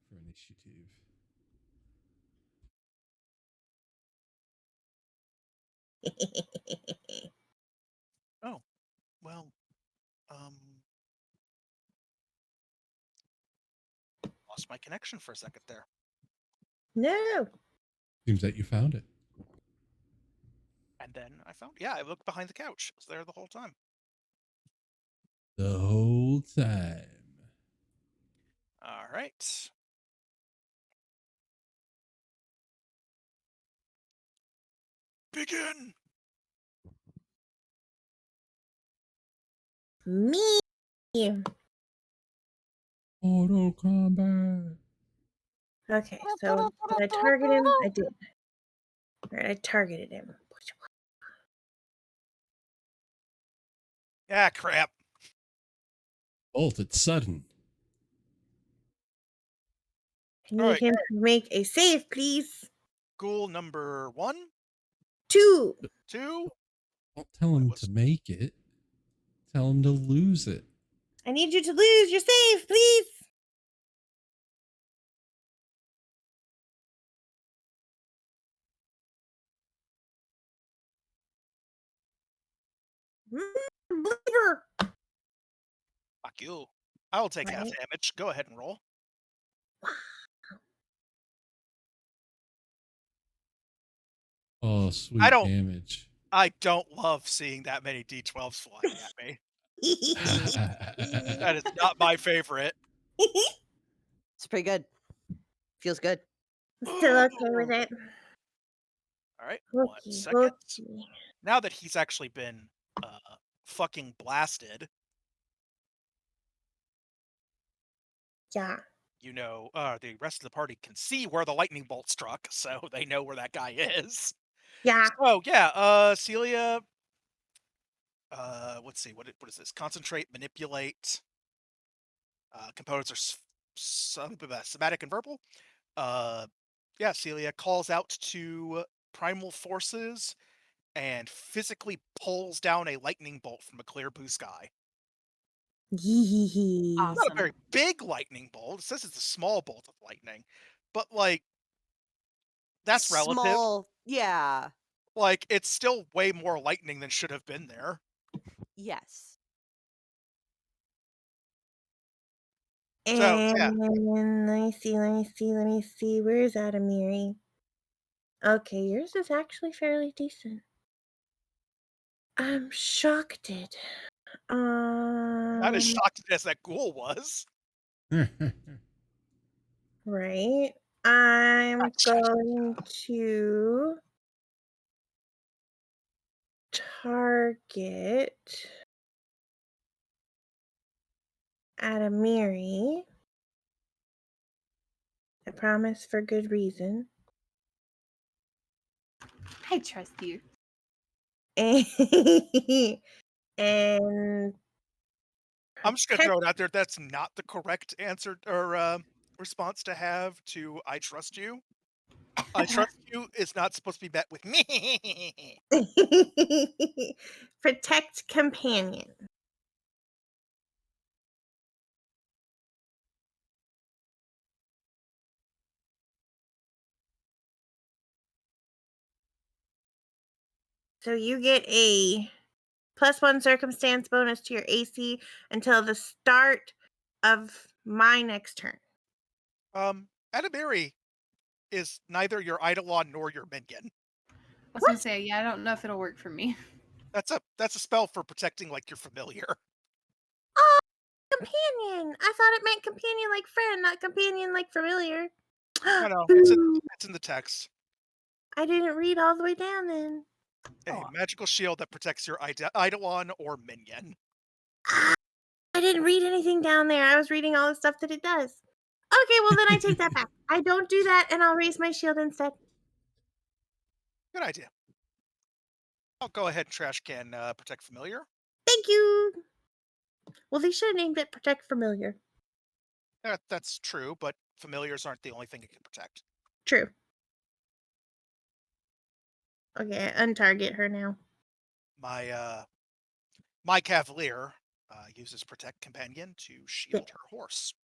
for initiative. Oh, well, lost my connection for a second there. No. Seems that you found it. And then I found, yeah, I looked behind the couch. It was there the whole time. The whole time. All right. Begin. Me. Auto combat. Okay, so did I target him? I did. All right, I targeted him. Ah, crap. Bolt, it's sudden. I need All right. him to make a save, please. Ghoul number 1, 2. 2. Don't tell him to make it. Tell him to lose it. I need you to lose your save, please. Believer. Fuck you. I'll take half Right. damage. Go ahead and roll. Oh, sweet don't- damage. I don't love seeing that many D12s flying at me. That is not my favorite. It's pretty good. Feels good. Still okay with it. All right, 1 Okay, second. okay. Now that he's actually been fucking blasted, Yeah. you know, the rest of the party can see where the lightning bolt struck, so they know where that guy is. Yeah. Oh yeah, Celia. Let's see, what is this? Concentrate, manipulate. Components are somatic and verbal. Yeah, Celia calls out to primal forces and physically pulls down a lightning bolt from a clear blue sky. Yee. Not a Awesome. very big lightning bolt. It says it's a small bolt of lightning, but like that's relative. Small. Yeah. Like it's still way more lightning than should have been there. Yes. So yeah, And let me see. Where's Adamiri? Okay, yours is actually fairly decent. I'm shocked. not as shocked as that ghoul was. Right. I'm Gotcha. going to target Adamiri. I promise for good reason. I trust you. And I'm just gonna throw it out there. That's not the correct answer or response to have to "I trust you." "I trust you" is not supposed to be met with me. protect companion. So you get a +1 circumstance bonus to your AC until the start of my next turn. Adamiri is neither your Eidolon nor your minion. I was gonna say, yeah, I don't know if it'll work for me. That's a spell for protecting like your familiar. Oh, companion! I thought it meant companion like friend, not companion like familiar. No, Boo. it's in the text. I didn't read all the way down then. A Aw. magical shield that protects your Eidolon or minion. I didn't read anything down there. I was reading all the stuff that it does. Okay, well then I take that back. I don't do that, and I'll raise my shield instead. Good idea. I'll go ahead and trash can protect familiar. Thank you. Well, they should have named it Protect Familiar. That's true, but familiars aren't the only thing it can protect. True. Okay, untarget her now. My cavalier uses protect companion to shield her horse.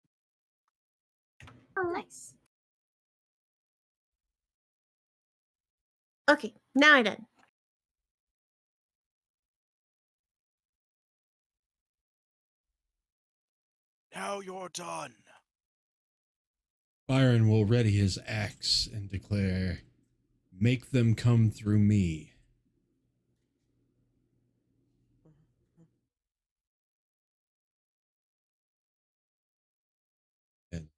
Nice. Okay, now I done. Now you're done. Byron will ready his axe and declare, "Make them come through me." And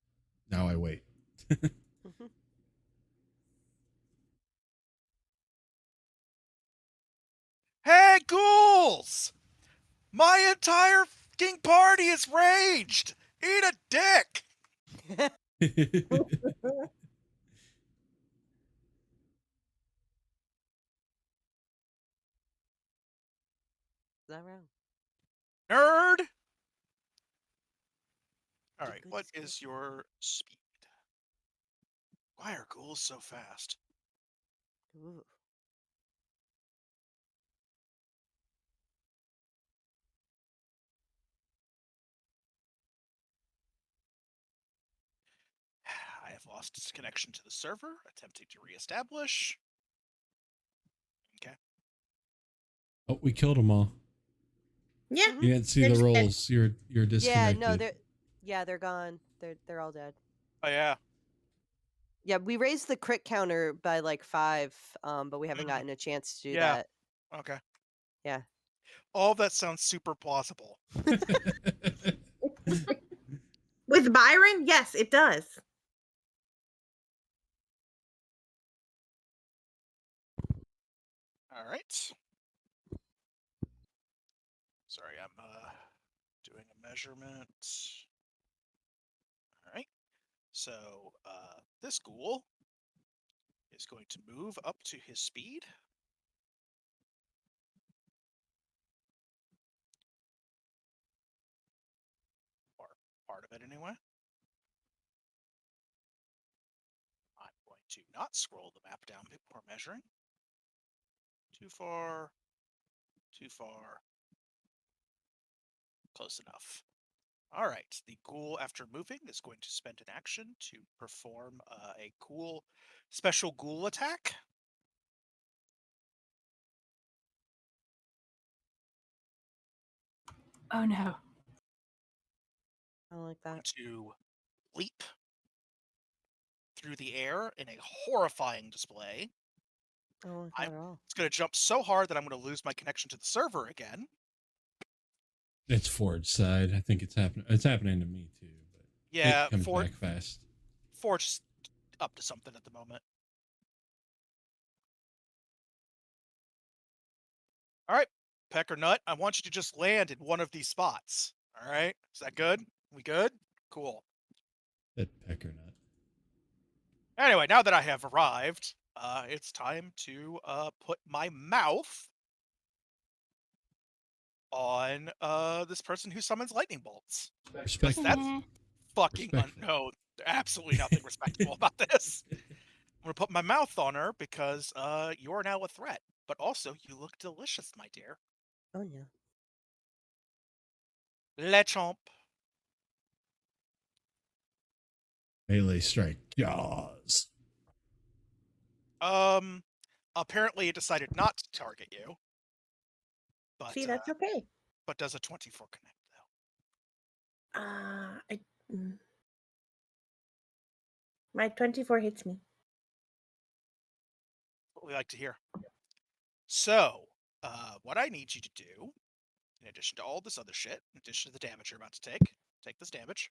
now I wait. Hey, ghouls! My entire fucking party is raged! Eat a dick! Is that wrong? Nerd! The Alright, good what stuff. is your speed? Why are ghouls so fast? Ooh. I have lost its connection to the server. Attempting to reestablish. Okay. Oh, we killed them all. Yeah. Mhm. You didn't see They're the just dead. rolls. You're Yeah, disconnected. no, they're gone. They're all dead. Oh yeah. Yeah, we raised the crit counter by like 5, but we haven't gotten a chance to do Yeah. that. Okay. Yeah. All of that sounds super plausible. With Byron, yes, it does. All right. Sorry, I'm doing a measurement. All right. So this ghoul is going to move up to his speed. Or part of it anyway. I'm going to not scroll the map down before measuring. Too far. Too far. Close enough. All right. The ghoul, after moving, is going to spend an action to perform a cool special ghoul attack. Oh no. I like that. To leap through the air in a horrifying display. I don't like that at all. It's going to jump so hard that I'm going to lose my connection to the server again. It's Ford's side. I think it's happening. It's happening to me too. But Yeah, it comes back fast. Forge's up to something at the moment. All right, Pecker Nut, I want you to just land in one of these spots. All right, is that good? We good? Cool. That pecker nut. Anyway, now that I have arrived, it's time to put my mouth on this person who summons lightning bolts. Respect. That's fucking no, absolutely nothing respectable about this. I'm gonna put my mouth on her because you are now a threat, but also you look delicious, my dear. Oh yeah. Le chomp. Melee strike. Yaws. Apparently it decided not to target you. But See, that's okay. But does a 24 connect though? My 24 hits me. What we like to hear. So, what I need you to do, in addition to all this other shit, in addition to the damage you're about to take this damage.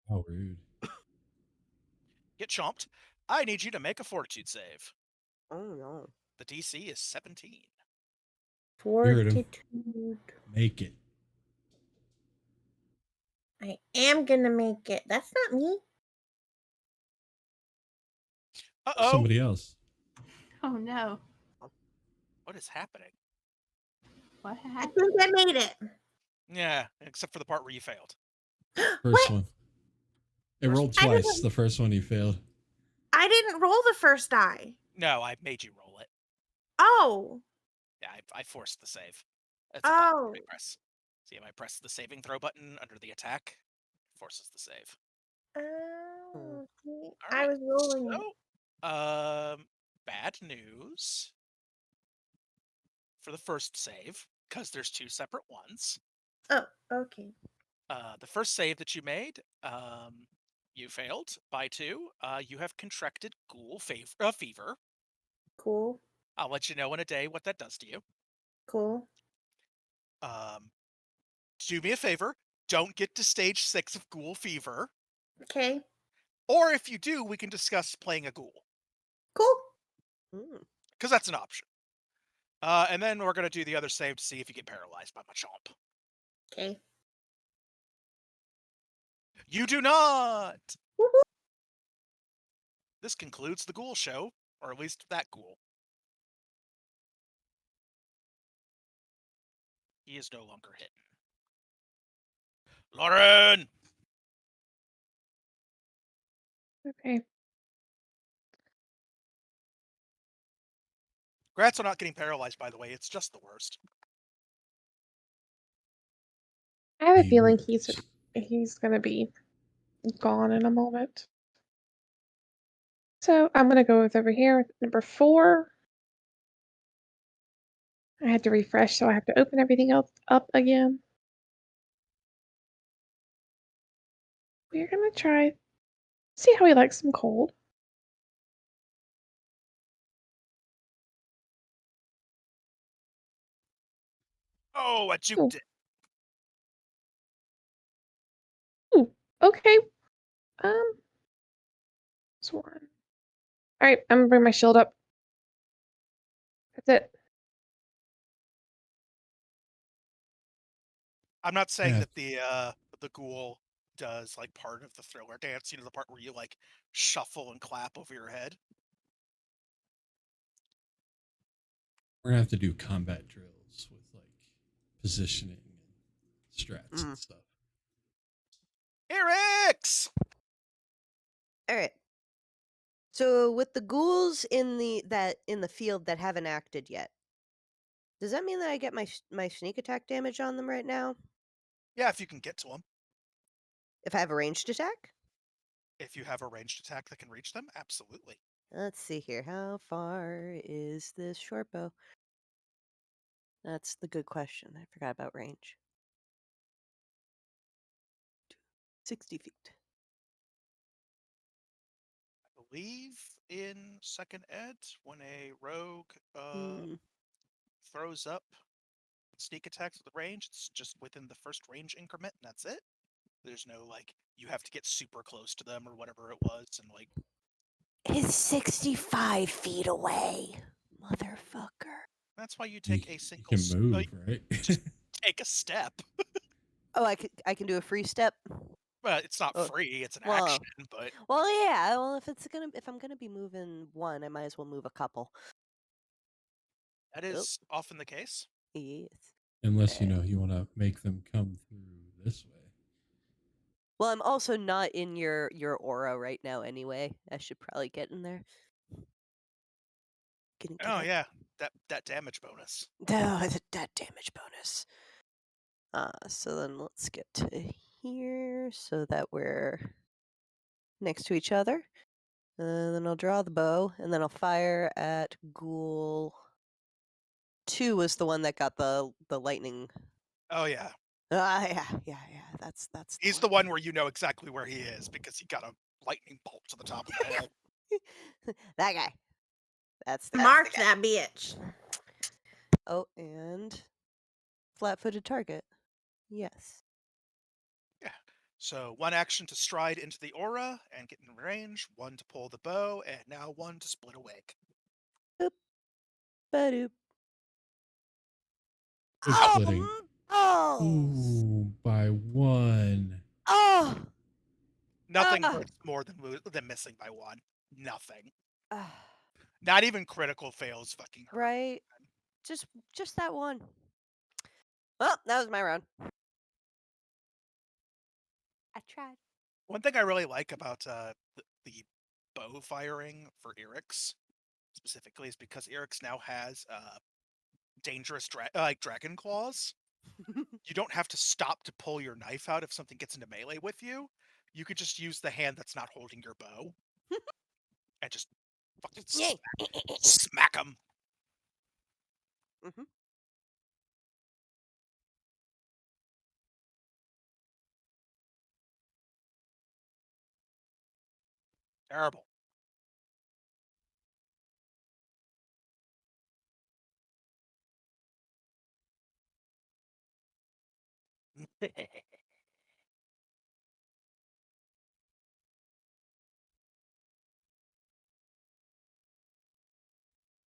How rude. Get chomped. I need you to make a fortitude save. Oh no. The DC is 17. Fortitude. Make it. I am gonna make it. That's not me. Uh-oh. Somebody else. Oh no. What is happening? What I happened? think I made it. Yeah, except for the part where you failed. First one. It First rolled one. twice. The first one you failed. I didn't roll the first die. No, I made you roll it. Oh. Yeah, I forced the save. It's a button I press. See, if I press the saving throw button under the attack, it forces the save. Oh. Okay. Right, I was rolling it. So, bad news for the first save, because there's two separate ones. Oh, okay. The first save that you made, you failed by 2. You have contracted ghoul fever. Cool. I'll let you know in a day what that does to you. Cool. Do me a favor. Don't get to stage 6 of ghoul fever. Okay. Or if you do, we can discuss playing a ghoul. Cool. Because that's an option. And then we're going to do the other save to see if you get paralyzed by my chomp. Okay. You do not! Woohoo. This concludes the ghoul show, or at least that ghoul. He is no longer hidden. Lauren! Okay. Congrats on not getting paralyzed, by the way. It's just the worst. I have a feeling he's gonna be gone in a moment. So I'm gonna go with over here with number 4. I had to refresh, so I have to open everything else up again. we're gonna try see how he likes some cold. Oh, I Ooh. juked it. Ooh, okay. It's one. All right, I'm gonna bring my shield up. That's it. I'm not saying Yeah. that the ghoul does like part of the thriller dance, the part where you like shuffle and clap over your head. We're gonna have to do combat drills with like positioning and strats and stuff. Eric's! All right. So with the ghouls in the field that haven't acted yet, does that mean that I get my sneak attack damage on them right now? Yeah, if you can get to them. If I have a ranged attack? If you have a ranged attack that can reach them, absolutely. Let's see here. How far is this short bow? That's the good question. I forgot about range. 60 feet. I believe in second ed, when a rogue throws up sneak attacks with range, it's just within the first range increment, and that's it. There's no like you have to get super close to them or whatever it was, and like Is 65 feet away, motherfucker. that's why you take a You single. can move, right? Just take a step. Oh, I can do a free step. Well, it's not Oh, free; it's an well, action. But well, yeah. Well, if I'm gonna be moving one, I might as well move a couple. that Oh, is often the case. yes. Unless you want to make them come through this way. Well, I'm also not in your aura right now anyway. I should probably get in there. Can Oh get yeah, that damage bonus. Oh, that damage bonus. So then let's get to here so that we're next to each other. And then I'll draw the bow, and then I'll fire at Ghoul 2 was the one that got the lightning. Oh yeah, Yeah. That's he's the one where you know exactly where he is because he got a lightning bolt to the top of the head. that guy. That's the Mark guy. that bitch. Oh, and flat-footed target. Yes. Yeah. So one action to stride into the aura and get in range, one to pull the bow, and now one to split awake. Ba-doop. Big Oh, splitting. balls. Ooh, by one. Oh. Nothing Ah. hurts more than missing by one. Nothing. Ah. Not even critical fails fucking hurt. Right. Just that one. Well, that was my round. I tried. One thing I really like about the bow firing for Eric's specifically is because Eric's now has dangerous dragon claws. You don't have to stop to pull your knife out if something gets into melee with you. You could just use the hand that's not holding your bow and just fucking Yay. smack them. Mhm. Terrible.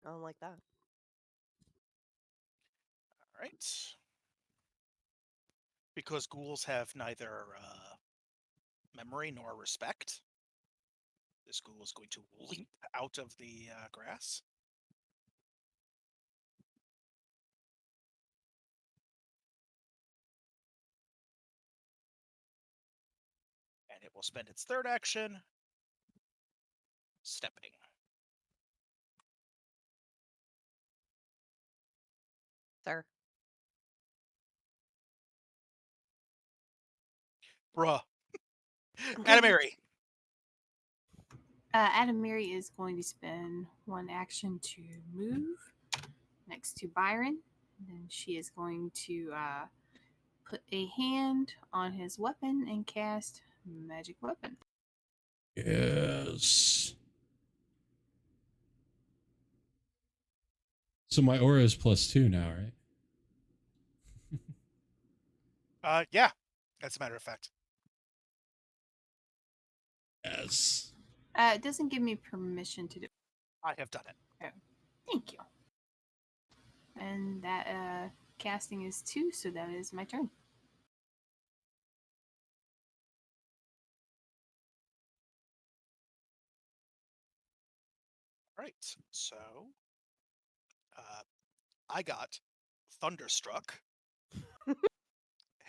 I don't like that. All right. Because ghouls have neither memory nor respect, this ghoul is going to leap out of the grass. And it will spend its third action stepping. Sir. Bruh. Okay. Adamiri. Adamiri is going to spend one action to move next to Byron. And then she is going to put a hand on his weapon and cast magic weapon. Yes. So my aura is +2 now, right? Yeah, as a matter of fact. Yes. It doesn't give me permission to do. I have done it. Thank you. And that casting is 2, so that is my turn. Right. So, I got Thunderstruck.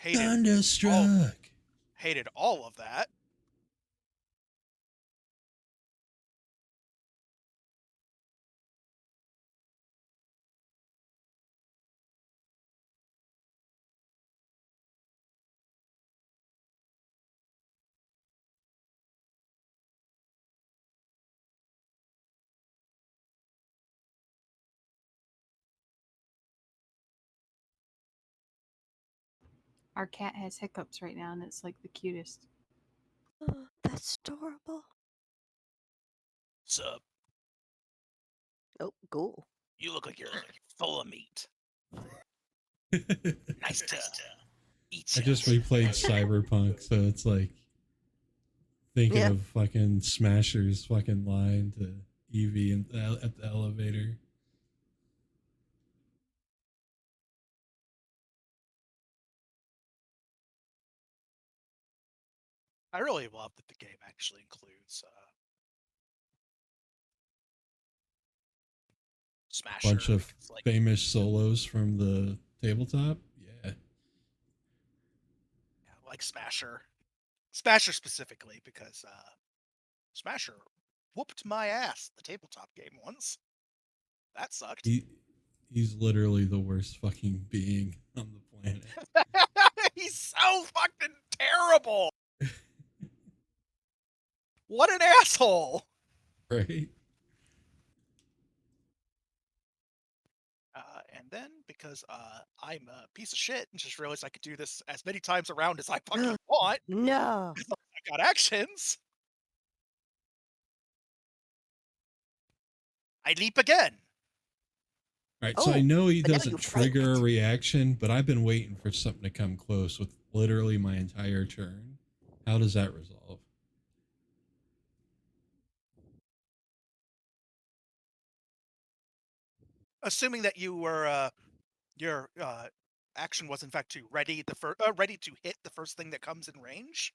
Thunderstruck. Hated all of that. Our cat has hiccups right now, and it's like the cutest. Oh, that's adorable. Sup? Oh, cool. You look like you're full of meat. Nice to eat. I just replayed Cyberpunk, so it's like thinking of fucking Smasher's fucking line to Evie at the elevator. I really love that the game actually includes Smasher. Bunch of famous solos from the tabletop. Yeah. Like Smasher. Smasher specifically, because Smasher whooped my ass the tabletop game once. That sucked. He's literally the worst fucking being on the planet. He's so fucking terrible. What an asshole. Right? And then, because I'm a piece of shit and just realized I could do this as many times around as I fucking want. No. I got actions. I leap again. Right, so I know he but now doesn't you trigger a fight. reaction, but I've been waiting for something to come close with literally my entire turn. How does that resolve? Assuming that you were your action was in fact to ready to hit the first thing that comes in range.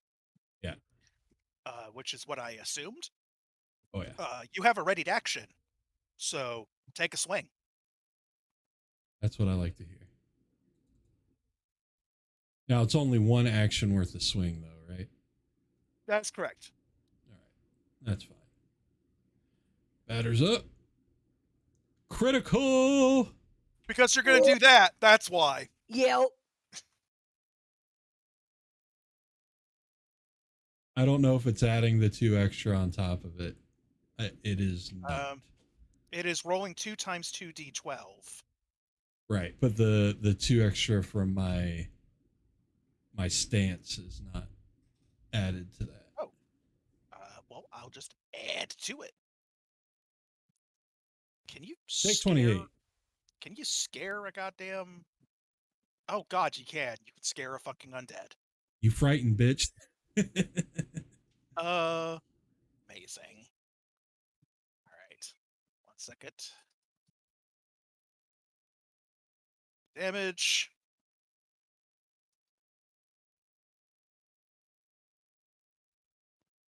Yeah. Which is what I assumed. Oh yeah. You have a readied action, so take a swing. That's what I like to hear. Now it's only one action worth a swing though, right? That's correct. All right. That's fine. Batters up. Critical. Because you're gonna do that. That's why. Yep. I don't know if it's adding the 2 extra on top of it. It is not. It is rolling 2 times 2d12. Right, but the 2 extra from my stance is not added to that. Oh. Well, I'll just add to it. Can you Take 28. Can you scare a goddamn... Oh god, you can. You can scare a fucking undead. You frightened bitch. Amazing. Alright. 1 second. Damage.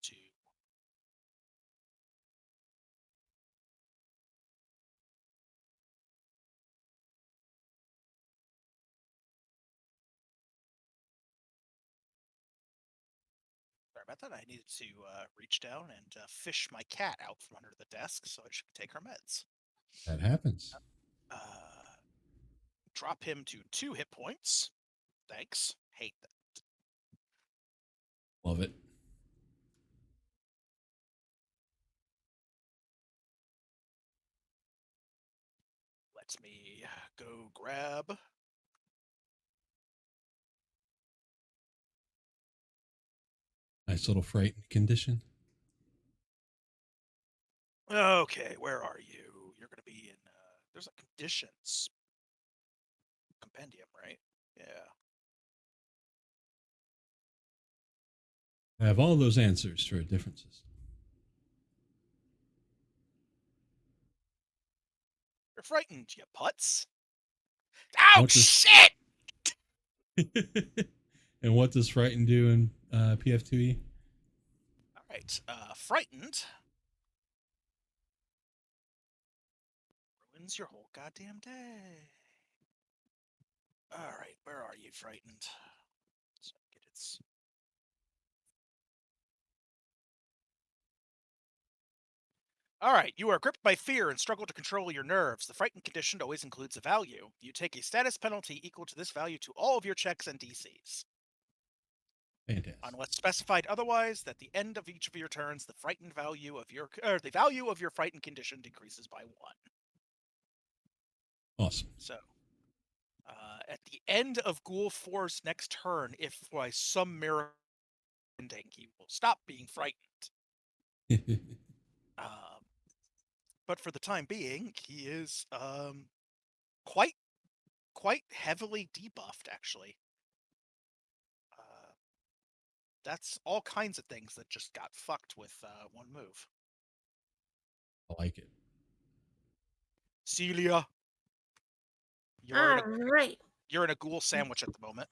Two. Sorry about that. I needed to reach down and fish my cat out from under the desk so she can take her meds. That happens. Drop him to 2 hit points. Thanks. Hate that. Love it. Let me go grab... Nice little frightened condition. Okay, where are you? You're gonna be in. There's a conditions compendium, right? Yeah. I have all those answers for a different system. You're frightened, you putz. Ow, What does- shit! And what does frightened do in PF2e? All right, frightened ruins your whole goddamn day. All right, where are you, frightened? So get its. All right, you are gripped by fear and struggle to control your nerves. The frightened condition always includes a value. You take a status penalty equal to this value to all of your checks and DCs. Fantastic. Unless specified otherwise, at the end of each of your turns, the frightened value of your the value of your frightened condition decreases by 1. Awesome. So, at the end of Ghoul 4's next turn, if by some miracle he will stop being frightened. But for the time being, he is quite heavily debuffed, actually. That's all kinds of things that just got fucked with one move. I like it. Celia, All right. you're in a ghoul sandwich at the moment.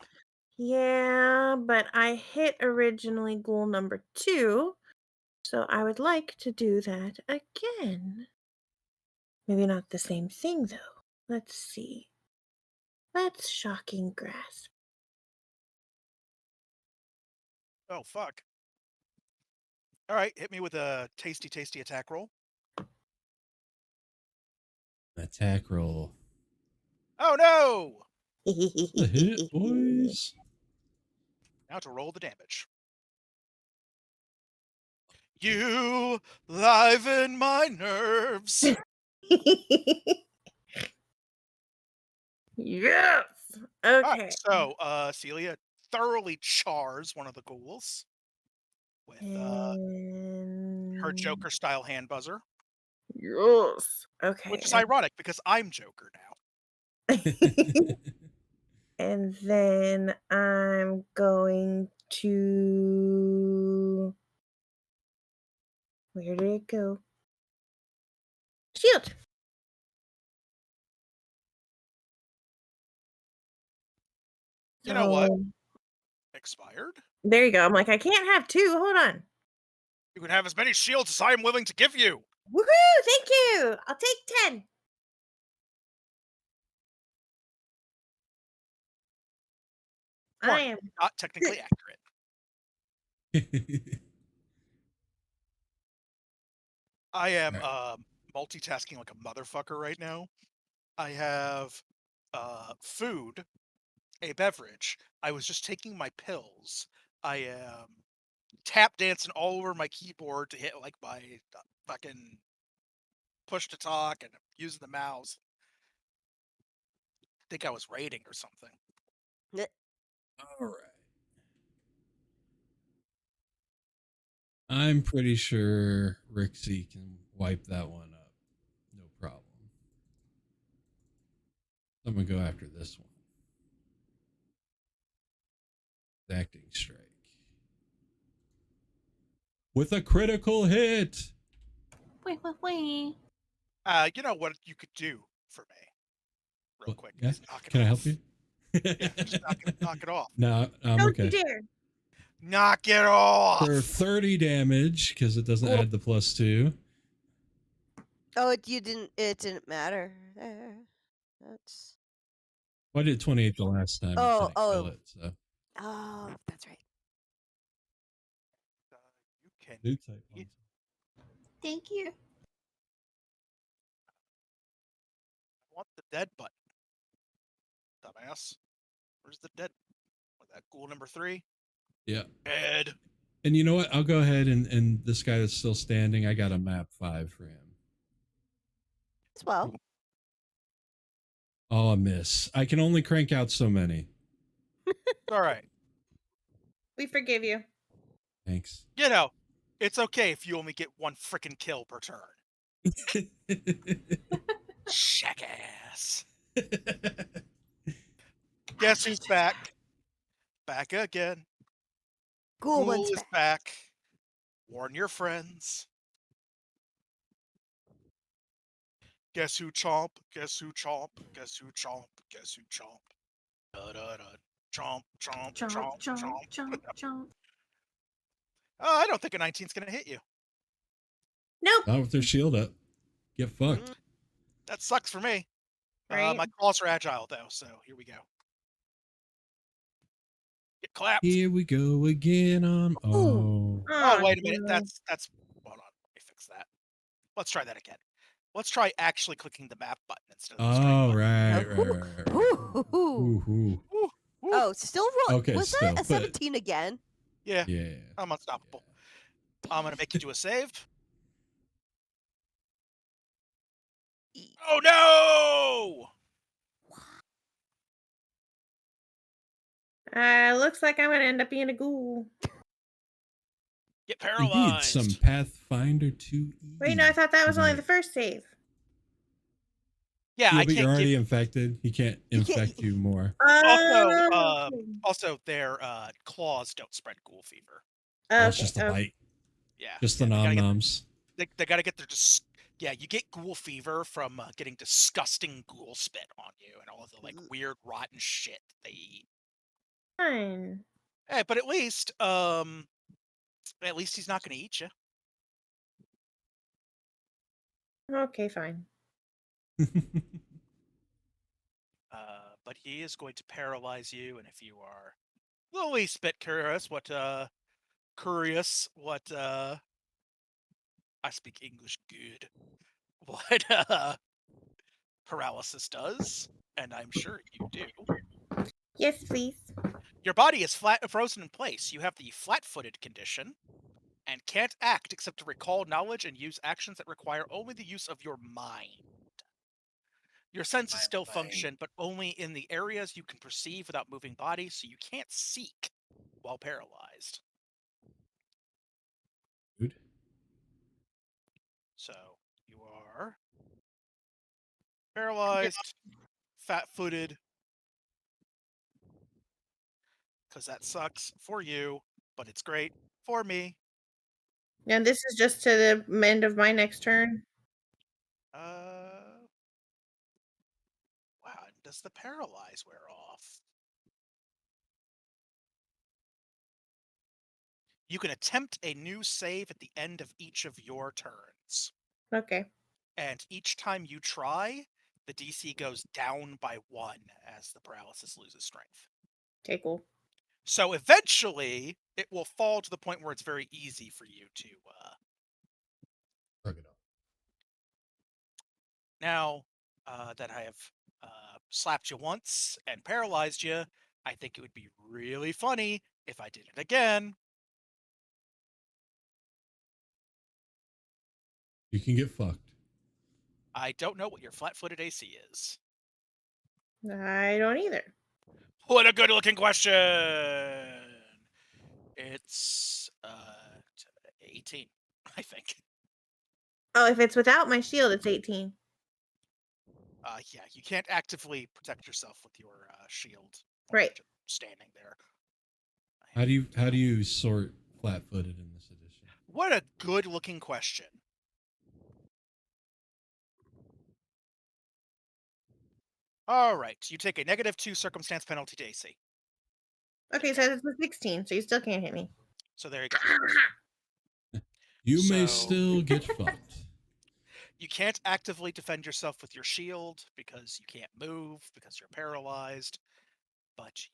Yeah, but I hit originally ghoul number 2, so I would like to do that again. Maybe not the same thing, though. Let's see. Let's shocking grasp. Oh, fuck. All right, hit me with a tasty attack roll. Attack roll. Oh, no! The hit, boys. Now to roll the damage. You liven my nerves. Yes. All Okay. right, so Celia thoroughly chars one of the ghouls with her And Joker-style hand buzzer, yes. Okay. which is ironic because I'm Joker now. And then I'm going to. Where did it go? Shield. You know what? So, Expired? there you go. I'm like, I can't have 2. Hold on. You can have as many shields as I am willing to give you. Woohoo! Thank you. I'll take 10. I One, am. not technically accurate. I am multitasking like a motherfucker right now. I have food, a beverage. I was just taking my pills. I am tap dancing all over my keyboard to hit like my fucking push to talk and using the mouse. I think I was raiding or something. All right. I'm pretty sure Rixie can wipe that one up. No problem. I'm going to go after this one. Acting strike. With a critical hit. Wait, wait, wait. You know what you could do for me, real What? quick? Yeah? Is knock it Can I off. help you? Yeah, just knock it off. No, I'm Don't you okay. dare. Knock it off. For 30 damage, because it doesn't add the +2. Oh, it didn't matter there. That's. Well, I did 28 the last time. Oh, It didn't kill oh. it, so. Oh, that's right. You can. New type eat. Thank you. I want the dead button. Dumbass. Where's the dead? What, that ghoul number 3? Yeah. Dead. And you know what? I'll go ahead and this guy that's still standing, I got a map 5 for him. As well. Oh, a miss. I can only crank out so many. All right. We forgive you. Thanks. You know, it's okay if you only get one frickin' kill per turn. Jackass. Guess who's back? Back again. Ghoul Ghoul one's is back. Warn your friends. Guess who chomp? Guess who chomp? Guess who chomp? Guess who chomp? Da da da. Chomp, chomp, chomp, Chomp, chomp, chomp. chomp, chomp. Oh, I don't think a 19's gonna hit you. Nope. Not with their shield up. Get fucked. Mm. That sucks for me. Right. My claws are agile though, so here we go. Get clapped. Here we go again on. Oh. Oh, wait a minute. damn. That's. Hold on. Let me fix that. Let's try that again. Let's try actually clicking the map button instead of the strike Oh, button. right. Ooh. Ooh, ooh. Woo, woo. Oh, still roll. Okay, Was still, that a but- 17 again? Yeah, Yeah. I'm unstoppable. I'm gonna make you do a save. Oh no! Looks like I'm gonna end up being a ghoul. Get You paralyzed. need some Pathfinder 2E. Wait, no, I thought that was only tonight. the first save. Yeah, Yeah, I but can't you're already give. infected. He can't You can't- infect you more. Also, their claws don't spread ghoul fever. Oh, it's just a okay. bite. Yeah, Just the they gotta nom get- noms. They gotta get their yeah. You get ghoul fever from getting disgusting ghoul spit on you and all of the like weird rotten shit they eat. Fine. Hey, but at least he's not gonna eat you. Okay, fine. But he is going to paralyze you, and if you are the least bit curious what I speak English good, what paralysis does, and I'm sure you do. Yes, please. Your body is frozen in place. You have the flat-footed condition and can't act except to recall knowledge and use actions that require only the use of your mind. Your senses still function, but only in the areas you can perceive without moving body, so you can't seek while paralyzed. Dude. So you are paralyzed, fat-footed, because that sucks for you, but it's great for me. And this is just to the end of my next turn. Wow, does the paralyze wear off? You can attempt a new save at the end of each of your turns. Okay. And each time you try, the DC goes down by 1 as the paralysis loses strength. Okay, cool. So eventually, it will fall to the point where it's very easy for you to Tug it up. Now that I have slapped you once and paralyzed you, I think it would be really funny if I did it again. You can get fucked. I don't know what your flat-footed AC is. I don't either. What a good-looking question! It's 18, I think. Oh, if it's without my shield, it's 18. Yeah, you can't actively protect yourself with your shield. Right. Standing there. How do you sort flat-footed in this edition? What a good-looking question. All right, you take a -2 circumstance penalty to AC. Okay, so it's a 16, so you still can't hit me. So there you go. You may So- still get fucked. You can't actively defend yourself with your shield because you can't move because you're paralyzed, but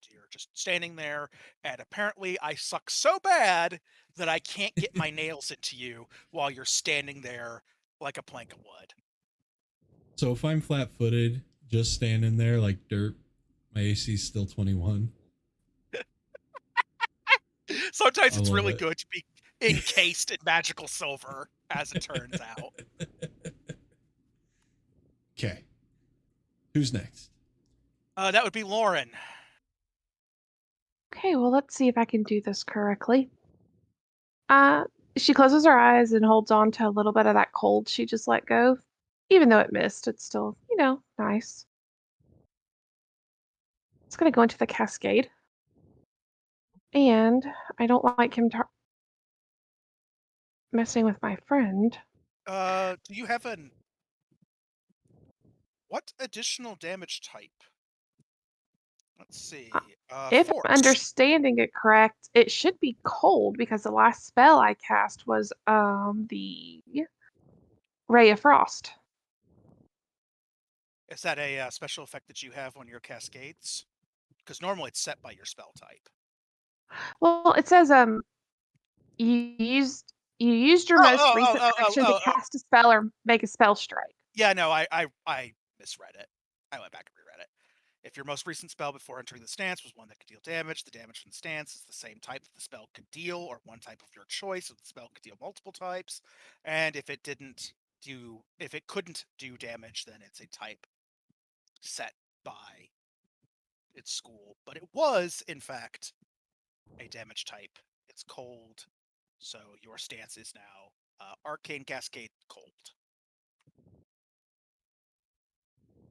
you're just standing there, and apparently I suck so bad that I can't get my nails into you while you're standing there like a plank of wood. So if I'm flat-footed, just standing there like dirt, my AC's still 21. Sometimes I it's love really it. good to be encased in magical silver, as it turns out. Okay. Who's next? That would be Lauren. Okay, well, let's see if I can do this correctly. She closes her eyes and holds on to a little bit of that cold she just let go. Even though it missed, it's still, nice. It's going to go into the cascade. And I don't like him messing with my friend. Do you have what additional damage type? Let's see. If Force. I'm understanding it correct, it should be cold because the last spell I cast was the Ray of Frost. Is that a special effect that you have on your cascades? Because normally it's set by your spell type. Well, it says you used your most recent action to cast a spell or make a spell strike. Yeah, no, I misread it. I went back and reread it. If your most recent spell before entering the stance was one that could deal damage, the damage from the stance is the same type that the spell could deal, or one type of your choice, if the spell could deal multiple types. And if it couldn't do damage, then it's a type set by its school. But it was, in fact, a damage type. It's cold, so your stance is now Arcane Cascade Cold.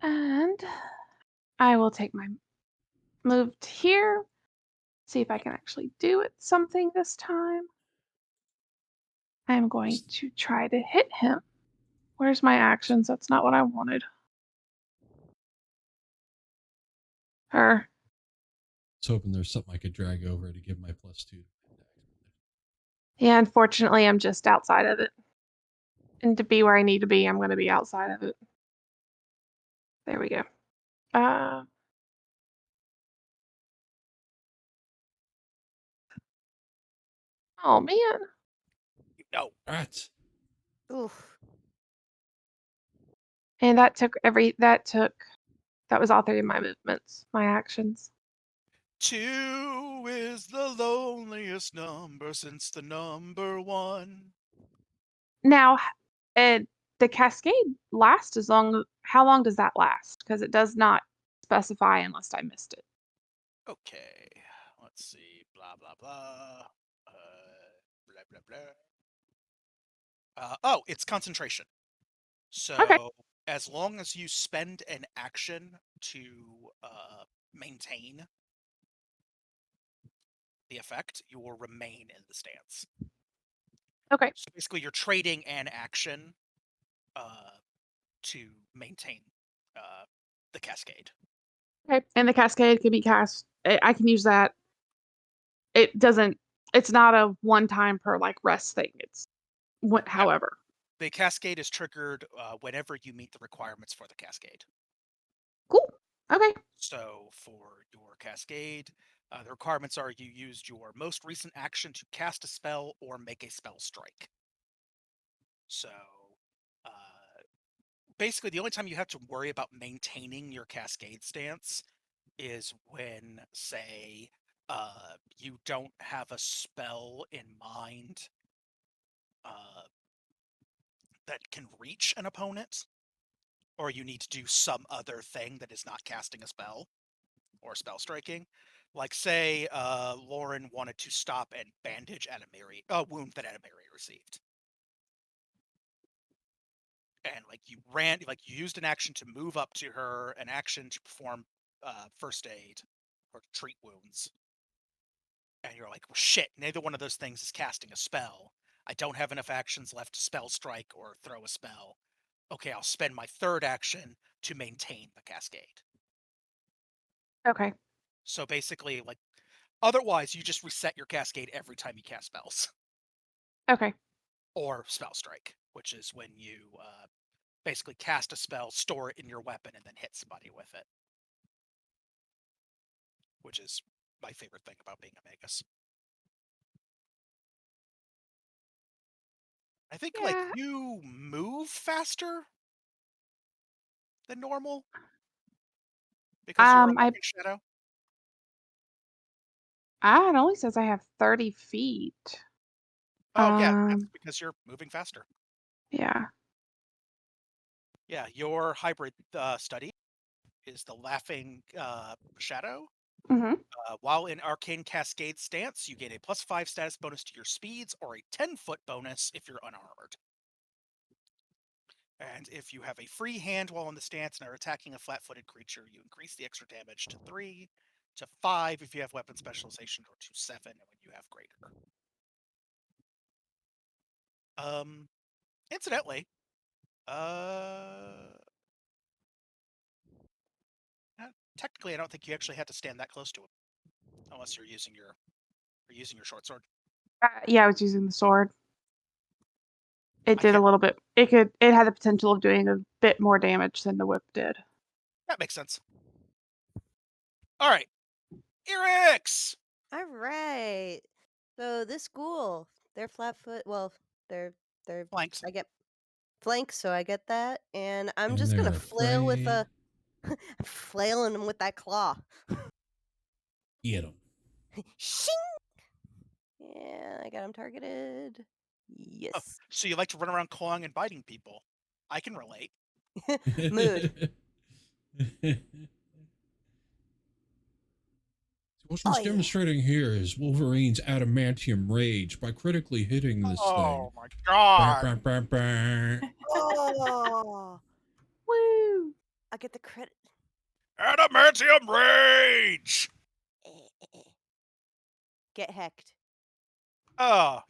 And I will take my move to here. See if I can actually do it something this time. I'm going to try to hit him. Where's my actions? That's not what I wanted. Her. I was hoping there's something I could drag over to give my +2. Yeah, unfortunately, I'm just outside of it. And to be where I need to be, I'm going to be outside of it. There we go. Oh, man. No. Rats. Oof. And that was all 3 of my movements, my actions. 2 is the loneliest number since the number 1. Now, the cascade lasts how long does that last? Because it does not specify unless I missed it. Okay, let's see. Blah blah blah. Blah blah blah. Oh, it's concentration. So Okay. as long as you spend an action to maintain the effect, you will remain in the stance. Okay. So basically, you're trading an action to maintain the cascade. Okay. And the cascade can be cast. I can use that. It's not a one time per rest thing. It's however. The cascade is triggered whenever you meet the requirements for the cascade. Cool. Okay. So for your cascade, the requirements are you used your most recent action to cast a spell or make a spell strike. So basically, the only time you have to worry about maintaining your cascade stance is when, say, you don't have a spell in mind that can reach an opponent, or you need to do some other thing that is not casting a spell or spell striking. Like, say, Lauren wanted to stop and bandage a wound that Adamiri received. And you used an action to move up to her, an action to perform first aid or to treat wounds. And you're like, well, shit, neither one of those things is casting a spell. I don't have enough actions left to spell strike or throw a spell. Okay, I'll spend my third action to maintain the cascade. Okay. So basically, otherwise you just reset your cascade every time you cast spells. Okay. Or spell strike, which is when you basically cast a spell, store it in your weapon, and then hit somebody with it. Which is my favorite thing about being a Magus. I think you move faster than normal because you're a walking shadow. It only says I have 30 feet. Oh yeah, that's because you're moving faster. Yeah. Yeah, your hybrid study is the laughing shadow, Mm-hmm. While in Arcane Cascade stance, you gain a +5 status bonus to your speeds or a 10-foot bonus if you're unarmored. And if you have a free hand while in the stance and are attacking a flat-footed creature, you increase the extra damage to 3 to 5 if you have weapon specialization, or to 7 when you have greater. Incidentally, technically, I don't think you actually had to stand that close to him, unless you're using your short sword. Yeah, I was using the sword. It I did a can't- little bit. It had the potential of doing a bit more damage than the whip did. That makes sense. All right, Erix! All right. So this ghoul, they're flat foot. Well, they're Flanks. I get flanks, so I get that, and I'm And just gonna they're flail with afraid. I'm flailing them with that claw. Get them. Shing! Yeah, I got him targeted. Yes. So you like to run around clawing and biting people. I can relate. Mood. What Oh, he's yeah. demonstrating here is Wolverine's adamantium rage by critically hitting this Oh thing. my god! Bah, bah, bah, bah. Oh, Woo! I get the credit. Adamantium rage! Get hecked. Oh,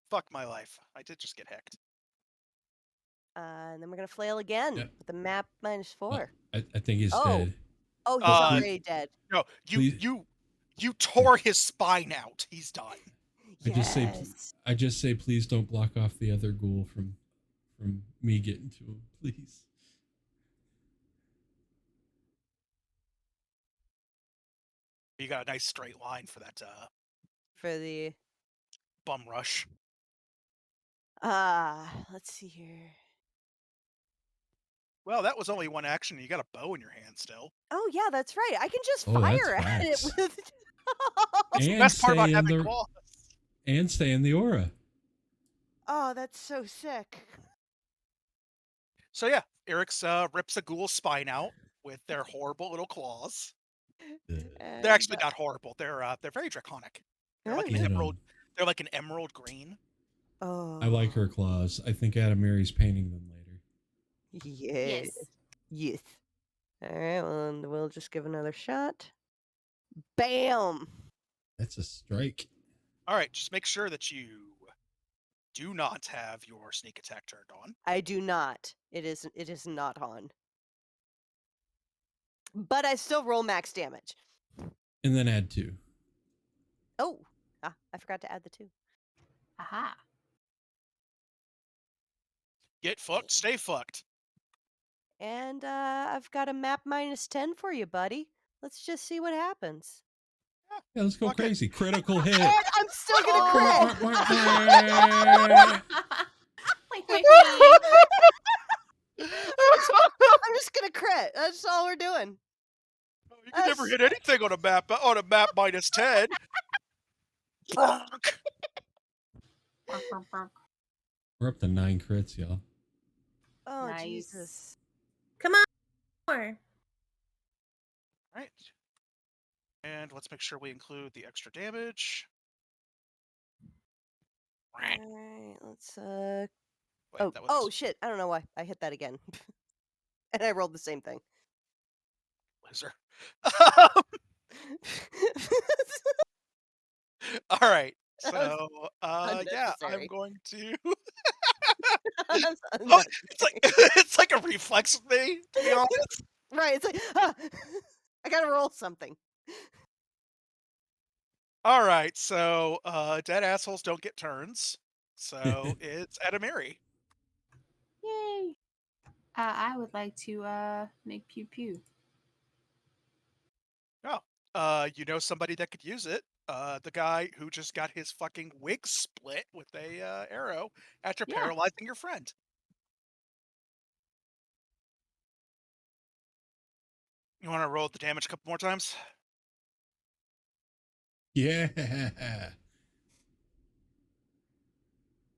fuck my life. I did just get hacked. And then we're gonna flail again Yep. with the map -4. I think he's Oh. dead. Oh, he's Uh, already dead. No, Please- you tore his spine out. He's done. I just say please don't block off the other ghoul from me getting to him, please. You got a nice straight line for that For the bum rush. let's see here. Well, that was only one action. You got a bow in your hand still. Oh yeah, that's right. I can just Oh, that's fire at it facts. with. That's the And best part about stay in having the- claws. And stay in the aura. Oh, that's so sick. So yeah, Eric's rips a ghoul's spine out with their horrible little claws. They're actually not horrible. They're very draconic. They're like an Get 'em. emerald. They're like an emerald green. Oh. I like her claws. I think Adamary's painting them later. Yes. Yes. All right. Well, and we'll just give another shot. Bam. That's a strike. All right, just make sure that you do not have your sneak attack turned on. I do not. It is not on. But I still roll max damage. And then add 2. Oh. I forgot to add the 2. Aha. Get fucked, stay fucked. And I've got a map -10 for you, buddy. Let's just see what happens. Yeah, let's go Fuck it. crazy. Critical hit. And I'm still gonna Oh. crit. Wait, wait, wait. I'm just gonna crit. That's all we're doing. You can never hit anything on a map -10. Bonk. We're up to 9 crits, y'all. Oh Nice. Jesus. Come on. More. Right. And let's make sure we include the extra damage. Right. All right. Let's Wait, Oh, that was... oh shit! I don't know why I hit that again, and I rolled the same thing. Loser. All right. That So, yeah, I'm unnecessary. going to. That's Oh, it's like unnecessary. it's like a reflex with me, to be honest. Right? It's like I gotta roll something. All right. So, dead assholes don't get turns. So it's Adamari. Yay. I would like to make pew pew. You know somebody that could use it. The guy who just got his fucking wig split with a arrow after Yeah. paralyzing your friend. You want to roll the damage a couple more times? Yeah.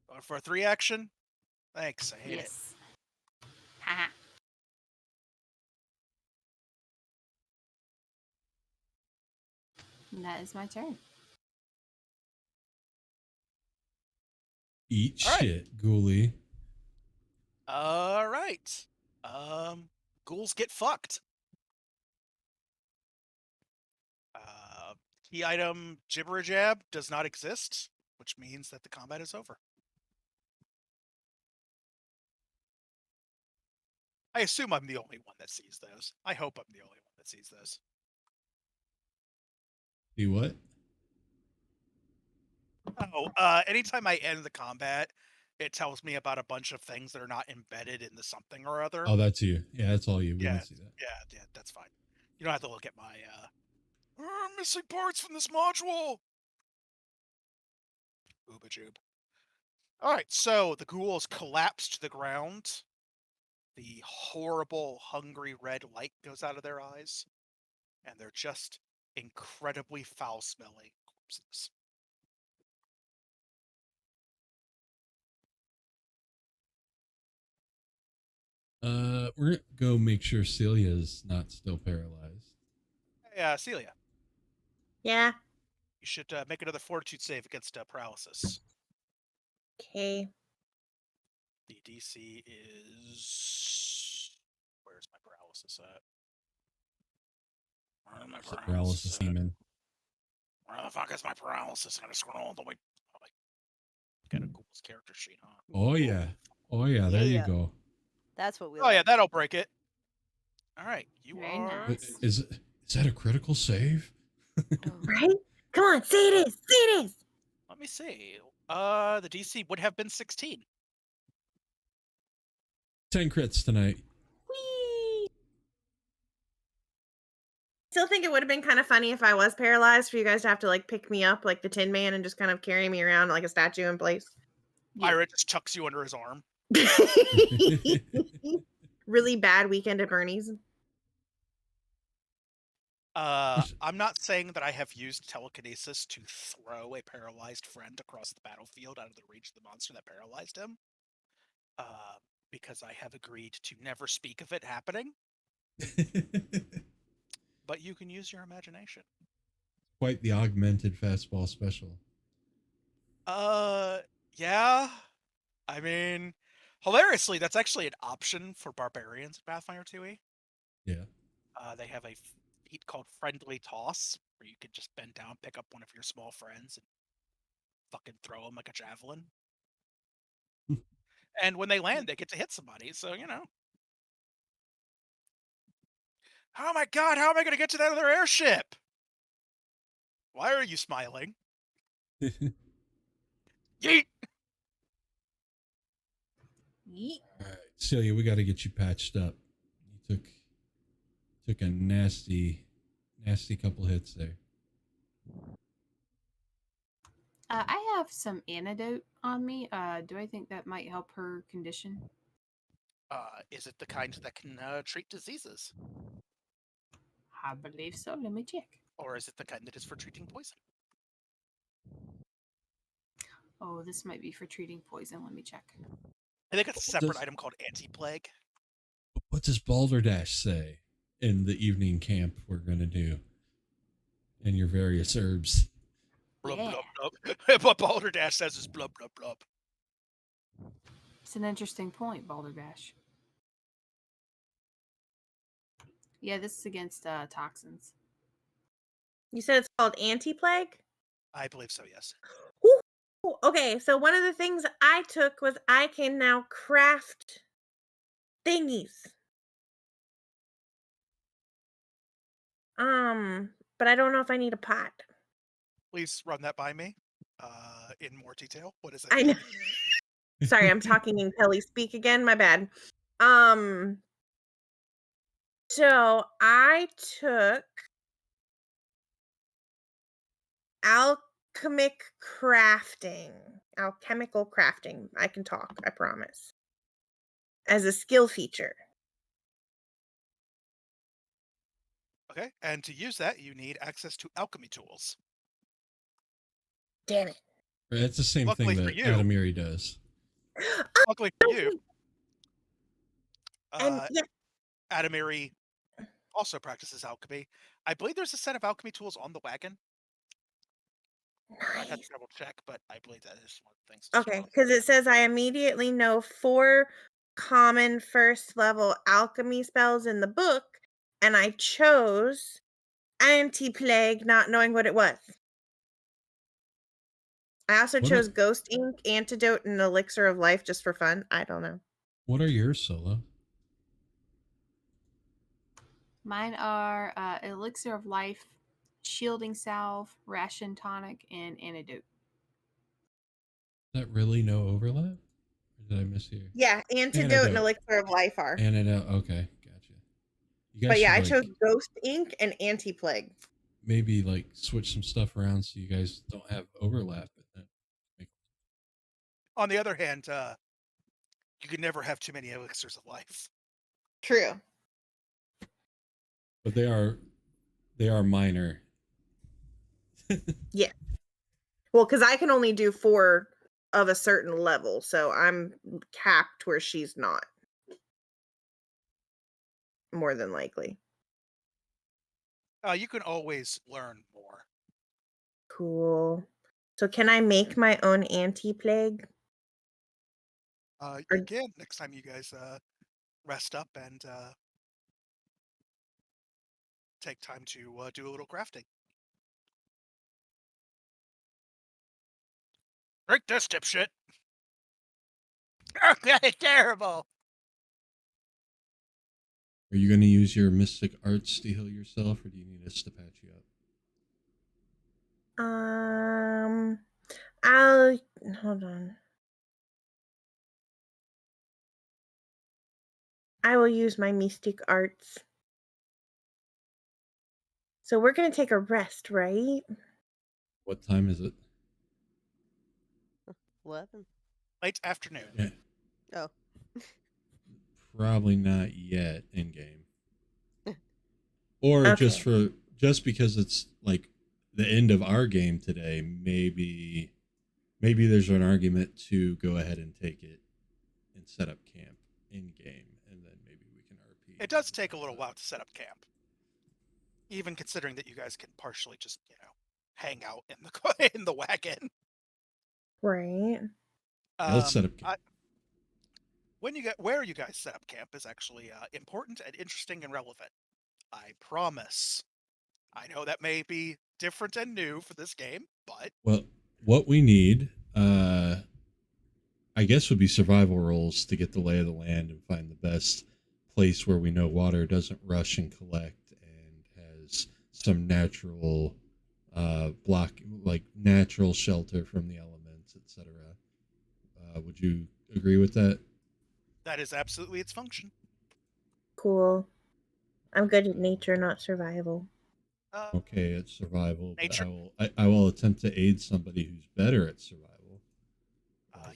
Going for a 3 action? Thanks, I hate it. Yes. Haha. And that is my turn. Eat All right. shit, ghoulie. All right. Ghouls get fucked. Key item Jibberjab does not exist, which means that the combat is over. I assume I'm the only one that sees those. I hope I'm the only one that sees those. See what? Oh, anytime I end the combat, it tells me about a bunch of things that are not embedded in the something or other. Oh, that's you. Yeah, that's all you. We Yeah, don't see that. yeah, that's fine. You don't have to look at my missing parts from this module. Oobajoob. All right, so the ghouls collapse to the ground. The horrible, hungry red light goes out of their eyes, and they're just incredibly foul-smelling corpses. We're gonna go make sure Celia's not still paralyzed. Hey, Celia, Yeah. you should make another fortitude save against paralysis. Okay. The DC is... Where's my paralysis at? Where's my Paralysis demon. Where the fuck is my paralysis? I'm gonna scroll all the way. Oh my... Got a ghoul's character sheet, huh? Oh yeah. Oh yeah. There you Yeah. go. That's what we Oh yeah, like. that'll break it. All right, you Very are... nice. Is that a critical save? Right? Come on, say it is. Say it is. Let me see. The DC would have been 16. 10 crits tonight. Whee! Still think it would have been kind of funny if I was paralyzed for you guys to have to like pick me up like the Tin Man and just kind of carry me around like a statue in place. Yeah. Ira just chucks you under his arm. Really bad Weekend at Bernie's. I'm not saying that I have used telekinesis to throw a paralyzed friend across the battlefield out of the reach of the monster that paralyzed him. Because I have agreed to never speak of it happening. But you can use your imagination. Quite the augmented fastball special. Yeah. I mean, hilariously, that's actually an option for barbarians in Pathfinder 2e. Yeah. They have a feat called Friendly Toss, where you could just bend down, pick up one of your small friends, and fucking throw them like a javelin. And when they land, they get to hit somebody, so, you know. Oh my god, how am I going to get to that other airship? Why are you smiling? Yeet! Yeet. All right, Celia, we got to get you patched up. You took a nasty couple hits there. I have some antidote on me. Do I think that might help her condition? Is it the kind that can treat diseases? I believe so. Let me check. Or is it the kind that is for treating poison? Oh, this might be for treating poison. Let me check. I think it's a separate Does- item called Anti-Plague. What does Balderdash say in the evening camp we're going to do? And your various herbs. Blub, Yeah. blub, blub. What Balderdash says is blub, blub, blub. It's an interesting point, Balderdash. Yeah, this is against toxins. You said it's called Anti-Plague? I believe so, yes. Ooh, okay, so one of the things I took was I can now craft thingies. But I don't know if I need a pot. Please run that by me in more detail. What is it? I know. Sorry, I'm talking in Kelly speak again. My bad. So I took alchemical crafting. I can talk, I promise. As a skill feature. Okay, and to use that, you need access to alchemy tools. Damn it. It's the same Luckily thing for that you. Adamiri does. Luckily for you, And yeah, Adamiri also practices alchemy. I believe there's a set of alchemy tools on the wagon. I'd have Nice. to double check, but I believe that is one of the things. Okay, because it says I immediately know 4 common first level alchemy spells in the book, and I chose anti-plague, not knowing what it was. I also What chose are- Ghost Ink, Antidote, and Elixir of Life just for fun. I don't know. What are yours, Solo? Mine are Elixir of Life, Shielding Salve, Ration Tonic, and Antidote. Is that really no overlap? Or did I miss here? Yeah, Antidote and Antidote. Elixir of Life are. Antidote. Okay, gotcha. You guys But yeah, I should chose Ghost Ink and Anti-Plague. maybe like switch some stuff around so you guys don't have overlap. On the other hand, you can never have too many elixirs of life. True. But they are minor. Yeah. Well, because I can only do 4 of a certain level, so I'm capped where she's not. More than likely. You can always learn more. Cool. So can I make my own anti-plague? You can next time you guys rest up and take time to do a little crafting. Drink this, dipshit. Okay, terrible. Are you going to use your mystic arts to heal yourself, or do you need us to patch you up? I'll hold on. I will use my mystic arts. So we're gonna take a rest, right? What time is it? 11. Late afternoon. Yeah, Oh. probably not yet in game. Or just because it's like the end of our game today, maybe there's an argument to go ahead and take it and set up camp in game, and then maybe we can RP. It does take a little while to set up camp, even considering that you guys can partially just hang out in the in the wagon. Right. Yeah, let's set up camp. Where you guys set up camp is actually important and interesting and relevant. I promise. I know that may be different and new for this game, but Well, what we need, I guess, would be survival rolls to get the lay of the land and find the best place where we know water doesn't rush and collect and has some natural natural shelter from the elements, etc. Would you agree with that? that is absolutely its function. Cool. I'm good at nature, not survival. Okay, at survival, Nature. but I will attempt to aid somebody who's better at survival.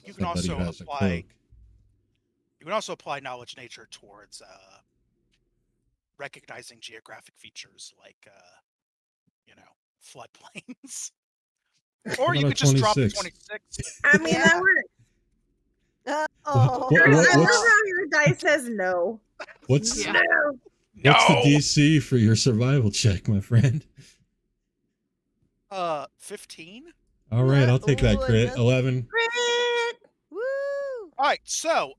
You can Somebody also who has apply. a cloak. You can also apply knowledge nature towards recognizing geographic features like floodplains. Or you could just drop a 26. I mean, that works. Oh. What- I love what's- how your dice says no. What's Yeah. No. what's the No! DC for your survival check, my friend? 15. All right, Yeah, I'll take that ooh, crit. another- 11. Crit. Woo! All right, so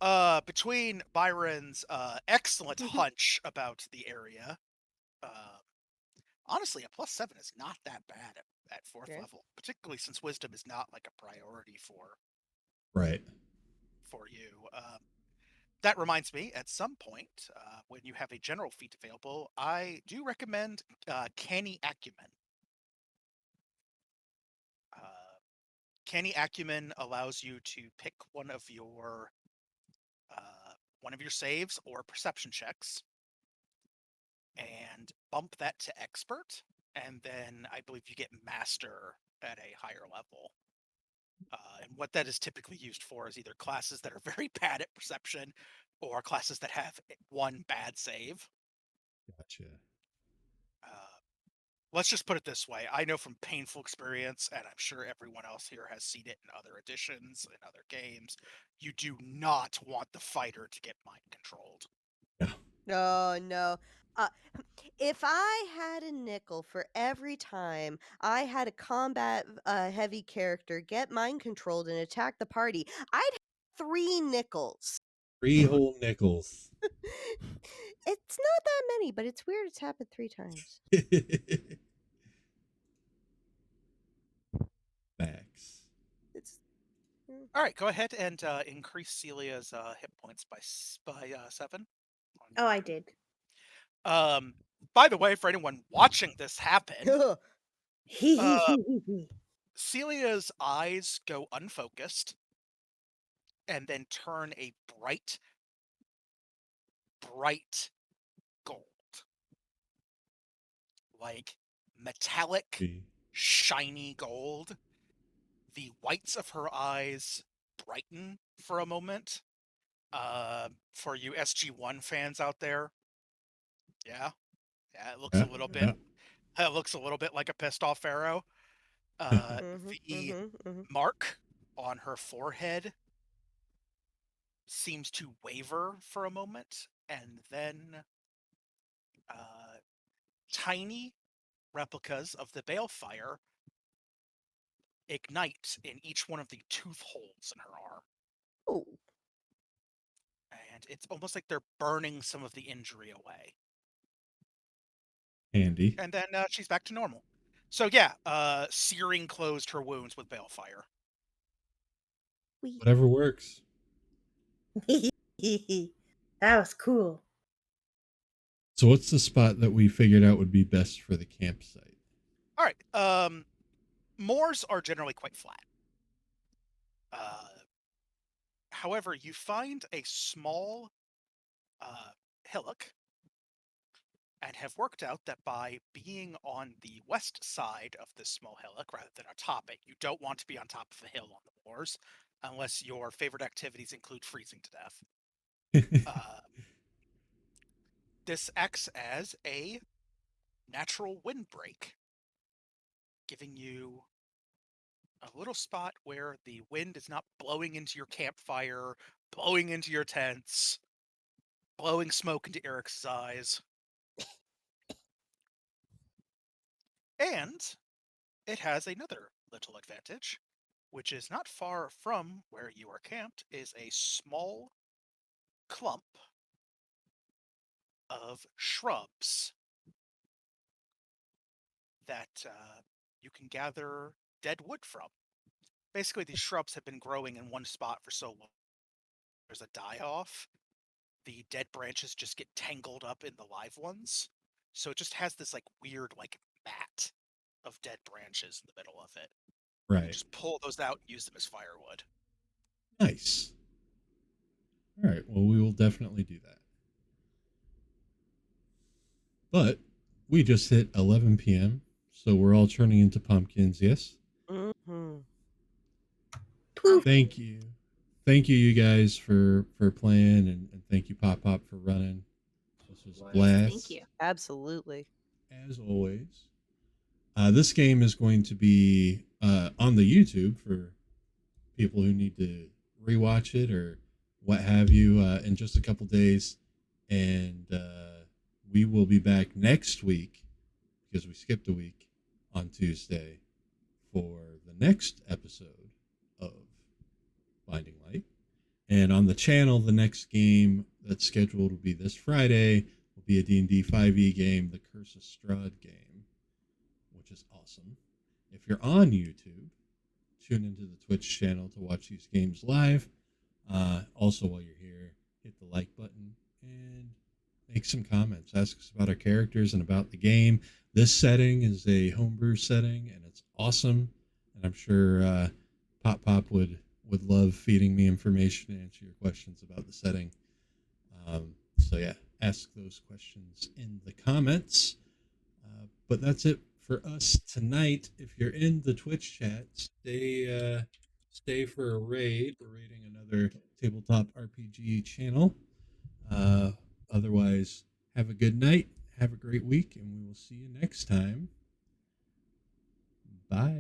between Byron's excellent hunch about the area, honestly, a +7 is not that bad at 4th Okay. level, particularly since wisdom is not like a priority for Right. you. That reminds me, at some point, when you have a general feat available, I do recommend Canny Acumen. Canny Acumen allows you to pick one of your saves or perception checks and bump that to expert, and then I believe you get master at a higher level. And what that is typically used for is either classes that are very bad at perception or classes that have one bad save. Gotcha. Let's just put it this way. I know from painful experience, and I'm sure everyone else here has seen it in other editions, in other games, you do not want the fighter to get mind controlled. Oh, no. If I had a nickel for every time I had a combat heavy character get mind controlled and attack the party, I'd have 3 nickels. 3 whole nickels. It's not that many, but it's weird it's happened 3 times. Facts. It's All right, go ahead and increase Celia's hit points by 7. Oh, I did. By the way, for anyone watching this happen, Celia's eyes go unfocused and then turn a bright gold. Like metallic, shiny gold. The whites of her eyes brighten for a moment. For you SG1 fans out there, yeah, it looks a little bit. It looks a little bit like a pissed off pharaoh. The mark on her forehead seems to waver for a moment, and then tiny replicas of the balefire ignite in each one of the tooth holes in her arm. Oh. And it's almost like they're burning some of the injury away. Handy. And then she's back to normal. So yeah, Searing closed her wounds with balefire. Whatever works. That was cool. So what's the spot that we figured out would be best for the campsite? All right. Moors are generally quite flat. However, you find a small hillock and have worked out that by being on the west side of this small hillock rather than atop it, you don't want to be on top of a hill on the moors unless your favorite activities include freezing to death. This acts as a natural windbreak, giving you a little spot where the wind is not blowing into your campfire, blowing into your tents, blowing smoke into Eric's eyes. And it has another little advantage, which is not far from where you are camped, is a small clump of shrubs that you can gather dead wood from. Basically, these shrubs have been growing in one spot for so long. There's a die-off. The dead branches just get tangled up in the live ones. So it just has this like weird like mat of dead branches in the middle of it. Right. You just pull those out and use them as firewood. Nice. All right. Well, we will definitely do that. But we just hit 11 p.m., so we're all turning into pumpkins, yes? Mm-hmm. Thank you. Thank you, you guys, for playing, and thank you, Pop Pop, for running. This was a blast. Thank you. Absolutely. As always. This game is going to be on the YouTube for people who need to rewatch it or what have you in just a couple days. And we will be back next week, because we skipped a week, on Tuesday for the next episode of Binding Light. And on the channel, the next game that's scheduled will be this Friday. Will be a D&D 5e game, the Curse of Strahd game, which is awesome. If you're on YouTube, tune into the Twitch channel to watch these games live. Also, while you're here, hit the like button and make some comments. Ask us about our characters and about the game. This setting is a homebrew setting, and it's awesome. And I'm sure Pop Pop would love feeding me information to answer your questions about the setting. So yeah, ask those questions in the comments. But that's it for us tonight. If you're in the Twitch chat, stay for a raid. We're raiding another Tabletop RPG channel. Otherwise, have a good night. Have a great week, and we will see you next time. Bye.